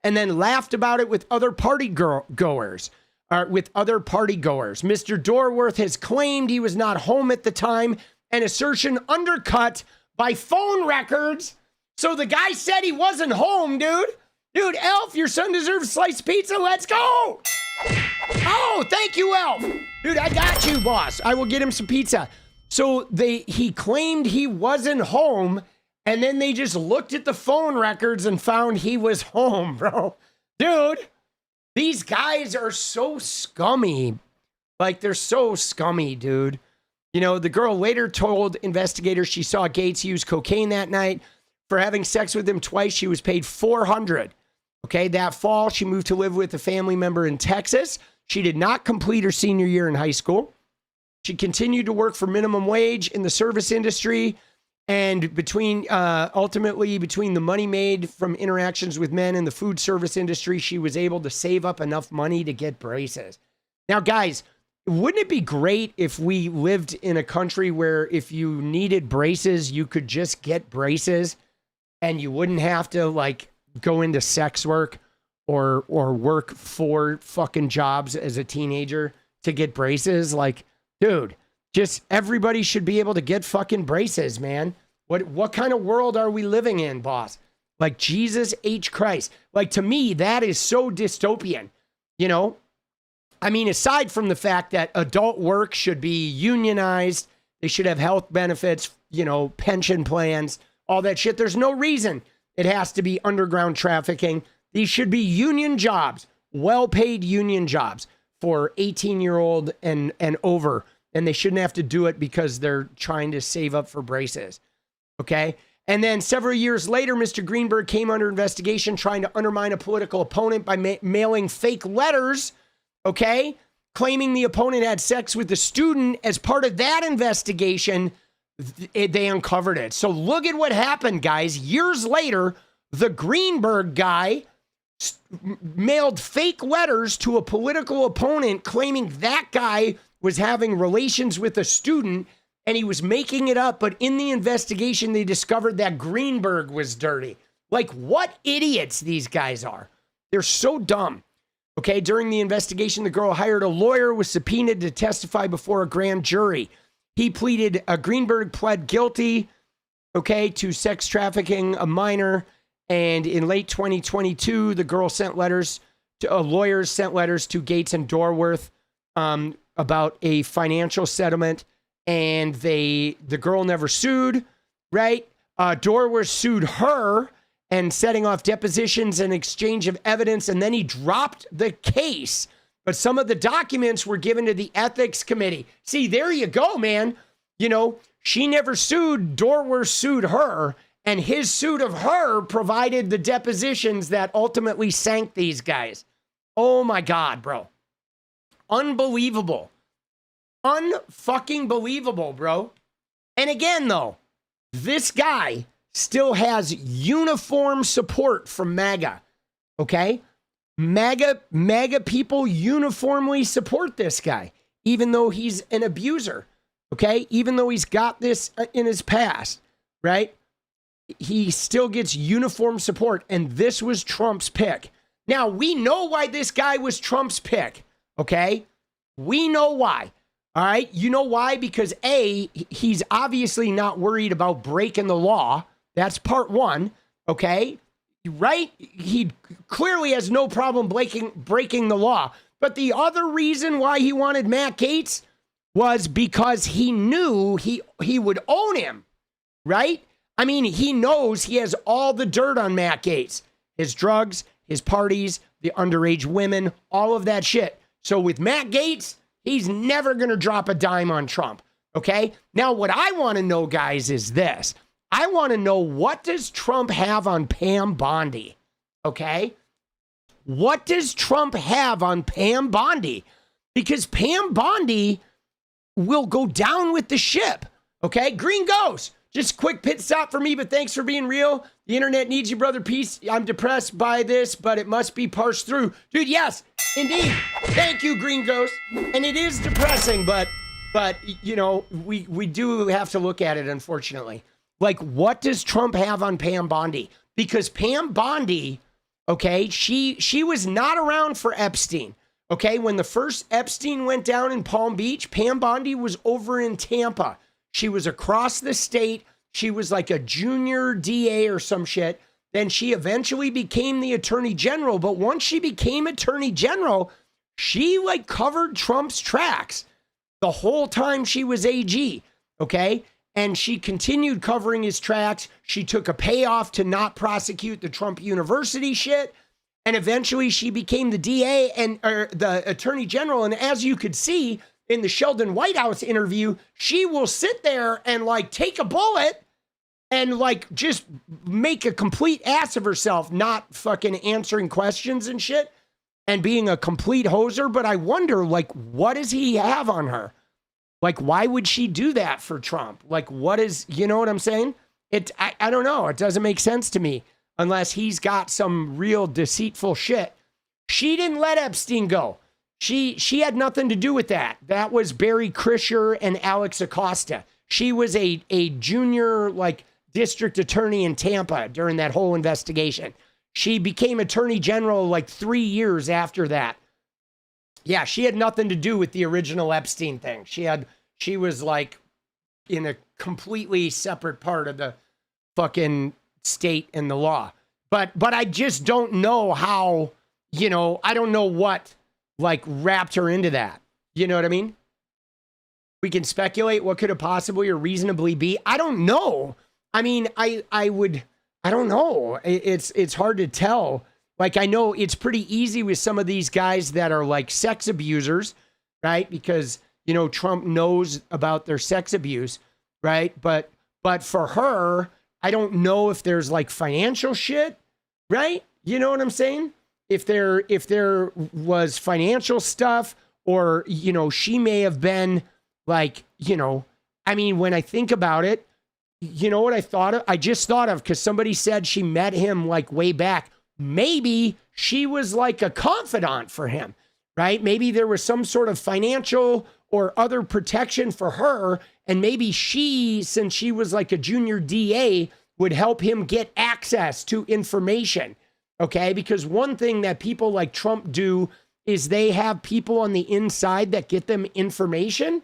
and then laughed about it with other party goers. Mr. Dorworth has claimed he was not home at the time, an assertion undercut by phone records. So the guy said he wasn't home, dude. Dude, Elf, your son deserves sliced pizza. Let's go. Oh, thank you, Elf. Dude, I got you, boss. I will get him some pizza. So he claimed he wasn't home, and then they just looked at the phone records and found he was home, bro. Dude, these guys are so scummy. Like, they're so scummy, dude. You know, the girl later told investigators she saw Gates use cocaine that night. For having sex with him twice, she was paid $400. Okay, that fall, she moved to live with a family member in Texas. She did not complete her senior year in high school. She continued to work for minimum wage in the service industry. And ultimately, between the money made from interactions with men in the food service industry, she was able to save up enough money to get braces. Now, guys, wouldn't it be great if we lived in a country where if you needed braces, you could just get braces and you wouldn't have to, like, go into sex work or work 4 fucking jobs as a teenager to get braces? Like, dude, just everybody should be able to get fucking braces, man. What kind of world are we living in, boss? Like, Jesus H. Christ. Like, to me, that is so dystopian, you know? I mean, aside from the fact that adult work should be unionized, they should have health benefits, you know, pension plans, all that shit. There's no reason it has to be underground trafficking. These should be union jobs, well-paid union jobs for 18-year-old and over. And they shouldn't have to do it because they're trying to save up for braces. Okay? And then several years later, Mr. Greenberg came under investigation trying to undermine a political opponent by mailing fake letters, okay, claiming the opponent had sex with the student. As part of that investigation, they uncovered it. So look at what happened, guys. Years later, the Greenberg guy mailed fake letters to a political opponent claiming that guy was having relations with a student, and he was making it up. But in the investigation, they discovered that Greenberg was dirty. Like, what idiots these guys are. They're so dumb. Okay, during the investigation, the girl hired a lawyer, was subpoenaed to testify before a grand jury. Greenberg pled guilty, okay, to sex trafficking a minor. And in late 2022, the girl lawyers sent letters to Gates and Dorworth about a financial settlement. And the girl never sued, right? Dorworth sued her and setting off depositions and exchange of evidence. And then he dropped the case. But some of the documents were given to the ethics committee. See, there you go, man. You know, she never sued. Dorworth sued her. And his suit of her provided the depositions that ultimately sank these guys. Oh my God, bro. Unbelievable. Unfucking believable, bro. And again, though, this guy still has uniform support from MAGA. Okay? MAGA people uniformly support this guy. even though he's an abuser, okay? Even though he's got this in his past, right? He still gets uniform support, and this was Trump's pick. Now, we know why this guy was Trump's pick, okay? We know why, all right? You know why? Because A, he's obviously not worried about breaking the law. That's part one, okay? Right? He clearly has no problem breaking the law. But the other reason why he wanted Matt Gaetz was because he knew he would own him, right? I mean, he knows he has all the dirt on Matt Gaetz. His drugs, his parties, the underage women, all of that shit. So with Matt Gaetz, he's never going to drop a dime on Trump, okay? Now, what I want to know, guys, is this. I want to know, what does Trump have on Pam Bondi, okay? What does Trump have on Pam Bondi? Because Pam Bondi will go down with the ship, okay? Green goes. Just quick pit stop for me, but thanks for being real. The internet needs you, brother. Peace. I'm depressed by this, but it must be parsed through. Dude, yes, indeed. Thank you, Green Ghost. And it is depressing, but you know, we do have to look at it, unfortunately. Like, what does Trump have on Pam Bondi? Because Pam Bondi, okay, she was not around for Epstein. Okay, when the first Epstein went down in Palm Beach, Pam Bondi was over in Tampa. She was across the state. She was like a junior DA or some shit. Then she eventually became the attorney general. But once she became attorney general, she like covered Trump's tracks the whole time she was AG. Okay. And she continued covering his tracks. She took a payoff to not prosecute the Trump University shit. And eventually she became the DA and the attorney general. And as you could see, in the Sheldon Whitehouse interview, she will sit there and like take a bullet and like just make a complete ass of herself, not fucking answering questions and shit and being a complete hoser. But I wonder, like, what does he have on her? Like, why would she do that for Trump? Like, what is, you know what I'm saying? I don't know. It doesn't make sense to me unless he's got some real deceitful shit. She didn't let Epstein go. She had nothing to do with that. That was Barry Krischer and Alex Acosta. She was a junior like district attorney in Tampa during that whole investigation. She became attorney general like 3 years after that. Yeah, she had nothing to do with the original Epstein thing. She was like in a completely separate part of the fucking state and the law. But I just don't know how, you know, I don't know what like wrapped her into that. You know what I mean? We can speculate what could it possibly or reasonably be. I don't know. I mean, I don't know. It's hard to tell. Like, I know it's pretty easy with some of these guys that are like sex abusers, right? Because, you know, Trump knows about their sex abuse, right? But for her, I don't know if there's like financial shit, right? You know what I'm saying? If there was financial stuff, or, you know, she may have been like, you know, I mean, when I think about it, you know what I thought of? I just thought of, because somebody said she met him like way back. Maybe she was like a confidant for him, right? Maybe there was some sort of financial or other protection for her. And maybe she, since she was like a junior DA, would help him get access to information. Okay, because one thing that people like Trump do is they have people on the inside that get them information.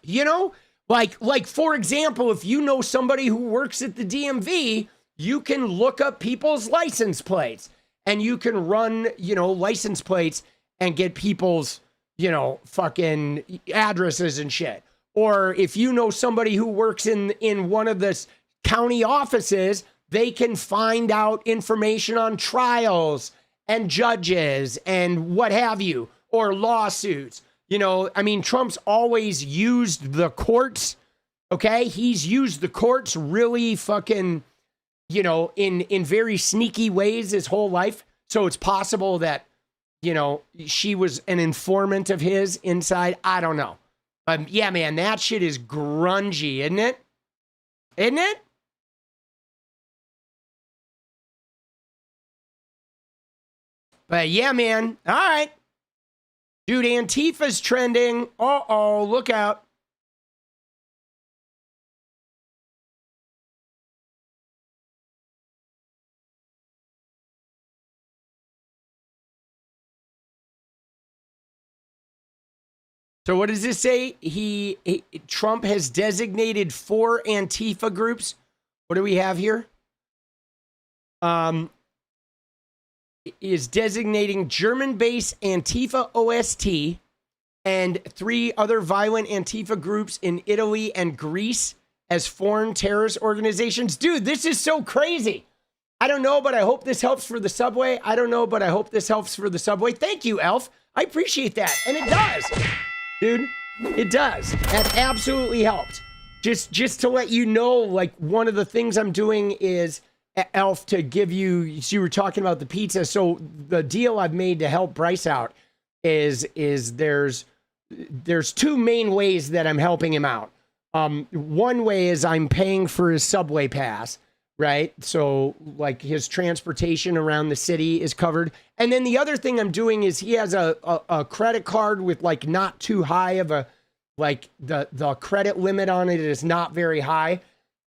You know, like for example, if you know somebody who works at the DMV, you can look up people's license plates and you can run, you know, license plates and get people's, you know, fucking addresses and shit. Or if you know somebody who works in one of the county offices, they can find out information on trials and judges and what have you, or lawsuits. You know, I mean, Trump's always used the courts, okay? He's used the courts really fucking, you know, in very sneaky ways his whole life. So it's possible that, you know, she was an informant of his inside. I don't know. But yeah, man, that shit is grungy, isn't it? Isn't it? But yeah, man. All right. Dude, Antifa's trending. Uh-oh, look out. So what does this say? Trump has designated 4 Antifa groups. What do we have here? Is designating German-based Antifa OST and 3 other violent Antifa groups in Italy and Greece as foreign terrorist organizations. Dude, this is so crazy. I don't know, but I hope this helps for the subway. I don't know, but I hope this helps for the subway. Thank you, Elf. I appreciate that. And it does. Dude, it does. That absolutely helped. Just to let you know, like, one of the things I'm doing is, Elf, to give you, so you were talking about the pizza. So the deal I've made to help Bryce out is there's 2 main ways that I'm helping him out. One way is I'm paying for his subway pass, right? So like his transportation around the city is covered. And then the other thing I'm doing is he has a credit card with like not too high of a, like the credit limit on it is not very high.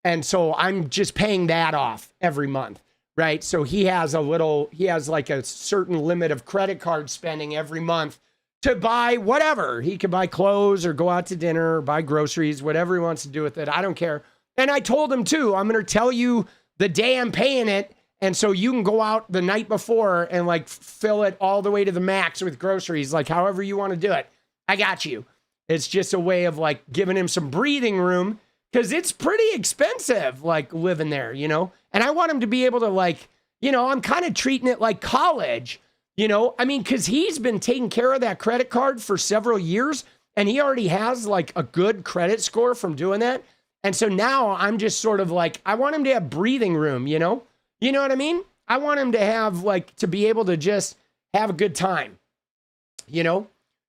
And so I'm just paying that off every month, right? So he has like a certain limit of credit card spending every month to buy whatever. He can buy clothes or go out to dinner or buy groceries, whatever he wants to do with it. I don't care. And I told him too, I'm going to tell you the day I'm paying it. And so you can go out the night before and like fill it all the way to the max with groceries, like however you want to do it. I got you. It's just a way of like giving him some breathing room because it's pretty expensive, like living there, you know? And I want him to be able to like, you know, I'm kind of treating it like college, you know? I mean, because he's been taking care of that credit card for several years and he already has like a good credit score from doing that. And so now I'm just sort of like, I want him to have breathing room, you know? You know what I mean? I want him to have like, to be able to just have a good time, you know?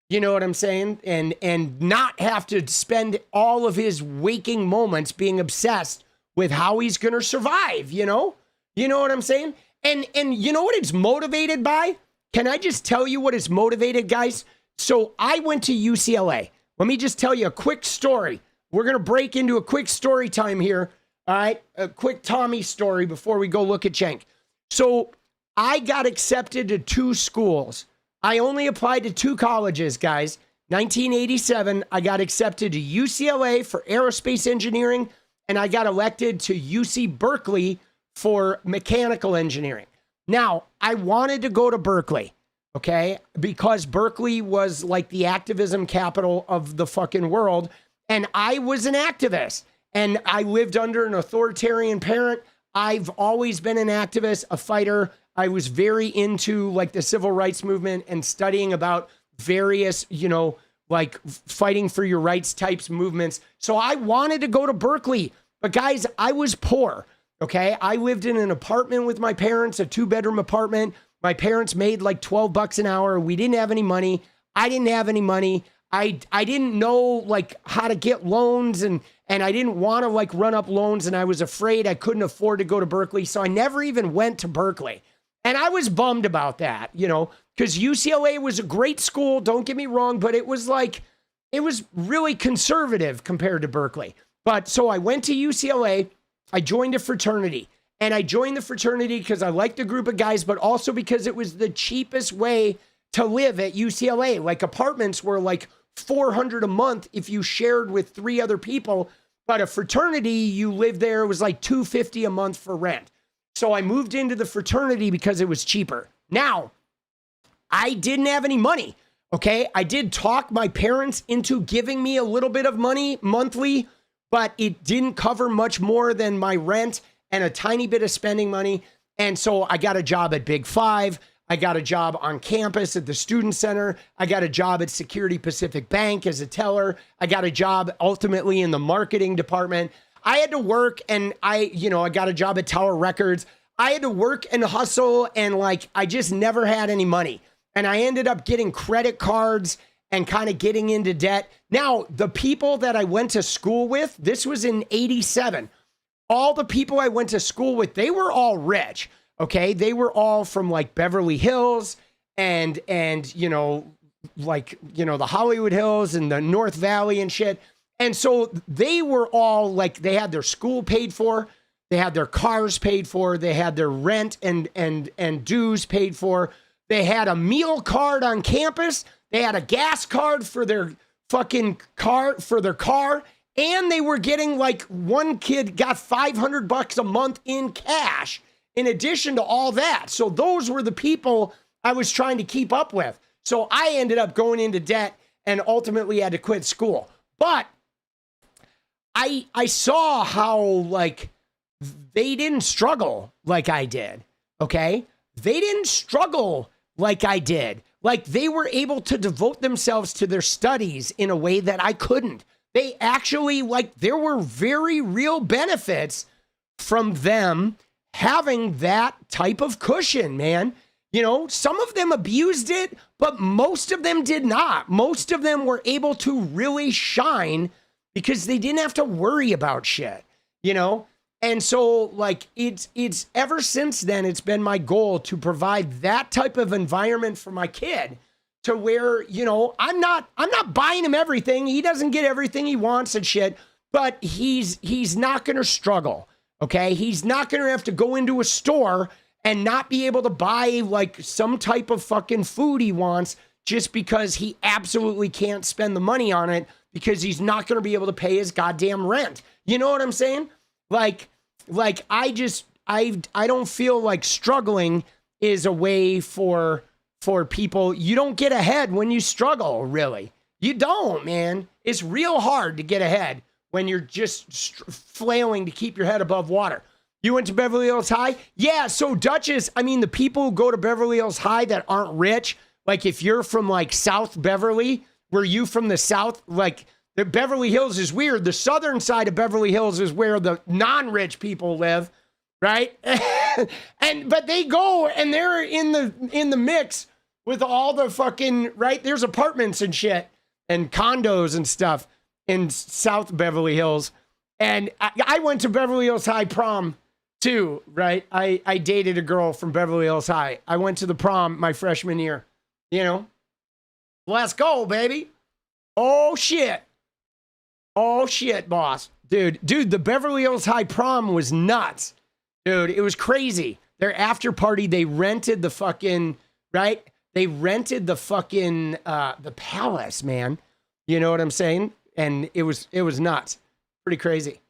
You know what I'm saying? And not have to spend all of his waking moments being obsessed with how he's going to survive, you know? You know what I'm saying? And you know what it's motivated by? Can I just tell you what it's motivated, guys? So I went to UCLA. Let me just tell you a quick story. We're going to break into a quick story time here. All right? A quick Tommy story before we go look at Cenk. So I got accepted to 2 schools. I only applied to 2 colleges, guys. 1987, I got accepted to UCLA for aerospace engineering, and I got elected to UC Berkeley for mechanical engineering. Now, I wanted to go to Berkeley, okay, because Berkeley was like the activism capital of the fucking world, and I was an activist, and I lived under an authoritarian parent. I've always been an activist, a fighter. I was very into like the civil rights movement and studying about various, you know, like fighting for your rights types movements. So I wanted to go to Berkeley, but guys, I was poor. Okay. I lived in an apartment with my parents, a 2-bedroom apartment. My parents made like $12 an hour. We didn't have any money. I didn't have any money. I didn't know like how to get loans and I didn't want to like run up loans and I was afraid I couldn't afford to go to Berkeley. So I never even went to Berkeley. And I was bummed about that, you know, because UCLA was a great school. Don't get me wrong, but it was really conservative compared to Berkeley. But so I went to UCLA. I joined a fraternity and I joined the fraternity because I liked the group of guys, but also because it was the cheapest way to live at UCLA. Like apartments were like $400 a month if you shared with 3 other people. But a fraternity, you lived there, it was like $250 a month for rent. So I moved into the fraternity because it was cheaper. Now, I didn't have any money, okay? I did talk my parents into giving me a little bit of money monthly, but it didn't cover much more than my rent and a tiny bit of spending money. And so I got a job at Big 5. I got a job on campus at the Student Center. I got a job at Security Pacific Bank as a teller. I got a job ultimately in the marketing department. I had to work and I got a job at Tower Records. I had to work and hustle and like, I just never had any money. And I ended up getting credit cards and kind of getting into debt. Now, the people that I went to school with, this was in 87. All the people I went to school with, they were all rich. Okay. They were all from like Beverly Hills and, you know, like, you know, the Hollywood Hills and the North Valley and shit. And so they were all like, they had their school paid for, they had their cars paid for, they had their rent and dues paid for. They had a meal card on campus. They had a gas card for their fucking car, and they were getting, like, one kid got $500 a month in cash in addition to all that. So those were the people I was trying to keep up with. So I ended up going into debt and ultimately had to quit school. But I saw how, like, they didn't struggle like I did, okay? They didn't struggle like I did. Like, they were able to devote themselves to their studies in a way that I couldn't. They actually, like, there were very real benefits from them having that type of cushion, man. You know, some of them abused it, but most of them did not. Most of them were able to really shine because they didn't have to worry about shit, you know? And so, like, it's ever since then, it's been my goal to provide that type of environment for my kid to where, you know, I'm not buying him everything. He doesn't get everything he wants and shit, but he's not going to struggle, okay? He's not going to have to go into a store and not be able to buy, like, some type of fucking food he wants just because he absolutely can't spend the money on it because he's not going to be able to pay his goddamn rent. You know what I'm saying? Like I don't feel like struggling is a way for people. You don't get ahead when you struggle, really. You don't, man. It's real hard to get ahead when you're just flailing to keep your head above water. You went to Beverly Hills High? Yeah, so Duchess, I mean, the people who go to Beverly Hills High that aren't rich, like if you're from like South Beverly, were you from the South? Like, the Beverly Hills is weird. The southern side of Beverly Hills is where the non-rich people live, right? But they go and they're in the mix with all the fucking, right? There's apartments and shit and condos and stuff in South Beverly Hills. And I went to Beverly Hills High prom too, right? I dated a girl from Beverly Hills High. I went to the prom my freshman year, you know? Let's go, baby. Oh, shit. Oh, shit, boss. Dude, the Beverly Hills High prom was nuts. Dude, it was crazy. Their after party, they rented the fucking, right? They rented the fucking, the palace, man. You know what I'm saying? And it was nuts. Pretty crazy.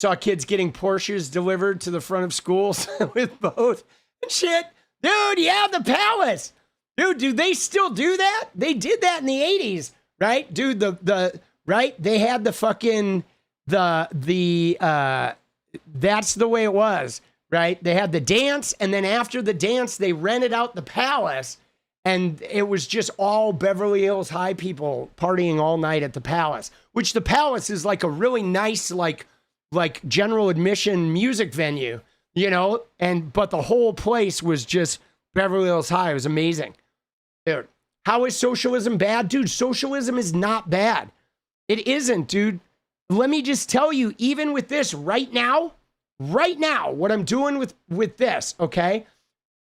Saw kids getting Porsches delivered to the front of schools with both and shit. Dude, yeah, the palace. Dude, do they still do that? They did that in the 80s. Right, dude, the right, they had the fucking that's the way it was, right? They had the dance, and then after the dance, they rented out the palace, and it was just all Beverly Hills High people partying all night at the palace, which the palace is like a really nice, like general admission music venue, you know, but the whole place was just Beverly Hills High. It was amazing, dude. How is socialism bad? Dude, socialism is not bad. It isn't, dude. Let me just tell you, even with this right now, what I'm doing with this, okay?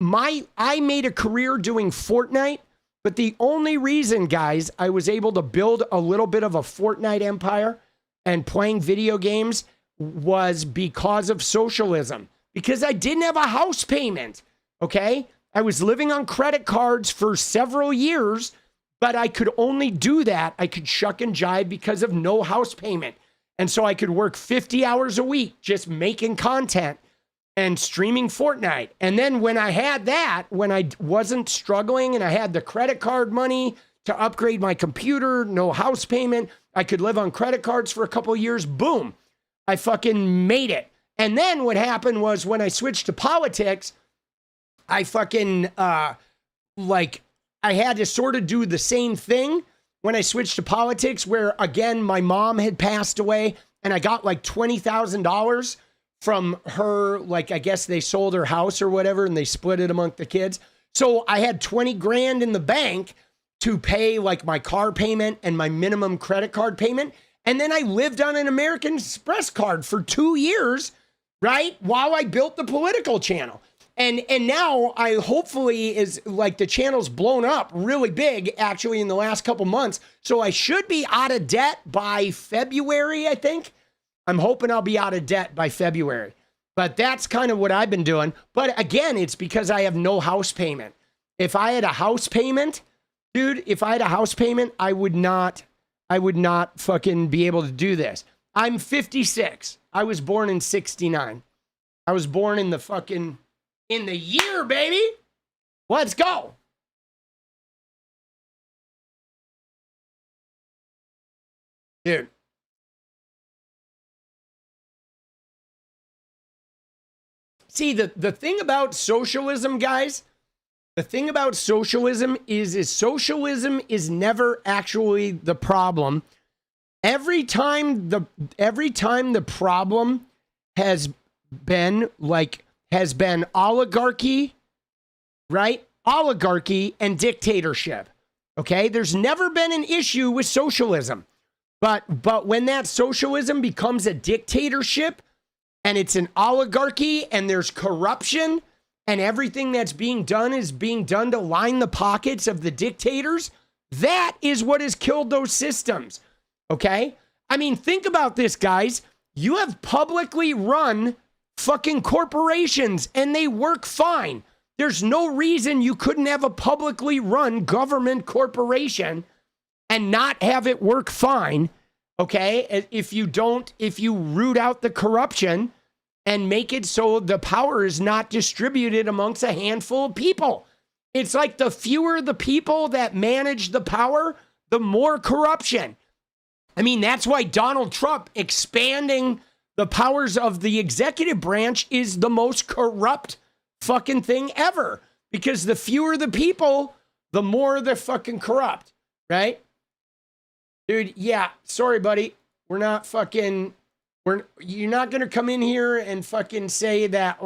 I made a career doing Fortnite, but the only reason, guys, I was able to build a little bit of a Fortnite empire and playing video games was because of socialism. Because I didn't have a house payment, okay? I was living on credit cards for several years, but I could only do that. I could shuck and jive because of no house payment. And so I could work 50 hours a week just making content and streaming Fortnite. And then when I had that, when I wasn't struggling and I had the credit card money to upgrade my computer, no house payment, I could live on credit cards for a couple of years, boom, I fucking made it. And then what happened was when I switched to politics, I fucking, I had to sort of do the same thing when I switched to politics where, again, my mom had passed away and I got like $20,000 from her, like, I guess they sold her house or whatever and they split it among the kids. So I had 20 grand in the bank to pay like my car payment and my minimum credit card payment. And then I lived on an American Express card for 2 years, right? While I built the political channel. And now I hopefully is like the channel's blown up really big actually in the last couple months. So I should be out of debt by February, I think. I'm hoping I'll be out of debt by February. But that's kind of what I've been doing. But again, it's because I have no house payment. If I had a house payment, dude, I would not fucking be able to do this. I'm 56. I was born in 69. I was born in the year, baby. Let's go. Dude. See, the thing about socialism, guys, the thing about socialism is socialism is never actually the problem. Every time the problem has been oligarchy, right? Oligarchy and dictatorship. Okay? There's never been an issue with socialism. But when that socialism becomes a dictatorship and it's an oligarchy and there's corruption and everything that's being done is being done to line the pockets of the dictators, that is what has killed those systems. Okay? I mean, think about this, guys. You have publicly run fucking corporations and they work fine. There's no reason you couldn't have a publicly run government corporation and not have it work fine. Okay? If you root out the corruption and make it so the power is not distributed amongst a handful of people. It's like the fewer the people that manage the power, the more corruption. I mean, that's why Donald Trump expanding the powers of the executive branch is the most corrupt fucking thing ever. Because the fewer the people, the more they're fucking corrupt, right? Dude, yeah, sorry, buddy. You're not going to come in here and fucking say that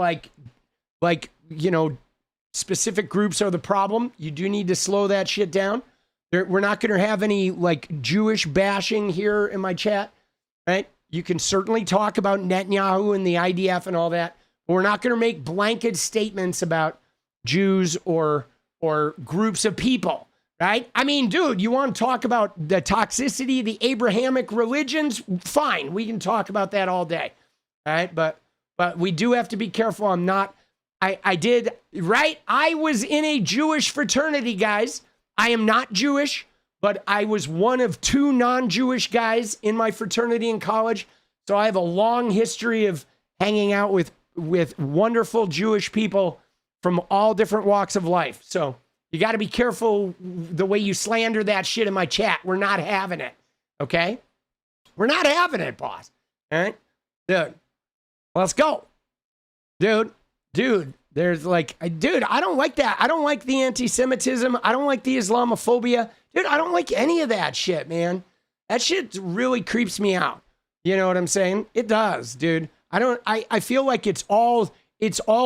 specific groups are the problem. You do need to slow that shit down. We're not going to have any Jewish bashing here in my chat, right? You can certainly talk about Netanyahu and the IDF and all that, but we're not going to make blanket statements about Jews or groups of people, right? I mean, dude, you want to talk about the toxicity of the Abrahamic religions? Fine, we can talk about that all day, all right? But we do have to be careful. I was in a Jewish fraternity, guys. I am not Jewish, but I was one of two non-Jewish guys in my fraternity in college. So I have a long history of hanging out with wonderful Jewish people from all different walks of life. So you got to be careful the way you slander that shit in my chat. We're not having it, okay? We're not having it, boss. All right? Dude, let's go. Dude, there's dude, I don't like that. I don't like the anti-Semitism. I don't like the Islamophobia. Dude, I don't like any of that shit, man. That shit really creeps me out. You know what I'm saying? It does, dude. I feel like it's all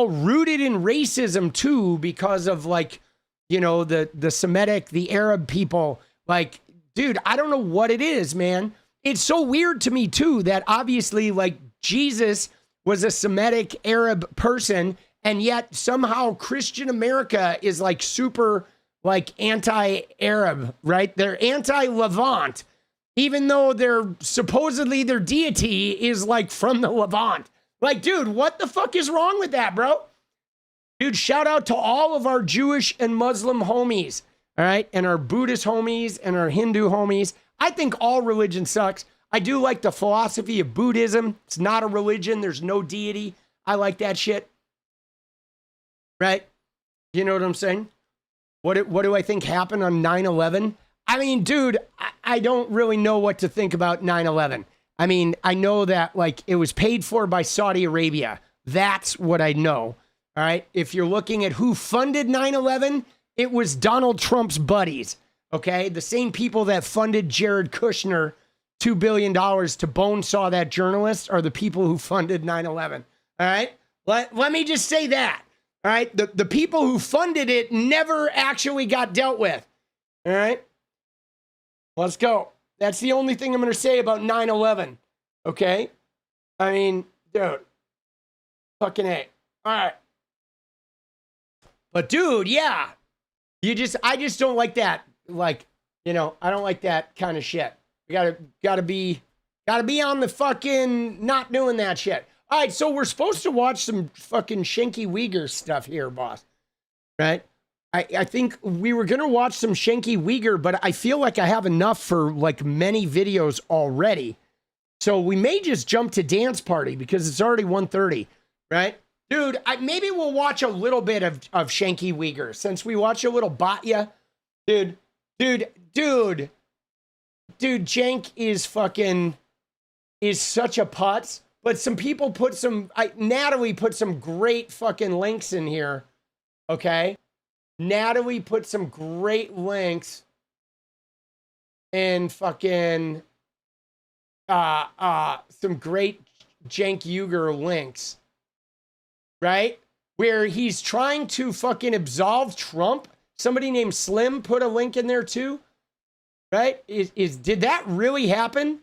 rooted in racism too, because of the Semitic, the Arab people. Dude, I don't know what it is, man. It's so weird to me too that obviously Jesus was a Semitic Arab person, and yet somehow Christian America is super anti-Arab, right? They're anti-Levant, even though supposedly their deity is from the Levant. Dude, what the fuck is wrong with that, bro? Dude, shout out to all of our Jewish and Muslim homies, all right? And our Buddhist homies and our Hindu homies. I think all religion sucks. I do like the philosophy of Buddhism. It's not a religion. There's no deity. I like that shit. Right? You know what I'm saying? What do I think happened on 9/11? I mean, dude, I don't really know what to think about 9/11. I mean, I know that it was paid for by Saudi Arabia. That's what I know. All right? If you're looking at who funded 9/11, it was Donald Trump's buddies. Okay? The same people that funded Jared Kushner $2 billion to bonesaw that journalist are the people who funded 9/11. All right? Let me just say that. All right? The people who funded it never actually got dealt with. All right? Let's go. That's the only thing I'm going to say about 9/11. Okay? I mean, dude. Fucking A. All right. But dude, yeah. I just don't like that. Like, I don't like that kind of shit. You gotta be on the fucking not doing that shit. All right, so we're supposed to watch some fucking 𝗙𝗍𝗍𝗃 stuff here, boss. Right? I think we were gonna watch some 𝗙𝗍𝗍𝗃, but I feel like I have enough for like many videos already. So we may just jump to Dance Party because it's already 1:30, right? Dude, maybe we'll watch a little bit of 𝗙𝗍𝗍𝗃 since we watch a little 𝗏𝗊𝗍. Dude, Cenk is such a putz, but some people Natalie put some great fucking links in here, okay? Natalie put some great links and fucking, some great Cenk Uygur links, right? Where he's trying to fucking absolve Trump. Somebody named Slim put a link in there too. Right? Did that really happen?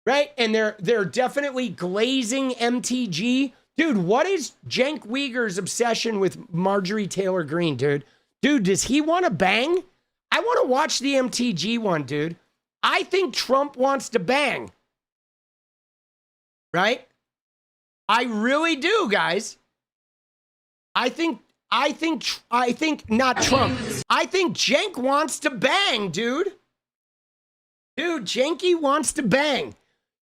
Right? And they're definitely glazing MTG. Dude, what is Cenk Uygur's obsession with Marjorie Taylor Greene, dude? Dude, does he want to bang? I want to watch the MTG one, dude. I think Trump wants to bang. Right? I really do, guys. I think not Trump. I think Cenk wants to bang, dude. Dude, Cenky wants to bang.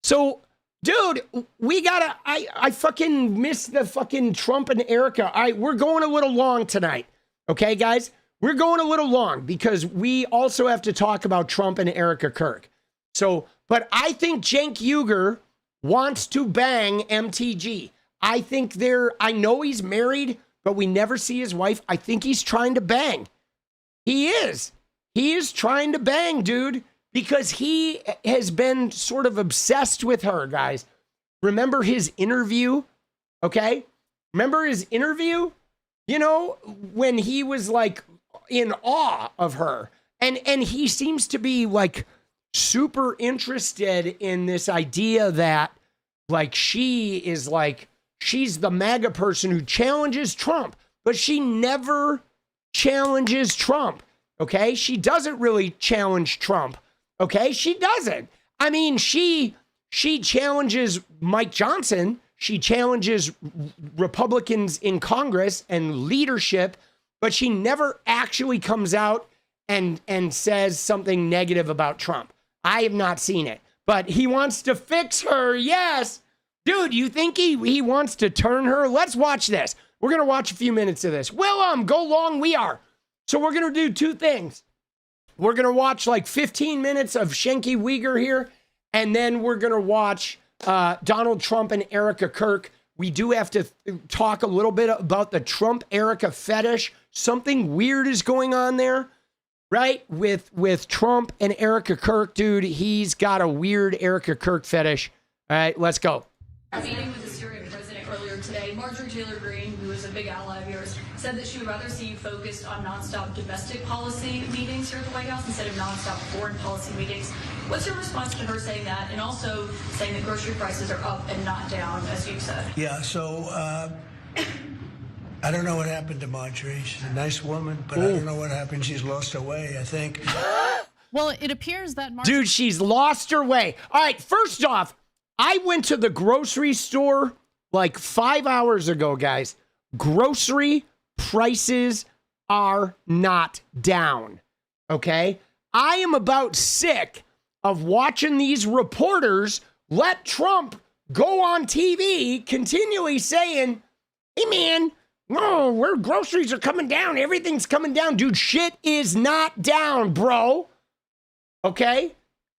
So, dude, we gotta, I fucking miss the fucking Trump and Erika. We're going a little long tonight. Okay, guys? We're going a little long because we also have to talk about Trump and Erika Kirk. So, but I think Cenk Uygur wants to bang MTG. I know he's married, but we never see his wife. I think he's trying to bang. He is. He is trying to bang, dude. Because he has been sort of obsessed with her, guys. Remember his interview? Okay? Remember his interview? When he was like in awe of her. And he seems to be like super interested in this idea that like she's the MAGA person who challenges Trump, but she never challenges Trump. Okay? She doesn't really challenge Trump. Okay, she doesn't. I mean, she challenges Mike Johnson. She challenges Republicans in Congress and leadership, but she never actually comes out and says something negative about Trump. I have not seen it, but he wants to fix her. Yes. Dude, you think he wants to turn her? Let's watch this. We're going to watch a few minutes of this. Go long we are. So we're going to do two things. We're going to watch like 15 minutes of 𝗙𝗍𝗍𝗃 here, and then we're going to watch Donald Trump and Erika Kirk. We do have to talk a little bit about the Trump-Erika fetish. Something weird is going on there, right? With Trump and Erika Kirk, dude. He's got a weird Erika Kirk fetish. All right, let's go. Meeting with the Syrian president earlier today, Marjorie Taylor Greene, who is a big ally of yours, said that she would rather see you focused on nonstop domestic policy meetings here at the White House instead of nonstop foreign policy meetings. What's your response to her saying that, and also saying that grocery prices are up and not down, as you've said? Yeah, so I don't know what happened to Marjorie. She's a nice woman, but I don't know what happened. She's lost her way, I think. Well, it appears that Dude, she's lost her way. All right, first off, I went to the grocery store like 5 hours ago, guys. Grocery prices are not down, okay? I am about sick of watching these reporters let Trump go on TV continually saying, hey, man, no, where groceries are coming down. Everything's coming down. Dude, shit is not down, bro. Okay?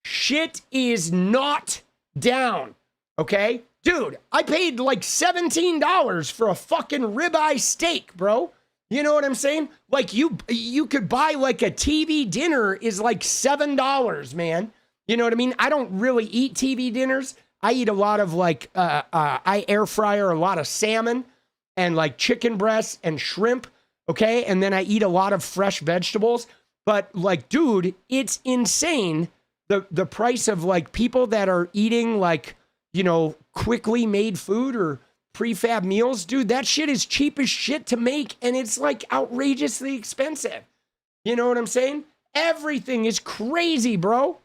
Shit is not down. Okay? Dude, I paid like $17 for a fucking ribeye steak, bro. You know what I'm saying? Like you could buy like a TV dinner is like $7, man. You know what I mean? I don't really eat TV dinners. I eat a lot of like, I air fryer a lot of salmon and like chicken breasts and shrimp. Okay. And then I eat a lot of fresh vegetables. But like, dude, it's insane. The price of like people that are eating like, you know, quickly made food or prefab meals, dude, that shit is cheap as shit to make, and it's like outrageously expensive. You know what I'm saying? Everything is crazy, bro.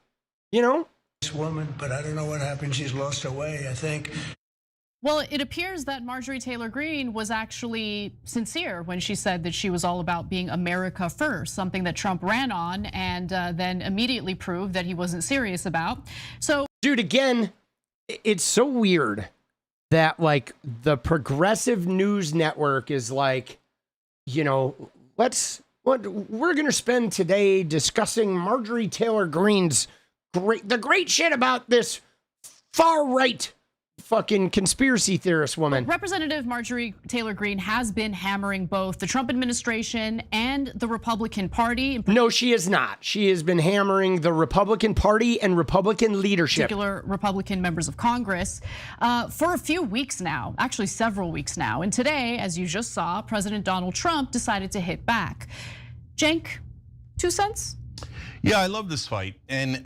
You know? This woman, but I don't know what happened. She's lost her way, I think. Well, it appears that Marjorie Taylor Greene was actually sincere when she said that she was all about being America first, something that Trump ran on and then immediately proved that he wasn't serious about. So, dude, again, it's so weird that like the progressive news network is like, you know, we're going to spend today discussing Marjorie Taylor Greene's the great shit about this far right fucking conspiracy theorist woman. Representative Marjorie Taylor Greene has been hammering both the Trump administration and the Republican Party. No, she is not. She has been hammering the Republican Party and Republican leadership. Particular Republican members of Congress for a few weeks now, actually several weeks now. And today, as you just saw, President Donald Trump decided to hit back. Cenk, 2 cents? Yeah, I love this fight. And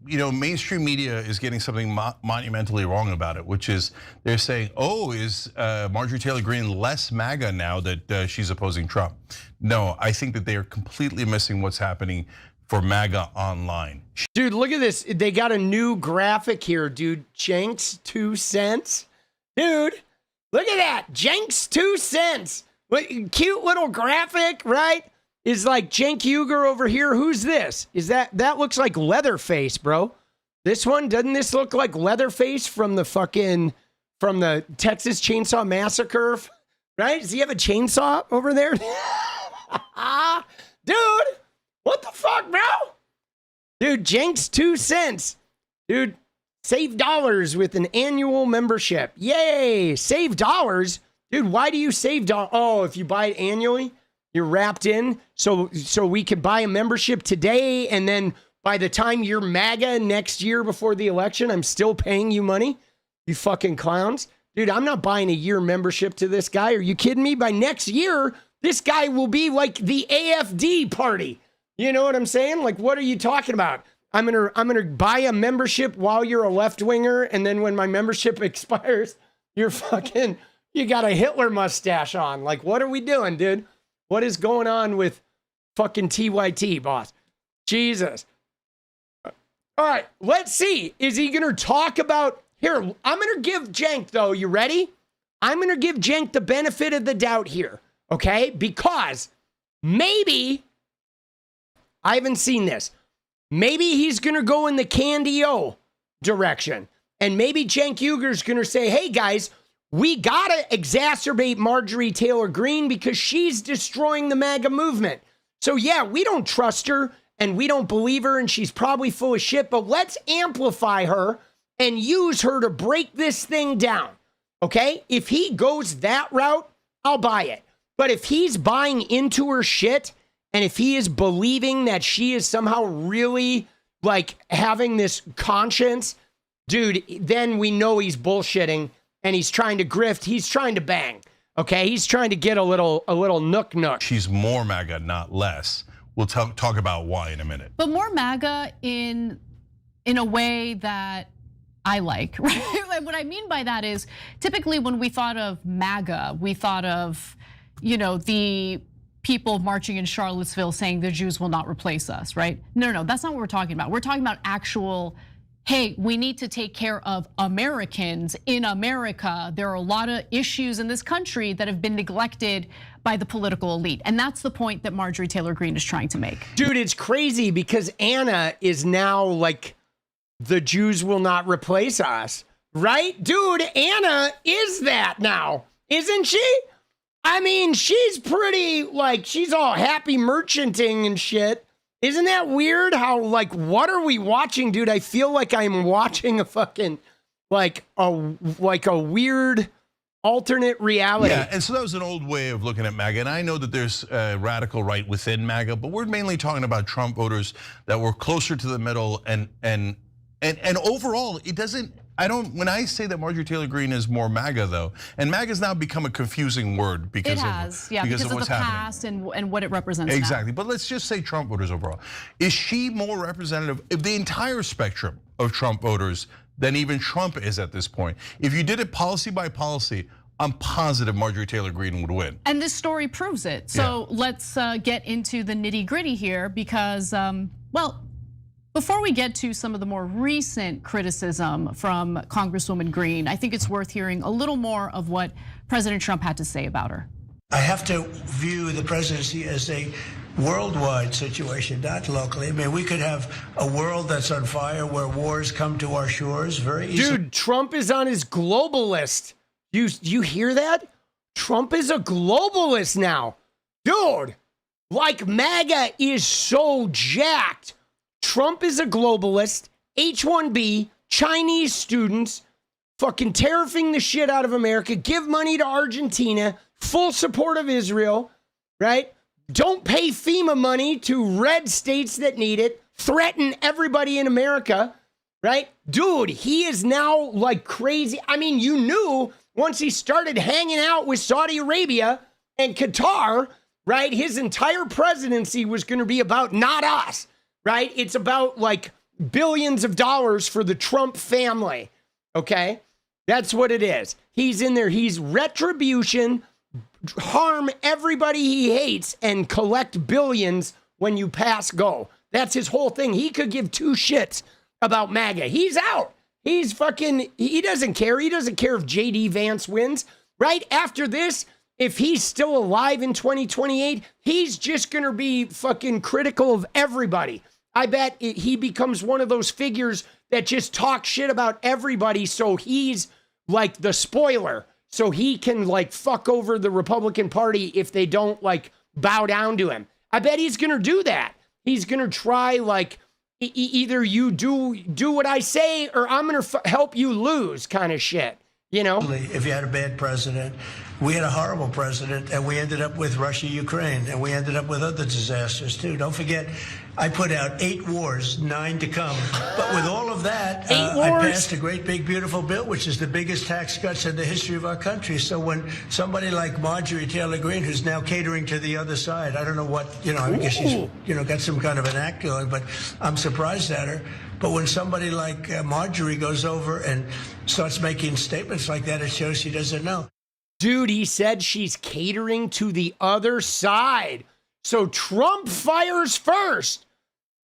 you know, mainstream media is getting something monumentally wrong about it, which is they're saying, oh, is Marjorie Taylor Greene less MAGA now that she's opposing Trump? No, I think that they are completely missing what's happening for MAGA online. Dude, look at this. They got a new graphic here, dude. Cenk's 2 cents. Dude, look at that. Cenk's 2 cents. What cute little graphic, right? Is like Cenk Uygur over here. Who's this? Is that looks like Leatherface, bro? This one, doesn't this look like Leatherface from the Texas Chainsaw Massacre? Right? Does he have a chainsaw over there? Dude, what the fuck, bro? Dude, Cenk's 2 cents. Dude, save dollars with an annual membership. Yay, save dollars. Dude, why do you save dollars? Oh, if you buy it annually? You're wrapped in, so we could buy a membership today, and then by the time you're MAGA next year before the election, I'm still paying you money? You fucking clowns. Dude, I'm not buying a year membership to this guy. Are you kidding me? By next year, this guy will be like the AFD party. You know what I'm saying? Like, what are you talking about? I'm gonna buy a membership while you're a left-winger, and then when my membership expires, you got a Hitler mustache on. Like, what are we doing, dude? What is going on with fucking TYT, boss? Jesus. All right, let's see. Is he going to talk about... Here, I'm going to give Cenk, though. You ready? I'm going to give Cenk the benefit of the doubt here, okay? Because maybe... I haven't seen this. Maybe he's going to go in the Candy-O direction. And maybe Cenk Uygur's going to say, hey, guys... We gotta exacerbate Marjorie Taylor Greene because she's destroying the MAGA movement. So yeah, we don't trust her and we don't believe her and she's probably full of shit, but let's amplify her and use her to break this thing down, okay? If he goes that route, I'll buy it. But if he's buying into her shit and if he is believing that she is somehow really like having this conscience, dude, then we know he's bullshitting. And he's trying to grift. He's trying to bang. Okay, he's trying to get a little nook. She's more MAGA, not less. We'll talk about why in a minute. But more MAGA in a way that I like. Right? What I mean by that is typically when we thought of MAGA, we thought of, you know, the people marching in Charlottesville saying the Jews will not replace us. Right? No, that's not what we're talking about. We're talking about actual. Hey, we need to take care of Americans in America. There are a lot of issues in this country that have been neglected by the political elite. And that's the point that Marjorie Taylor Greene is trying to make. Dude, it's crazy because Anna is now like, the Jews will not replace us, right? Dude, Anna is that now, isn't she? I mean, she's pretty, like, she's all happy merchanting and shit. Isn't that weird how, like, what are we watching, dude? I feel like I'm watching a fucking, like a weird alternate reality. Yeah, and so that was an old way of looking at MAGA. And I know that there's radical right within MAGA, but we're mainly talking about Trump voters that were closer to the middle. And overall, it doesn't, when I say that Marjorie Taylor Greene is more MAGA though, and MAGA's now become a confusing word because of what's the happening. past and what it represents. Exactly, now. But let's just say Trump voters overall. Is she more representative of the entire spectrum of Trump voters than even Trump is at this point? If you did it policy by policy, I'm positive Marjorie Taylor Greene would win. And this story proves it. So let's get into the nitty gritty here because, well, before we get to some of the more recent criticism from Congresswoman Greene, I think it's worth hearing a little more of what President Trump had to say about her. I have to view the presidency as a worldwide situation, not locally. I mean, we could have a world that's on fire where wars come to our shores very easily. Dude, Trump is on his global list. You hear that? Trump is a globalist now. Dude, like MAGA is so jacked. Trump is a globalist, H-1B, Chinese students, fucking tariffing the shit out of America, give money to Argentina, full support of Israel, right? Don't pay FEMA money to red states that need it, threaten everybody in America, right? Dude, he is now like crazy. I mean, you knew once he started hanging out with Saudi Arabia and Qatar, right? His entire presidency was going to be about not us. Right? It's about like billions of dollars for the Trump family. Okay? That's what it is. He's in there. He's retribution, harm everybody he hates, and collect billions when you pass go. That's his whole thing. He could give two shits about MAGA. He's out. He's fucking, he doesn't care. He doesn't care if JD Vance wins. Right after this, if he's still alive in 2028, he's just going to be fucking critical of everybody. I bet he becomes one of those figures that just talk shit about everybody. So he's like the spoiler. So he can like fuck over the Republican Party if they don't like bow down to him. I bet he's going to do that. He's going to try like either you do what I say or I'm going to help you lose kind of shit. You know, if you had a bad president, we had a horrible president, and we ended up with Russia, Ukraine, and we ended up with other disasters too. Don't forget, I put out 8 wars, 9 to come. But with all of that, I passed a great, big, beautiful bill, which is the biggest tax cuts in the history of our country. So when somebody like Marjorie Taylor Greene, who's now catering to the other side, I don't know what, I guess she's, got some kind of an act going, but I'm surprised at her. But when somebody like Marjorie goes over and starts making statements like that, it shows she doesn't know. Dude, he said she's catering to the other side. So Trump fires first.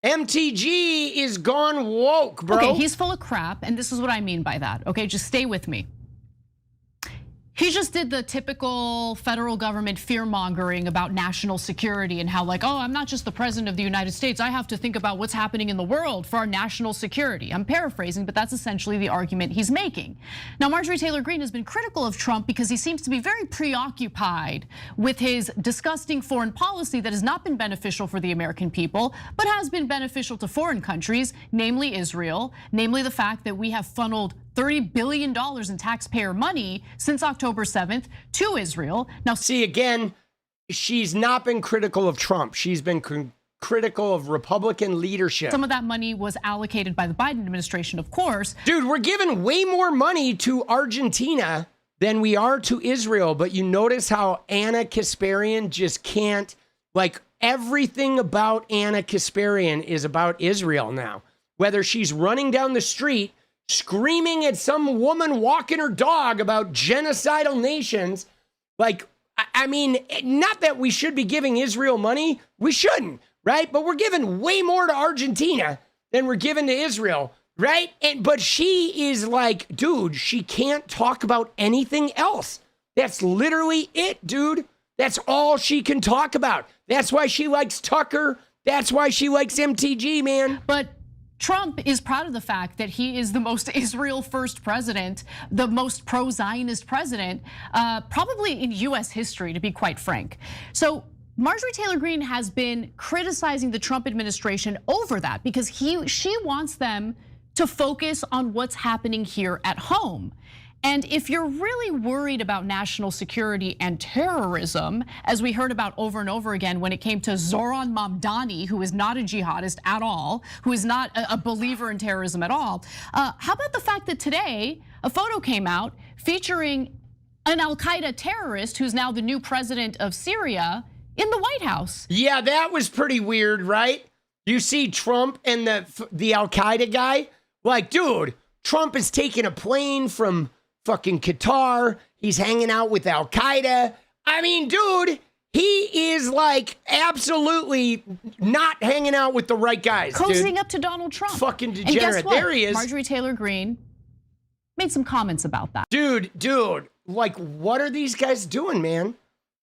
MTG is gone woke, bro. Okay, he's full of crap, and this is what I mean by that. Okay, just stay with me. He just did the typical federal government fear-mongering about national security and how like, oh, I'm not just the president of the United States. I have to think about what's happening in the world for our national security. I'm paraphrasing, but that's essentially the argument he's making. Now, Marjorie Taylor Greene has been critical of Trump because he seems to be very preoccupied with his disgusting foreign policy that has not been beneficial for the American people, but has been beneficial to foreign countries, namely Israel, namely the fact that we have funneled $30 billion in taxpayer money since October 7th to Israel. Now, see, again, she's not been critical of Trump. She's been critical of Republican leadership. Some of that money was allocated by the Biden administration, of course. Dude, we're giving way more money to Argentina than we are to Israel. But you notice how 𝗙𝗙cie𝗶𝗹𝗀 just can't, like everything about 𝗙𝗙cie𝗶𝗶𝗀 is about Israel now. Whether she's running down the street screaming at some woman walking her dog about genocidal nations. Like, I mean, not that we should be giving Israel money. We shouldn't, right? But we're giving way more to Argentina than we're giving to Israel, right? But she is like, dude, she can't talk about anything else. That's literally it, dude. That's all she can talk about. That's why she likes Tucker. That's why she likes MTG, man. But Trump is proud of the fact that he is the most Israel-first president, the most pro-Zionist president, probably in US history, to be quite frank. So Marjorie Taylor Greene has been criticizing the Trump administration over that because she wants them to focus on what's happening here at home. And if you're really worried about national security and terrorism, as we heard about over and over again when it came to Zoran Mamdani, who is not a jihadist at all, who is not a believer in terrorism at all, how about the fact that today a photo came out featuring an Al-Qaeda terrorist who's now the new president of Syria in the White House? Yeah, that was pretty weird, right? You see Trump and the Al-Qaeda guy? Like, dude, Trump is taking a plane from fucking Qatar. He's hanging out with Al-Qaeda. I mean, dude, he is like absolutely not hanging out with the right guys. Cozying up to Donald Trump. Fucking And degenerate. guess what? There he is. Marjorie Taylor Greene made some comments about that. Dude, like, what are these guys doing, man?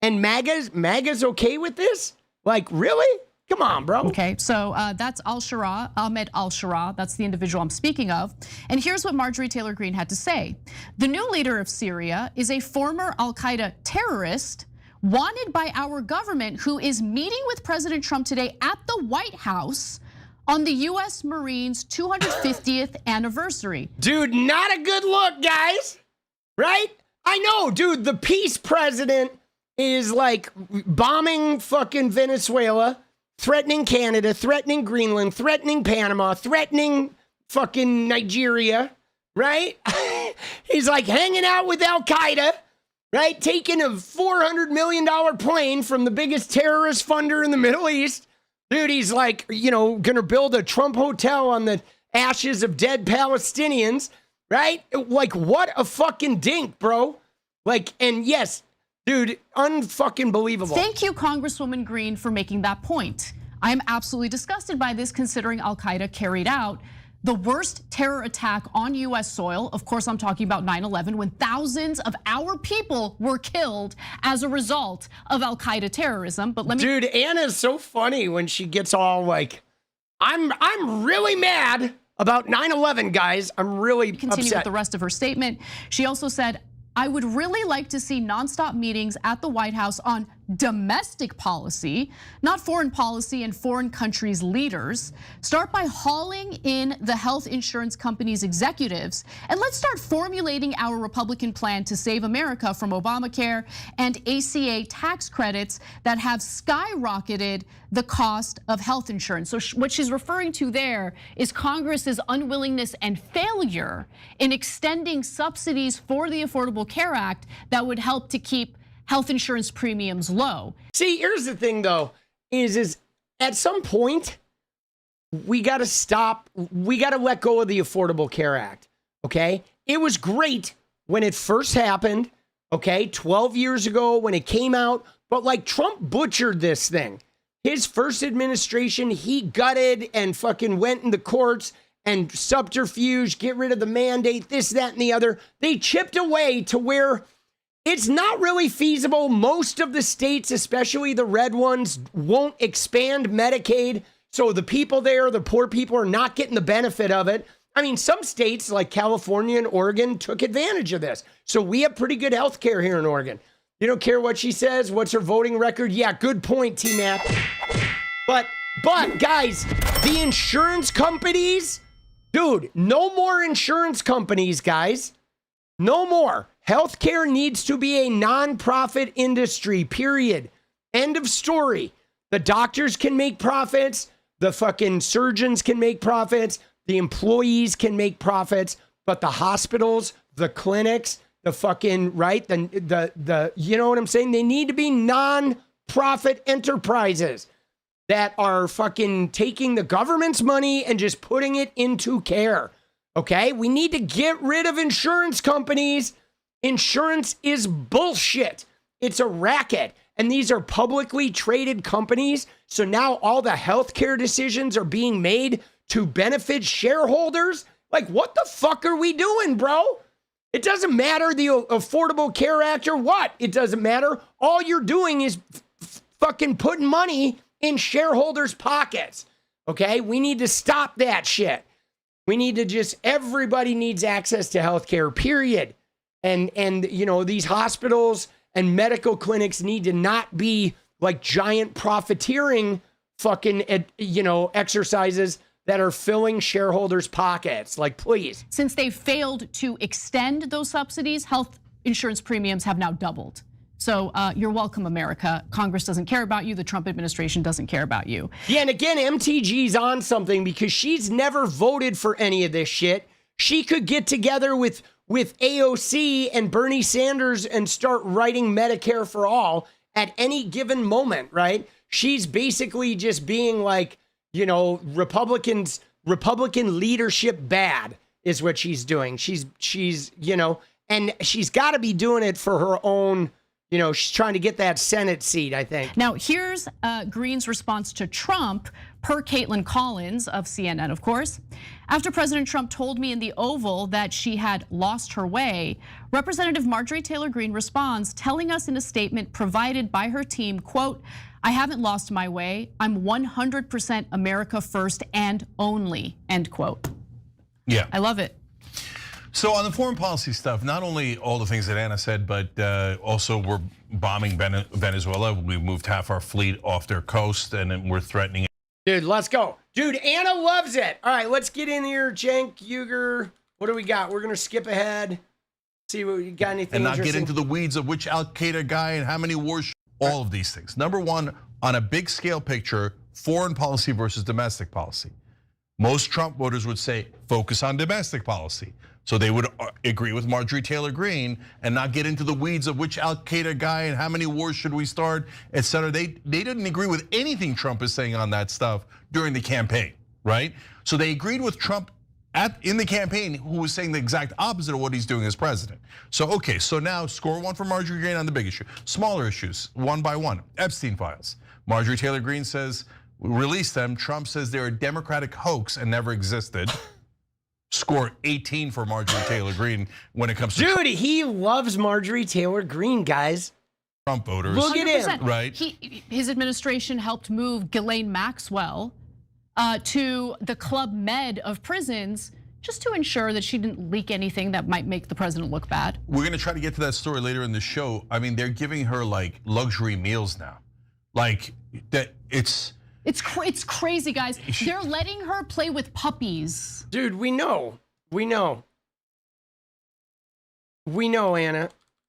And MAGA's okay with this? Like, really? Come on, bro. Okay, so that's Ahmed al-Sharaa. That's the individual I'm speaking of. And here's what Marjorie Taylor Greene had to say. The new leader of Syria is a former al-Qaeda terrorist wanted by our government who is meeting with President Trump today at the White House on the US Marines 250th anniversary. Dude, not a good look, guys. Right? I know, dude, the peace president is like bombing fucking Venezuela, threatening Canada, threatening Greenland, threatening Panama, threatening fucking Nigeria, right? He's like hanging out with Al-Qaeda, right? Taking a $400 million plane from the biggest terrorist funder in the Middle East. Dude, he's like, you know, gonna build a Trump hotel on the ashes of dead Palestinians, right? Like, what a fucking dink, bro. Like, and yes, dude, unfucking believable. Thank you, Congresswoman Greene, for making that point. I am absolutely disgusted by this, considering Al-Qaeda carried out the worst terror attack on US soil. Of course, I'm talking about 9/11, when thousands of our people were killed as a result of Al-Qaeda terrorism. But let me— Dude, Anna's so funny when she gets all like, I'm really mad about 9/11, guys. I'm really continue upset. with the rest of her statement. She also said, I would really like to see nonstop meetings at the White House on domestic policy, not foreign policy and foreign countries' leaders. Start by hauling in the health insurance companies' executives, and let's start formulating our Republican plan to save America from Obamacare and ACA tax credits that have skyrocketed the cost of health insurance. So what she's referring to there is Congress's unwillingness and failure in extending subsidies for the Affordable Care Act that would help to keep health insurance premiums low. See, here's the thing though, is at some point, we gotta stop, we gotta let go of the Affordable Care Act, okay? It was great when it first happened, okay? 12 years ago when it came out, but like Trump butchered this thing. His first administration, he gutted and fucking went in the courts and subterfuge, get rid of the mandate, this, that, and the other. They chipped away to where it's not really feasible. Most of the states, especially the red ones, won't expand Medicaid. So the people there, the poor people, are not getting the benefit of it. I mean, some states like California and Oregon took advantage of this. So we have pretty good health care here in Oregon. You don't care what she says? What's her voting record? Yeah, good point, T-Mac. But guys, the insurance companies, dude, no more insurance companies, guys. No more. Healthcare needs to be a nonprofit industry, period. End of story. The doctors can make profits. The fucking surgeons can make profits. The employees can make profits. But the hospitals, the clinics, the fucking, right? The you know what I'm saying? They need to be non-profit enterprises that are fucking taking the government's money and just putting it into care. Okay? We need to get rid of insurance companies. Insurance is bullshit. It's a racket. And these are publicly traded companies. So now all the healthcare decisions are being made to benefit shareholders. Like, what the fuck are we doing, bro? It doesn't matter the Affordable Care Act or what. It doesn't matter. All you're doing is fucking putting money in shareholders' pockets. Okay? We need to stop that shit. We need to just, everybody needs access to healthcare, period. And you know, these hospitals and medical clinics need to not be like giant profiteering fucking, you know, exercises that are filling shareholders' pockets. Like, please. Since they failed to extend those subsidies, health insurance premiums have now doubled. So you're welcome, America. Congress doesn't care about you. The Trump administration doesn't care about you. Yeah, and again, MTG's on something because she's never voted for any of this shit. She could get together with AOC and Bernie Sanders and start writing Medicare for all at any given moment, right? She's basically just being like, you know, Republican leadership bad is what she's doing. She's, you know, And she's got to be doing it for her own, you know, she's trying to get that Senate seat, I think. Now, here's Green's response to Trump, per Caitlin Collins of CNN, of course. After President Trump told me in the Oval that she had lost her way, Representative Marjorie Taylor Greene responds, telling us in a statement provided by her team, quote, "I haven't lost my way. I'm 100% America first and only," end quote. Yeah. I love it. So on the foreign policy stuff, not only all the things that Anna said, but also we're bombing Venezuela. We've moved half our fleet off their coast and we're threatening. Dude, let's go. Dude, Anna loves it. All right, let's get in here. Cenk, Ugher, what do we got? We're going to skip ahead. See what we got anything And not get interesting? into the weeds of which al-Qaeda guy and how many wars, all of these things. Number one, on a big scale picture, foreign policy versus domestic policy. Most Trump voters would say, focus on domestic policy. So they would agree with Marjorie Taylor Greene and not get into the weeds of which al-Qaeda guy and how many wars should we start, et cetera. They didn't agree with anything Trump is saying on that stuff during the campaign, right? So they agreed with Trump in the campaign, who was saying the exact opposite of what he's doing as president. So, okay, so now score one for Marjorie Greene on the big issue. Smaller issues, one by one. Epstein files. Marjorie Taylor Greene says, release them. Trump says they're a Democratic hoax and never existed. Score 18 for Marjorie Taylor Greene when it comes to Dude, he loves Marjorie Taylor Greene, guys. Trump voters. Look at him. Right. His administration helped move Ghislaine Maxwell to the Club Med of prisons just to ensure that she didn't leak anything that might make the president look bad. We're gonna try to get to that story later in the show. I mean, they're giving her like luxury meals now. Like that, it's crazy, guys. They're letting her play with puppies. Dude, we know, Anna.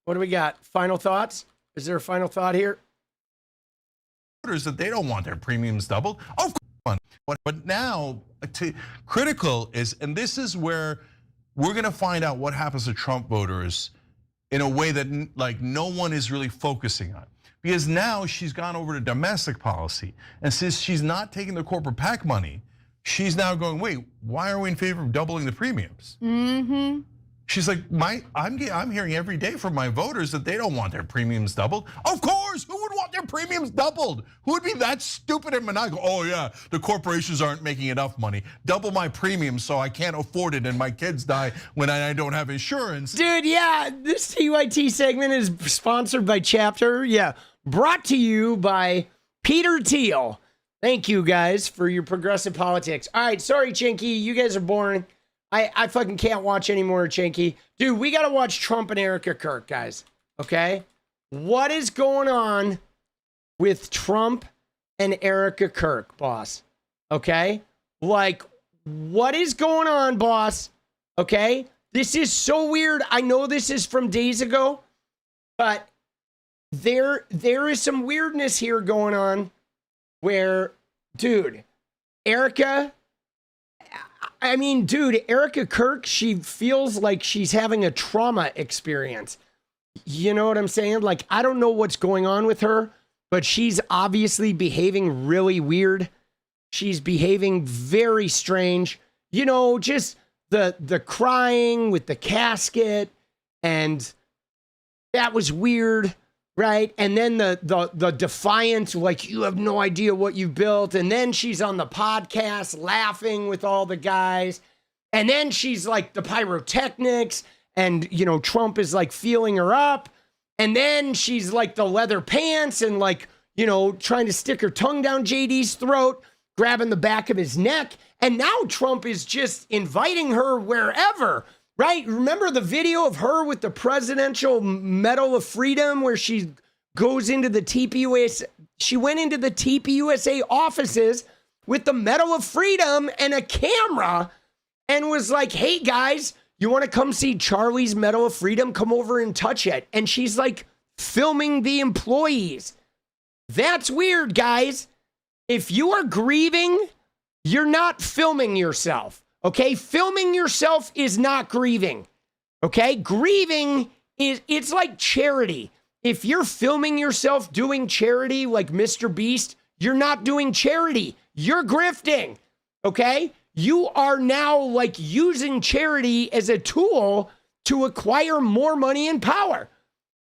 What do we got? Final thoughts? Is there a final thought here? That they don't want their premiums doubled. Of course, but now critical is, and this is where we're gonna find out what happens to Trump voters in a way that like no one is really focusing on. Because now she's gone over to domestic policy, and since she's not taking the corporate PAC money, she's now going, wait, why are we in favor of doubling the premiums? Mm-hmm. She's like, I'm hearing every day from my voters that they don't want their premiums doubled. Of course, who would want their premiums doubled? Who would be that stupid and maniacal? Oh yeah, the corporations aren't making enough money. Double my premiums so I can't afford it and my kids die when I don't have insurance. Dude, yeah, this TYT segment is sponsored by Chapter. Yeah, brought to you by Peter Thiel. Thank you guys for your progressive politics. All right, sorry, Chinky, you guys are boring. I fucking can't watch anymore, Cenk. Dude, we gotta watch Trump and Erika Kirk, guys. Okay? What is going on with Trump and Erika Kirk, boss? Okay? Like, what is going on, boss? Okay? This is so weird. I know this is from days ago, but there is some weirdness here going on where, dude, Erika, I mean, dude, Erika Kirk, she feels like she's having a trauma experience. You know what I'm saying? Like, I don't know what's going on with her, but she's obviously behaving really weird. She's behaving very strange. You know, just the crying with the casket, and that was weird, right? And then the defiance, like, you have no idea what you built. And then she's on the podcast laughing with all the guys. And then she's like the pyrotechnics, and, you know, Trump is like feeling her up. And then she's like the leather pants and, like, you know, trying to stick her tongue down JD's throat, grabbing the back of his neck. And now Trump is just inviting her wherever. Right? Remember the video of her with the Presidential Medal of Freedom where she goes into the TPUSA? She went into the TPUSA offices with the Medal of Freedom and a camera and was like, hey guys, you want to come see Charlie's Medal of Freedom? Come over and touch it. And she's like filming the employees. That's weird, guys. If you are grieving, you're not filming yourself. Okay, filming yourself is not grieving. Okay, grieving it's like charity. If you're filming yourself doing charity like Mr. Beast, you're not doing charity. You're grifting. Okay, you are now like using charity as a tool to acquire more money and power.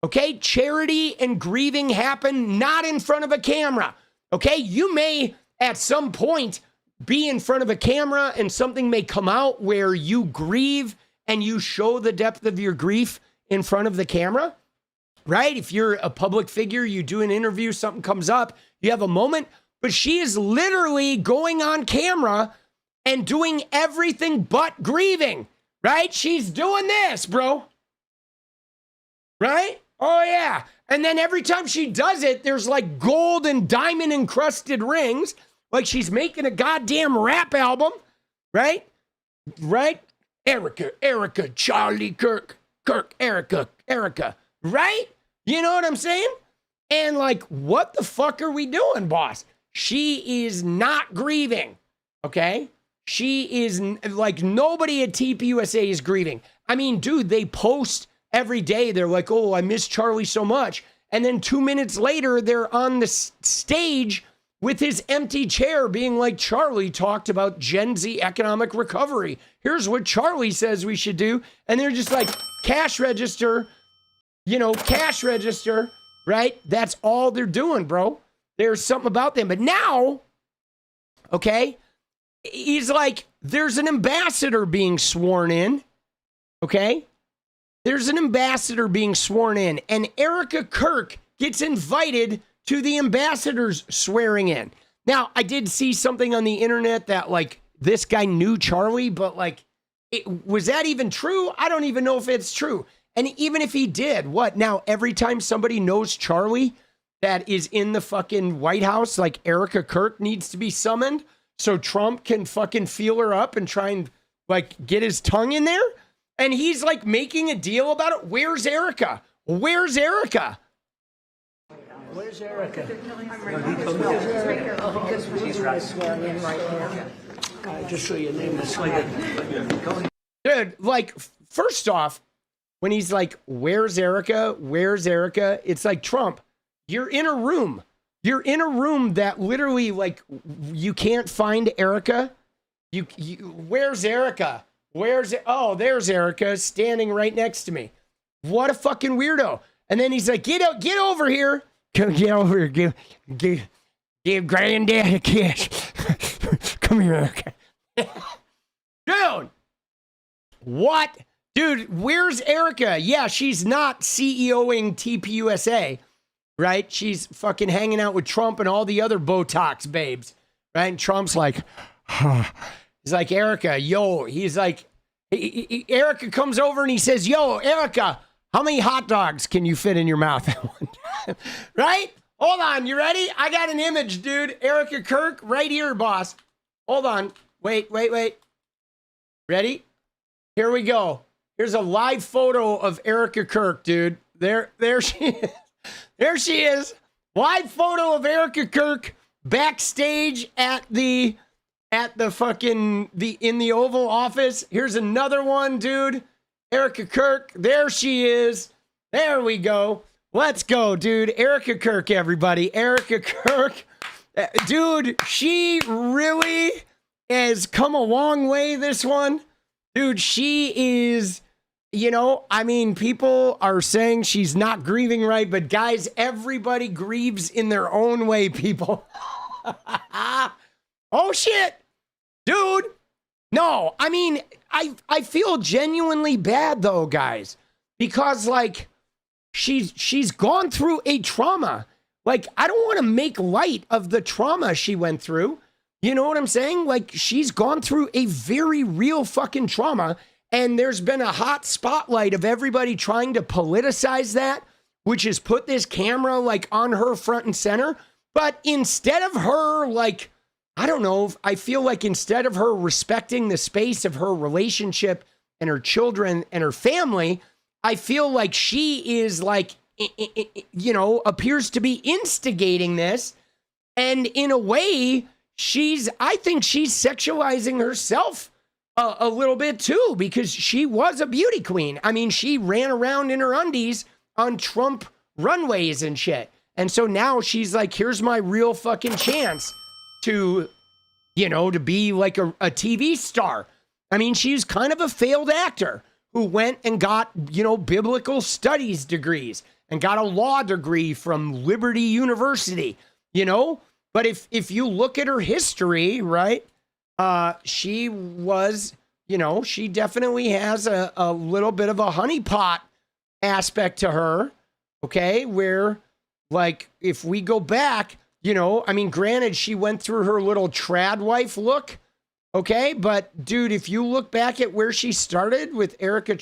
Okay, charity and grieving happen not in front of a camera. Okay, you may at some point be in front of a camera and something may come out where you grieve and you show the depth of your grief in front of the camera, right? If you're a public figure, you do an interview, something comes up, you have a moment, but she is literally going on camera and doing everything but grieving, right? She's doing this, bro. Right? Oh, yeah. And then every time she does it, there's like gold and diamond encrusted rings, like she's making a goddamn rap album, right? Right? Erika, Charlie, Kirk, Erika, right? You know what I'm saying? And like, what the fuck are we doing, boss? She is not grieving, okay? She is like, nobody at TPUSA is grieving. I mean, dude, they post every day. They're like, oh, I miss Charlie so much. And then 2 minutes later, they're on the stage with his empty chair being like, Charlie talked about Gen Z economic recovery. Here's what Charlie says we should do. And they're just like, cash register, cash register, right? That's all they're doing, bro. There's something about them. But now, okay, he's like, there's an ambassador being sworn in, okay? There's an ambassador being sworn in, and Erika Kirk gets invited to the ambassador's swearing in. Now, I did see something on the internet that, like, this guy knew Charlie, but, like, was that even true? I don't even know if it's true. And even if he did, what? Now, every time somebody knows Charlie that is in the fucking White House, like, Erika Kirk needs to be summoned so Trump can fucking feel her up and try and, like, get his tongue in there? And he's like making a deal about it. Where's Erika? Where's Erika? Where's Erika? Just so your name is Dude, like, first off, when he's like, where's Erika? Where's Erika? It's like, Trump, you're in a room. You're in a room that literally, like, you can't find Erika. Where's Erika? Where's it? Oh, there's Erika standing right next to me. What a fucking weirdo. And then he's like, get over here. Get over here. Give granddad a kiss. Come here, Erika. Dude. What? Dude, where's Erika? Yeah, she's not CEOing TPUSA, right? She's fucking hanging out with Trump and all the other Botox babes, right? And Trump's like, he's like, Erika, yo. He's like, Erika comes over and he says, yo, Erika, how many hot dogs can you fit in your mouth at one time? Right? Hold on. You ready? I got an image, dude. Erika Kirk right here, boss. Hold on. Wait. Ready? Here we go. Here's a live photo of Erika Kirk, dude. There she is. There she is. Live photo of Erika Kirk backstage at the fucking in the Oval Office. Here's another one, dude. Erika Kirk. There she is. There we go. Let's go, dude. Erika Kirk, everybody. Erika Kirk. Dude, she really has come a long way, this one. Dude, she is, I mean, people are saying she's not grieving right, but guys, everybody grieves in their own way, people. Oh, shit. Dude. No, I mean, I feel genuinely bad, though, guys, because, like, she's gone through a trauma. Like, I don't want to make light of the trauma she went through. You know what I'm saying? Like, she's gone through a very real fucking trauma, and there's been a hot spotlight of everybody trying to politicize that, which has put this camera, like, on her front and center. But instead of her, like, I don't know, I feel like instead of her respecting the space of her relationship and her children and her family, I feel like she is, like, appears to be instigating this. And in a way, I think she's sexualizing herself a little bit too, because she was a beauty queen. I mean, she ran around in her undies on Trump runways and shit. And so now she's like, here's my real fucking chance to be like a TV star. I mean, she's kind of a failed actor who went and got, biblical studies degrees and got a law degree from Liberty University, But if you look at her history, right, she was, she definitely has a little bit of a honeypot aspect to her, okay, where, like, if we go back, granted, she went through her little trad wife look, okay, but dude, if you look back at where she started with Erika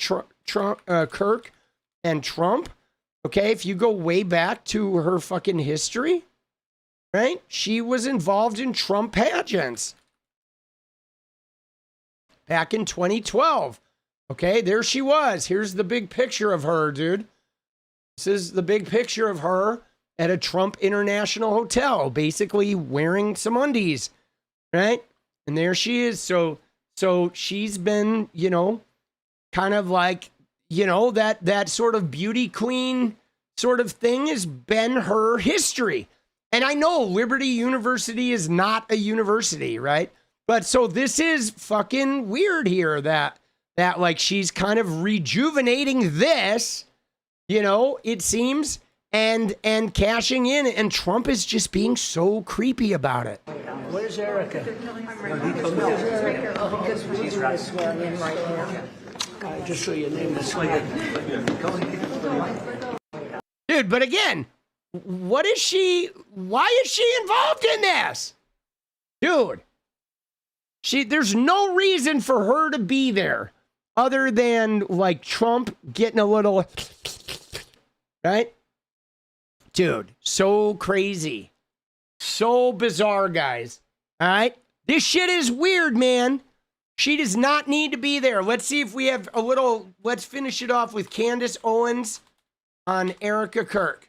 Kirk and Trump, okay, if you go way back to her fucking history, right, she was involved in Trump pageants back in 2012. Okay, there she was. Here's the big picture of her, dude. This is the big picture of her at a Trump International Hotel, basically wearing some undies, right? And there she is. So she's been, kind of like, that sort of beauty queen sort of thing has been her history. And I know Liberty University is not a university, right? But so this is fucking weird here that like she's kind of rejuvenating this, it seems, and cashing in, and Trump is just being so creepy about it. Where's Erika? She's right. Swearing in right now. Just so your name is Dude, but again, why is she involved in this? Dude, there's no reason for her to be there other than like Trump getting a little, right? Dude, so crazy. So bizarre, guys. All right? This shit is weird, man. She does not need to be there. Let's see if we have let's finish it off with Candace Owens on Erika Kirk.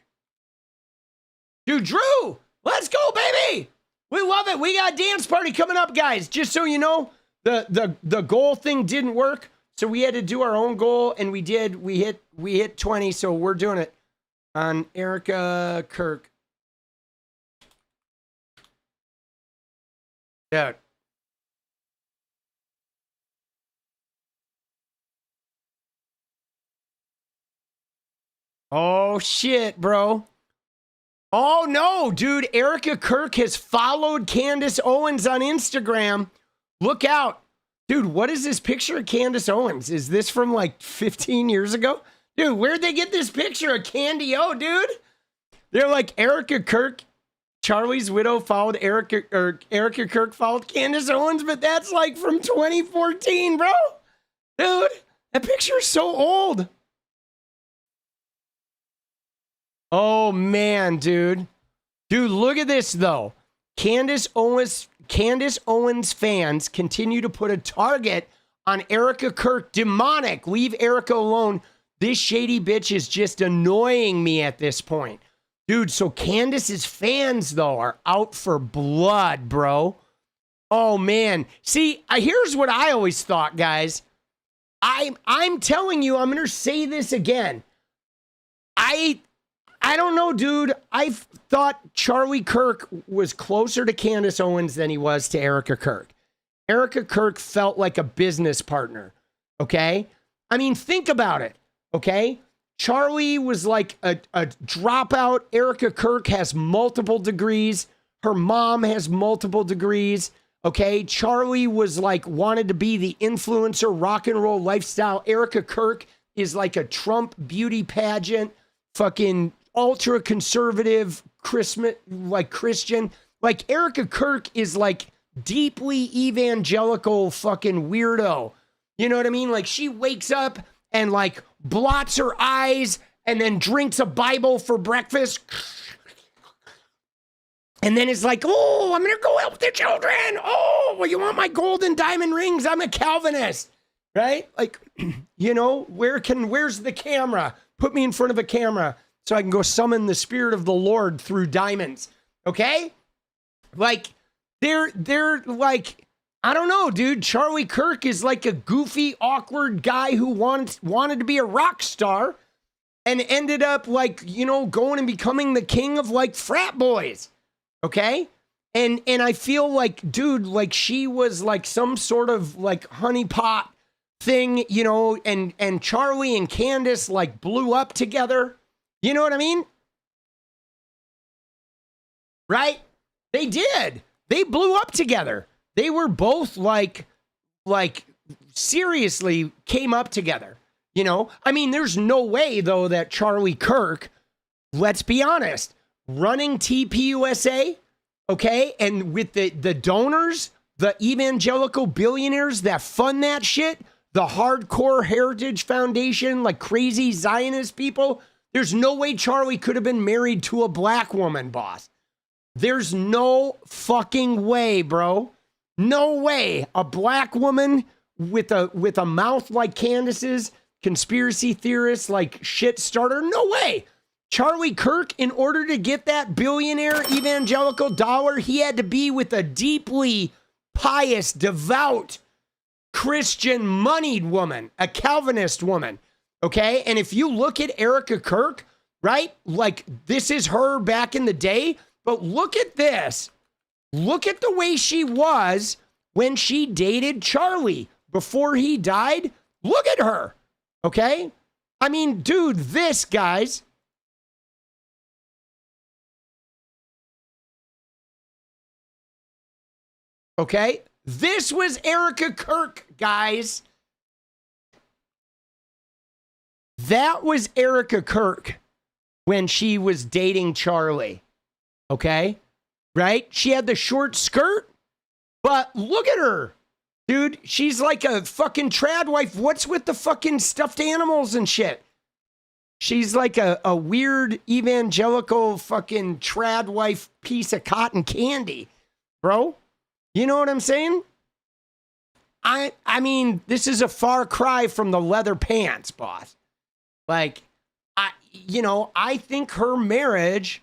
Dude, Drew, let's go, baby. We love it. We got a dance party coming up, guys. Just so you know, the goal thing didn't work. So we had to do our own goal, and we did. We hit 20, so we're doing it on Erika Kirk. Dude. Oh, shit, bro. Oh, no, dude. Erika Kirk has followed Candace Owens on Instagram. Look out. Dude, what is this picture of Candace Owens? Is this from like 15 years ago? Dude, where'd they get this picture of Candy O, dude? They're like, Erika Kirk, Charlie's widow followed Erika Kirk followed Candace Owens, but that's like from 2014, bro. Dude, that picture is so old. Oh, man, dude. Dude, look at this, though. Candace Owens fans continue to put a target on Erika Kirk. Demonic. Leave Erika alone. This shady bitch is just annoying me at this point. Dude, so Candace's fans, though, are out for blood, bro. Oh, man. See, here's what I always thought, guys. I'm telling you, I'm going to say this again. I don't know, dude. I thought Charlie Kirk was closer to Candace Owens than he was to Erika Kirk. Erika Kirk felt like a business partner, okay? I mean, think about it, okay? Charlie was like a dropout. Erika Kirk has multiple degrees. Her mom has multiple degrees, okay? Charlie was like, wanted to be the influencer, rock and roll lifestyle. Erika Kirk is like a Trump beauty pageant, fucking ultra conservative Christian. Like Erika Kirk is like deeply evangelical fucking weirdo. You know what I mean? Like she wakes up and like blots her eyes and then drinks a Bible for breakfast. And then it's like, oh, I'm going to go help the children. Oh, well, you want my gold and diamond rings? I'm a Calvinist, right? Like, you know, where's the camera? Put me in front of a camera so I can go summon the spirit of the Lord through diamonds. Okay? Like, they're like, I don't know, dude. Charlie Kirk is like a goofy, awkward guy who wanted to be a rock star and ended up like, you know, going and becoming the king of like frat boys. Okay? And I feel like, dude, like she was like some sort of like honeypot thing, you know, and 𝗙lie and Candace like blew up together. You know what I mean? Right? They did. They blew up together. They were both like seriously came up together. You know, I mean, there's no way though that Charlie Kirk, let's be honest, running TPUSA, okay, and with the donors, the evangelical billionaires that fund that shit, the hardcore Heritage Foundation, like crazy Zionist people, there's no way Charlie could have been married to a black woman, boss. There's no fucking way, bro. No way. A black woman with a mouth like Candace's, conspiracy theorist, like shit starter. No way. Charlie Kirk, in order to get that billionaire evangelical dollar, he had to be with a deeply pious, devout, Christian, moneyed woman, a Calvinist woman. Okay. And if you look at Erika Kirk, right? Like this is her back in the day, but look at this. Look at the way she was when she dated Charlie before he died. Look at her. Okay. I mean, dude, this, guys. Okay. This was Erika Kirk, guys. That was Erika Kirk when she was dating Charlie. Okay. Right? She had the short skirt, but look at her. Dude, she's like a fucking trad wife. What's with the fucking stuffed animals and shit? She's like a weird evangelical fucking trad wife piece of cotton candy, bro. You know what I'm saying? I mean, this is a far cry from the leather pants, boss. Like, I think her marriage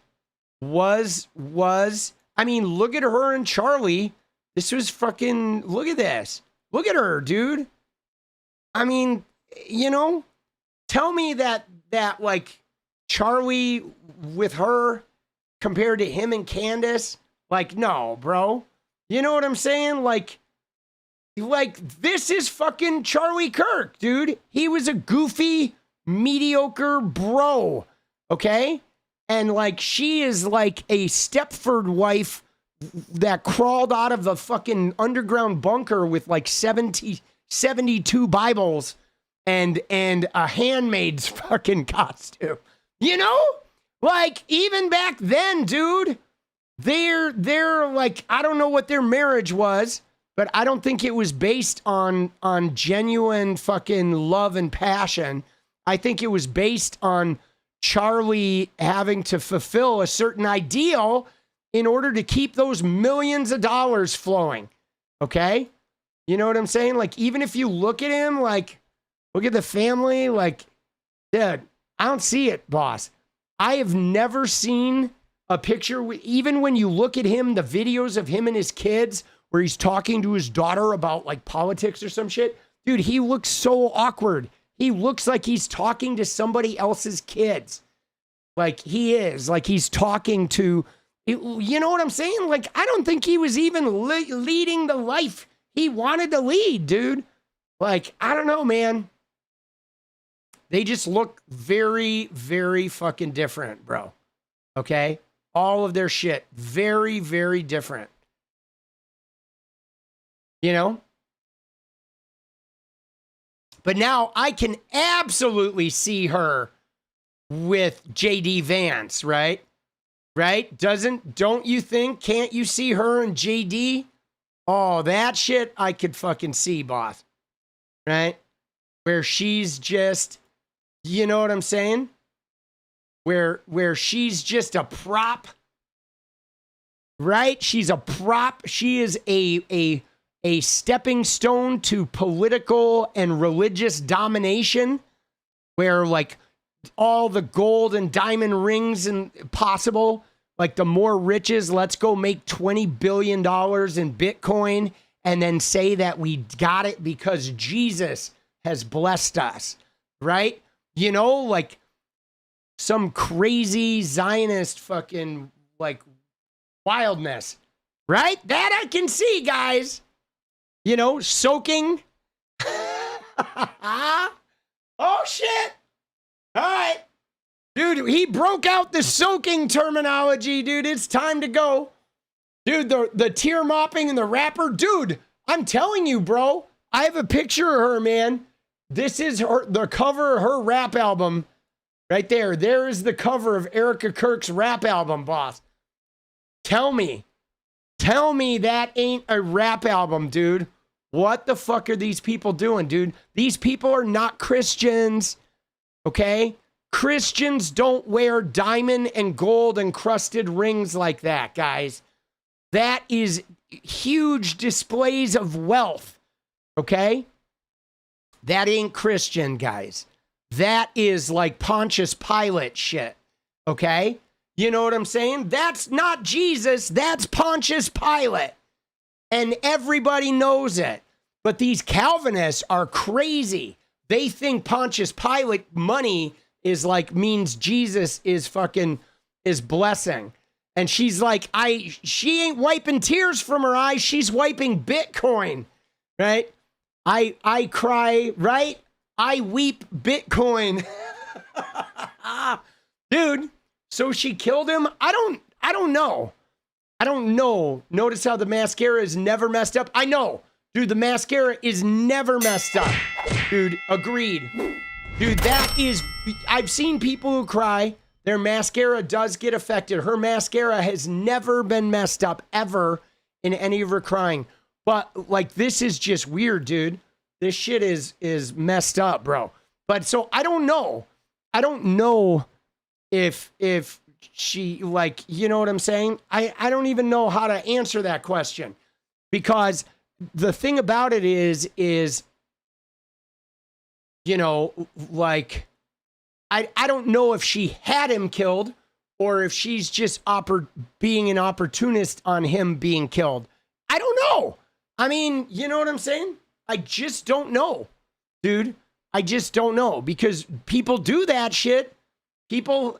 was, I mean, look at her and Charlie. This was fucking, look at this. Look at her, dude. I mean, tell me that like Charlie with her compared to him and Candace, like, no, bro. You know what I'm saying? Like this is fucking Charlie Kirk, dude. He was a goofy, mediocre bro, okay? And like she is like a Stepford wife that crawled out of the fucking underground bunker with like 72 Bibles and a handmaid's fucking costume. You know? Like even back then, dude, they're like, I don't know what their marriage was, but I don't think it was based on genuine fucking love and passion. I think it was based on Charlie having to fulfill a certain ideal in order to keep those millions of dollars flowing. Okay? You know what I'm saying? Like, even if you look at him, like, look at the family, like, dude, I don't see it, boss. I have never seen a picture, even when you look at him, the videos of him and his kids, where he's talking to his daughter about like politics or some shit. Dude, he looks so awkward. He looks like he's talking to somebody else's kids. Like he is, like he's talking to, you know what I'm saying? Like, I don't think he was even leading the life he wanted to lead, dude. Like, I don't know, man. They just look very, very fucking different, bro. Okay? All of their shit, very, very different. You know? But now I can absolutely see her with JD Vance, right? Right? Don't you think? Can't you see her and JD? Oh, that shit I could fucking see, boss. Right? Where she's just, you know what I'm saying? Where she's just a prop. Right? She's a prop. She is a stepping stone to political and religious domination, where like all the gold and diamond rings and possible, like the more riches, let's go make $20 billion in Bitcoin and then say that we got it because Jesus has blessed us, right? You know, like some crazy Zionist fucking like wildness, right? That I can see, guys. You know, soaking Oh, shit. All right. Dude, he broke out the soaking terminology, dude. It's time to go. Dude, the tear mopping and the rapper. Dude, I'm telling you, bro. I have a picture of her, man. This is the cover of her rap album. Right there. There is the cover of Erika Kirk's rap album, boss. Tell me that ain't a rap album, dude. What the fuck are these people doing, dude? These people are not Christians, okay? Christians don't wear diamond and gold encrusted rings like that, guys. That is huge displays of wealth, okay? That ain't Christian, guys. That is like Pontius Pilate shit, okay? You know what I'm saying? That's not Jesus. That's Pontius Pilate. And everybody knows it. But these Calvinists are crazy. They think Pontius Pilate money is like means Jesus is blessing. And she's like, she ain't wiping tears from her eyes. She's wiping Bitcoin, right? I cry, right? I weep Bitcoin. Dude, so she killed him? I don't know. I don't know. Notice how the mascara is never messed up? I know. Dude, the mascara is never messed up. Dude, agreed. Dude, I've seen people who cry. Their mascara does get affected. Her mascara has never been messed up ever in any of her crying. But like, this is just weird, dude. This shit is messed up, bro. But so I don't know. I don't know if she, like, you know what I'm saying? I don't even know how to answer that question, because the thing about it is, you know, like, I don't know if she had him killed or if she's just being an opportunist on him being killed. I don't know. I mean, you know what I'm saying? I just don't know, dude. I just don't know, because people do that shit. People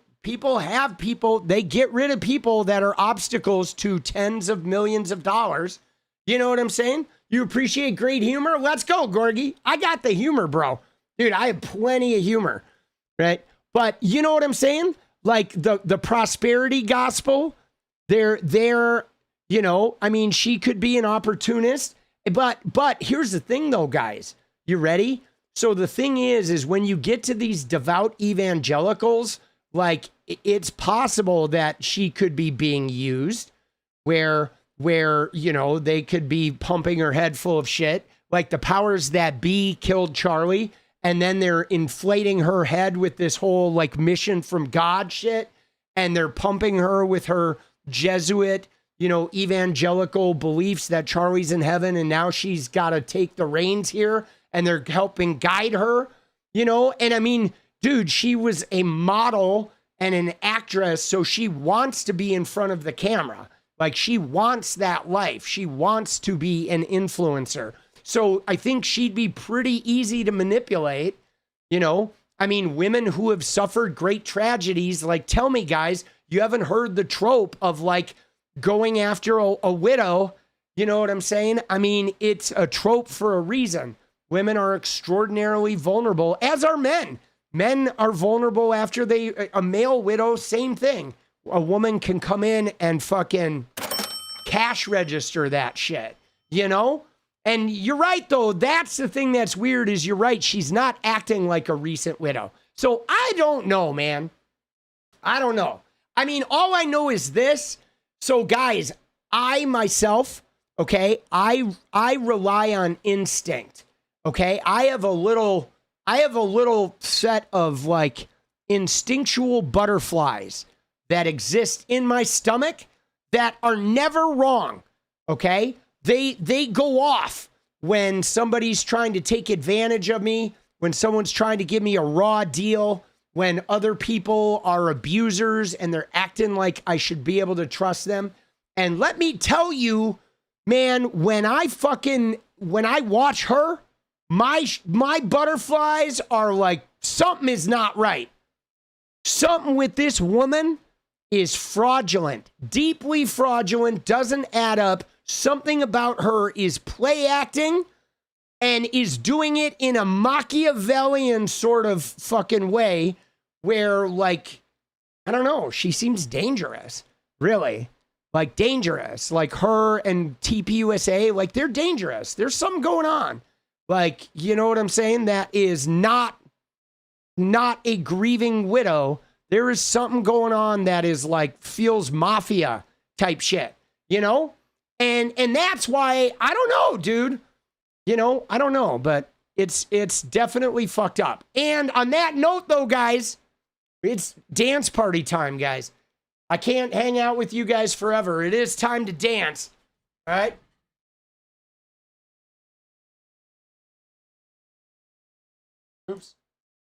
have people, they get rid of people that are obstacles to tens of millions of dollars. You know what I'm saying? You appreciate great humor? Let's go, Gorgie. I got the humor, bro. Dude, I have plenty of humor, right? But you know what I'm saying? Like the prosperity gospel, they're, you know, I mean, she could be an opportunist, but here's the thing though, guys. You ready? So the thing is when you get to these devout evangelicals, like, it's possible that she could be being used where, you know, they could be pumping her head full of shit. Like the powers that be killed Charlie, and then they're inflating her head with this whole like mission from God shit. And they're pumping her with her Jesuit, you know, evangelical beliefs that Charlie's in heaven. And now she's got to take the reins here, and they're helping guide her, you know? And I mean, dude, she was a model and an actress, so she wants to be in front of the camera. Like, she wants that life. She wants to be an influencer. So I think she'd be pretty easy to manipulate, you know? I mean, women who have suffered great tragedies, like, tell me, guys, you haven't heard the trope of, like, going after a widow, you know what I'm saying? I mean, it's a trope for a reason. Women are extraordinarily vulnerable, as are men. Men are vulnerable after a male widow, same thing. A woman can come in and fucking cash register that shit, you know? And you're right, though. That's the thing that's weird, is you're right. She's not acting like a recent widow. So I don't know, man. I don't know. I mean, all I know is this. So guys, I myself, okay, I rely on instinct. Okay, I have a little set of like instinctual butterflies that exist in my stomach that are never wrong. Okay, they go off when somebody's trying to take advantage of me, when someone's trying to give me a raw deal, when other people are abusers and they're acting like I should be able to trust them. And let me tell you, man, when I watch her, my butterflies are like, something is not right. Something with this woman is fraudulent, deeply fraudulent, doesn't add up. Something about her is play acting, and is doing it in a Machiavellian sort of fucking way where, like, I don't know, she seems dangerous, really. Like, dangerous. Like, her and 𝗙PUSA, like, they're dangerous. There's something going on. Like, you know what I'm saying? That is not a grieving widow. There is something going on that is, like, feels mafia type shit, you know? And that's why, I don't know, dude. You know, I don't know, but it's definitely fucked up. And on that note, though, guys, it's dance party time, guys. I can't hang out with you guys forever. It is time to dance. All right? Oops.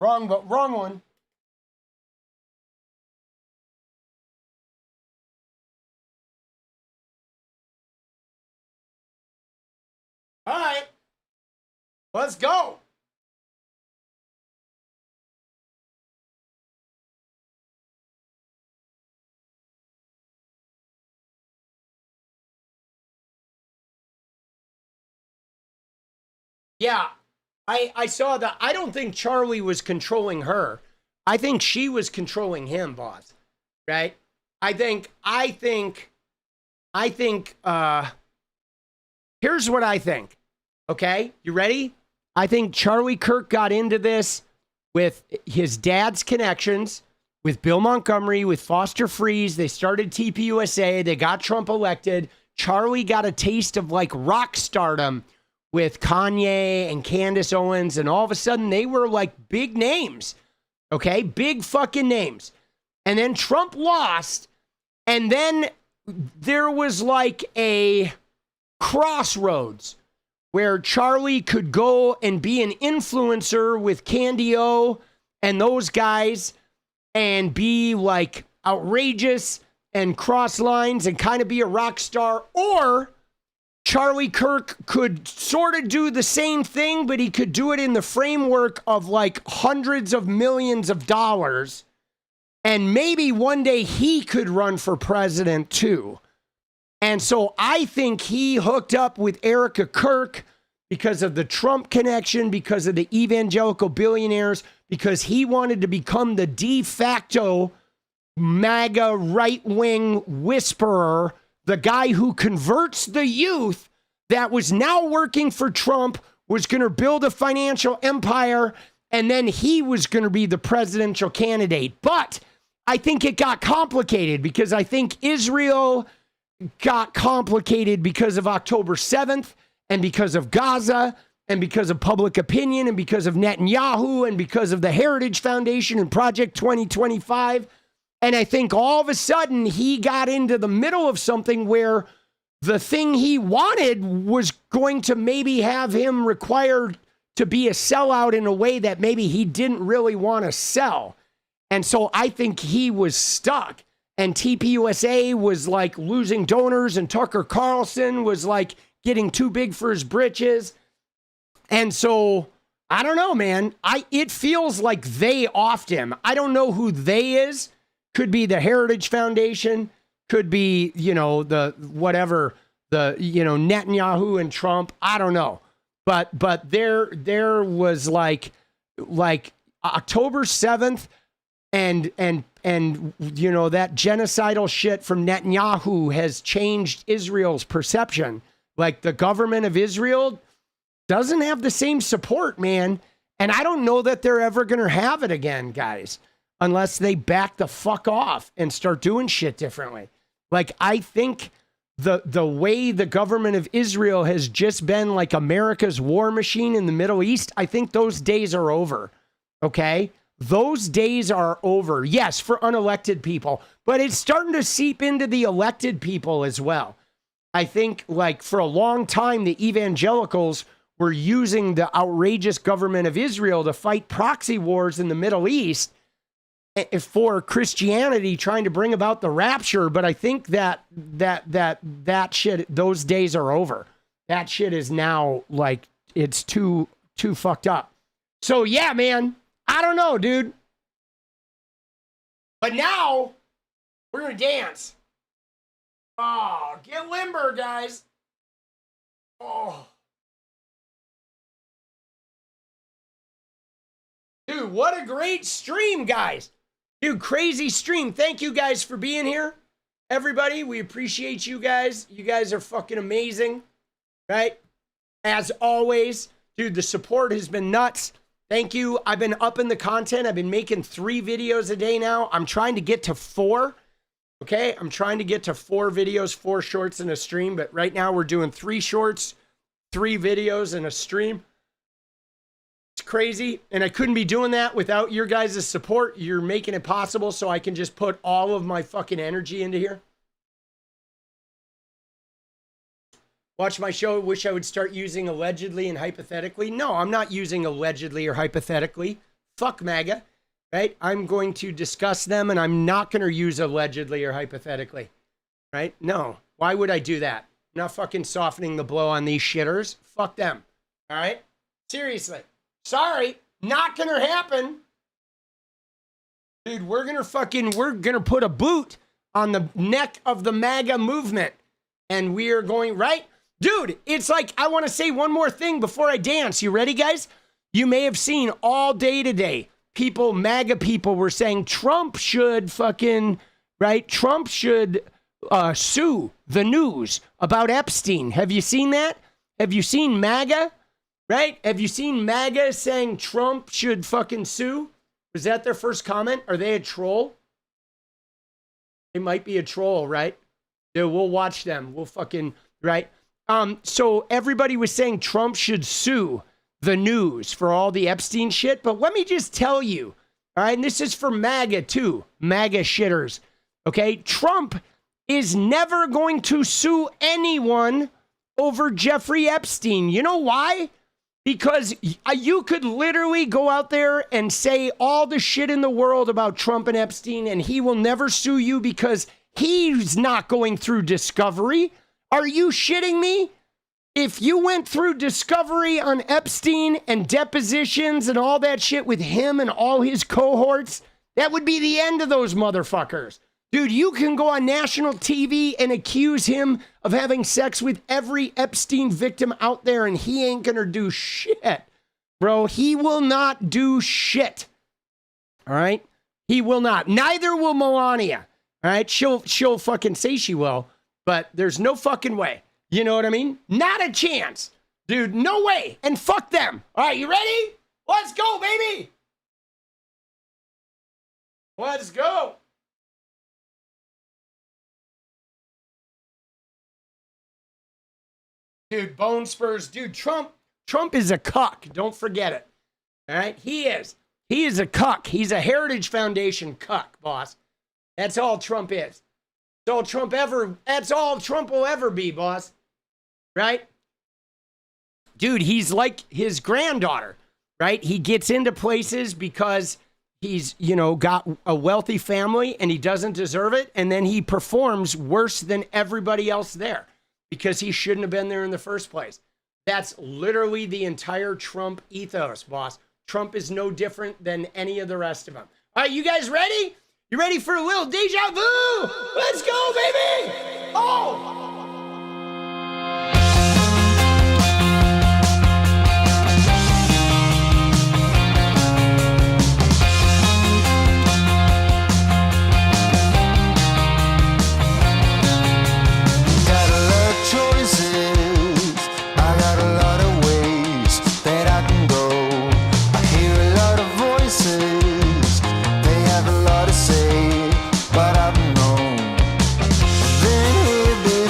Wrong one. All right. Let's go. Yeah, I saw that. I don't think Charlie was controlling her. I think she was controlling him, boss. Right? I think, here's what I think. Okay, you ready? I think Charlie Kirk got into this with his dad's connections, with Bill Montgomery, with Foster Freeze. They started 𝗙PUSA. They got Trump elected. Charlie got a taste of like rock stardom with Kanye and Candace Owens. And all of a sudden they were like big names. Okay, big fucking names. And then Trump lost. And then there was like a crossroads where Charlie could go and be an influencer with Candy O and those guys and be like outrageous and cross lines and kind of be a rock star. Or Charlie Kirk could sort of do the same thing, but he could do it in the framework of like hundreds of millions of dollars. And maybe one day he could run for president too. And so I think he hooked up with Erika Kirk because of the Trump connection, because of the evangelical billionaires, because he wanted to become the de facto MAGA right-wing whisperer, the guy who converts the youth that was now working for Trump, was going to build a financial empire, and then he was going to be the presidential candidate. But I think it got complicated because I think Israel got complicated because of October 7th and because of Gaza and because of public opinion and because of Netanyahu and because of the Heritage Foundation and Project 2025. And I think all of a sudden he got into the middle of something where the thing he wanted was going to maybe have him required to be a sellout in a way that maybe he didn't really want to sell. And so I think he was stuck. And 𝗙PUSA was like losing donors, and Tucker Carlson was like getting too big for his britches. And so I don't know, man. It feels like they offed him. I don't know who they is. Could be the Heritage Foundation. Could be, you know, the whatever, the, you know, Netanyahu and Trump. I don't know. But there was like October 7th and you know, that genocidal shit from Netanyahu has changed Israel's perception. Like, the government of Israel doesn't have the same support, man. And I don't know that they're ever going to have it again, guys, unless they back the fuck off and start doing shit differently. Like, I think the way the government of Israel has just been like America's war machine in the Middle East, I think those days are over. Okay? Those days are over. Yes, for unelected people, but it's starting to seep into the elected people as well. I think, like, for a long time, the evangelicals were using the outrageous government of Israel to fight proxy wars in the Middle East for Christianity, trying to bring about the rapture. But I think that shit, those days are over. That shit is now, like, it's too fucked up. So yeah, man, I don't know, dude. But now we're gonna dance. Oh, get limber, guys. Oh. Dude, what a great stream, guys. Dude, crazy stream. Thank you guys for being here. Everybody, we appreciate you guys. You guys are fucking amazing, right? As always, dude, the support has been nuts. Thank you. I've been upping the content. I've been making 3 videos a day now. I'm trying to get to 4. Okay, I'm trying to get to 4 videos, 4 shorts in a stream. But right now we're doing 3 shorts, 3 videos in a stream. It's crazy. And I couldn't be doing that without your guys' support. You're making it possible so I can just put all of my fucking energy into here. Watch my show. Wish I would start using allegedly and hypothetically. No, I'm not using allegedly or hypothetically. Fuck MAGA, right? I'm going to discuss them and I'm not going to use allegedly or hypothetically, right? No. Why would I do that? I'm not fucking softening the blow on these shitters. Fuck them, all right? Seriously. Sorry, not going to happen. Dude, we're going to put a boot on the neck of the MAGA movement. And we are going, right? Dude, it's like, I want to say one more thing before I dance. You ready, guys? You may have seen all day today, people, MAGA people were saying Trump should fucking, right? Trump should sue the news about Epstein. Have you seen that? Have you seen MAGA, right? Have you seen MAGA saying Trump should fucking sue? Was that their first comment? Are they a troll? They might be a troll, right? Dude, we'll watch them. We'll fucking, right? So everybody was saying Trump should sue the news for all the Epstein shit. But let me just tell you, all right, and this is for MAGA too, MAGA shitters, okay? Trump is never going to sue anyone over Jeffrey Epstein. You know why? Because you could literally go out there and say all the shit in the world about Trump and Epstein, and he will never sue you because he's not going through discovery. Are you shitting me? If you went through discovery on Epstein and depositions and all that shit with him and all his cohorts, that would be the end of those motherfuckers. Dude, you can go on national TV and accuse him of having sex with every Epstein victim out there and he ain't gonna do shit. Bro, he will not do shit. All right? He will not. Neither will Melania. All right? She'll fucking say she will. But there's no fucking way. You know what I mean? Not a chance. Dude, no way. And fuck them. All right, you ready? Let's go, baby. Let's go. Dude, bone spurs. Dude, Trump is a cuck. Don't forget it. All right? He is. He is a cuck. He's a Heritage Foundation cuck, boss. That's all Trump is. That's all Trump will ever be, boss. Right? Dude, he's like his granddaughter, right? He gets into places because he's, got a wealthy family and he doesn't deserve it. And then he performs worse than everybody else there because he shouldn't have been there in the first place. That's literally the entire Trump ethos, boss. Trump is no different than any of the rest of them. All right, you guys ready? You ready for a little deja vu? Let's go, baby! Oh! Got a lot of choices. I got a lot of ways that I can go. I hear a lot of voices. They have a lot to say, but I don't know. Been here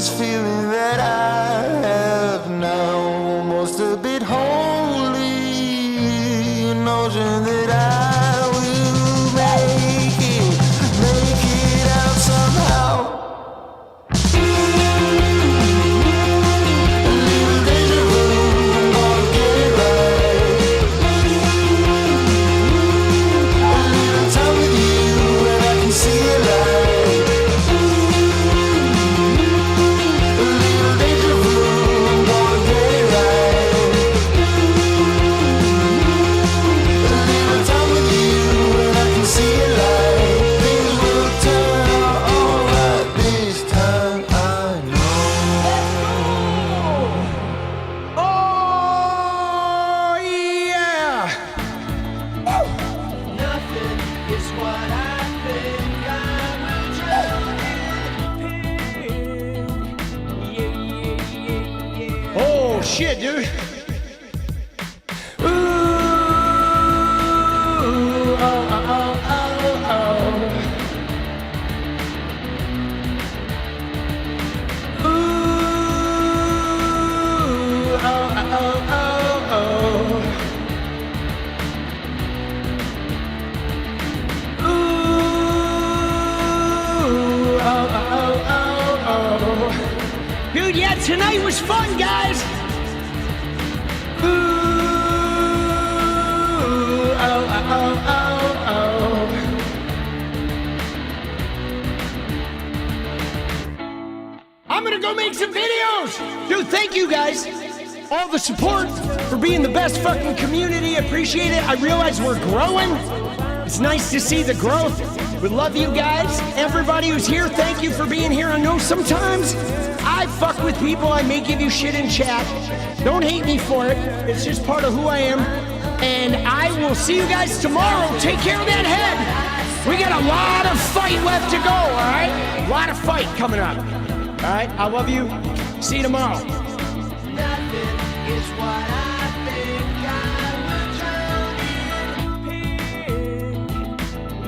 this feeling that I have now, almost a bit holy, an notion that I will make it out somehow. Shit, dude. Ooh, oh, oh, oh, oh, oh. Ooh, oh, oh, oh, oh. Ooh, oh, oh, oh, oh. Dude, yeah, tonight was fun, guys. I'm gonna go make some videos! Dude, thank you guys! All the support for being the best fucking community. Appreciate it. I realize we're growing. It's nice to see the growth. We love you guys. Everybody who's here, thank you for being here. I know sometimes I fuck with people. I may give you shit in chat. Don't hate me for it. It's just part of who I am. And I will see you guys tomorrow. Take care of that head. We got a lot of fight left to go, all right? A lot of fight coming up. All right, I love you. See you tomorrow. Nothing is what I think I will drown in pink.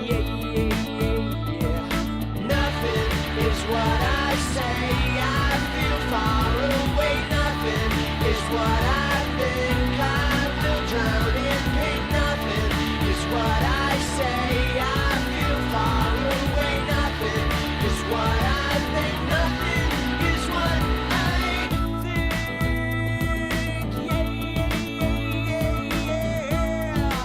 Yeah, yeah, yeah, yeah. Nothing is what I say. I feel far away. Nothing is what I think I will drown in pink. Nothing is what I say. I feel far away. Nothing is what I think. Nothing is what I think. Yeah, yeah, yeah, yeah.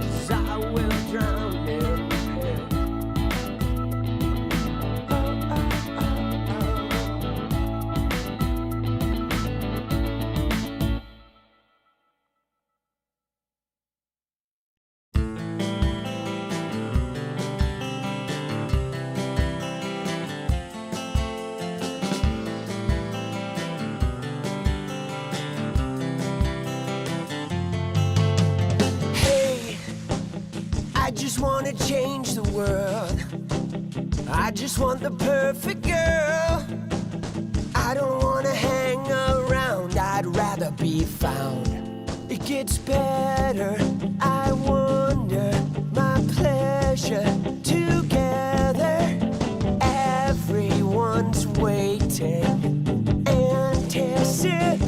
'Cause I will drown in pink. Oh, oh, oh, oh. Hey, I just wanna change the world. I just want the perfect girl. I don't wanna hang around, I'd rather be found. It gets better, I wonder, my pleasure together. Everyone's waiting, anticipating.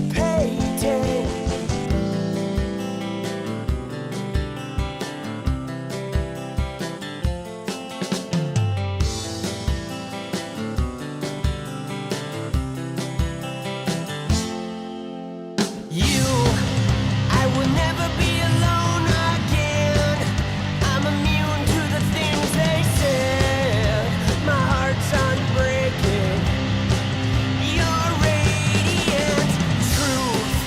I will never be alone again. I'm immune to the things they said. My heart's unbreaking. You're radiant truth.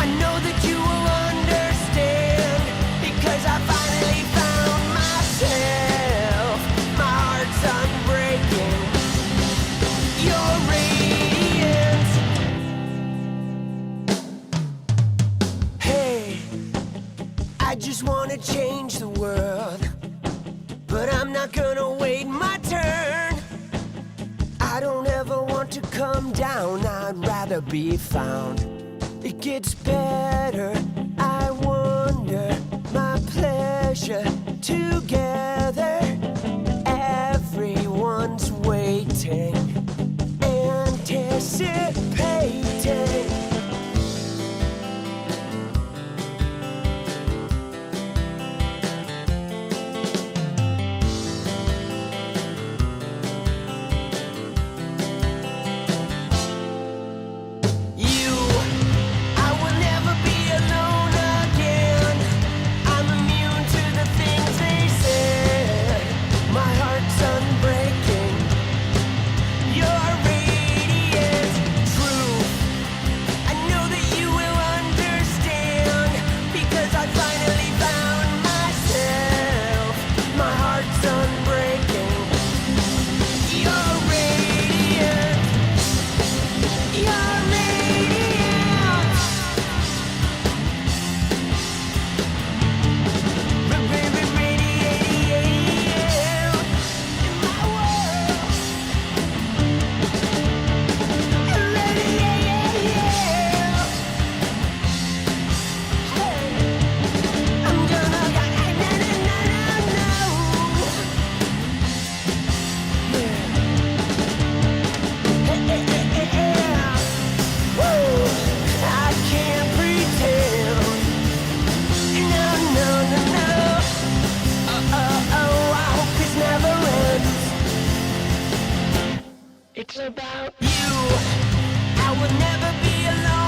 I know that you will understand because I finally found myself. My heart's unbreaking. You're radiant. Hey, I just wanna change the world, but I'm not gonna wait my turn. I don't ever want to come down, I'd rather be found. It gets better, I wonder, my pleasure together. Everyone's waiting, It's about you. I will never be alone.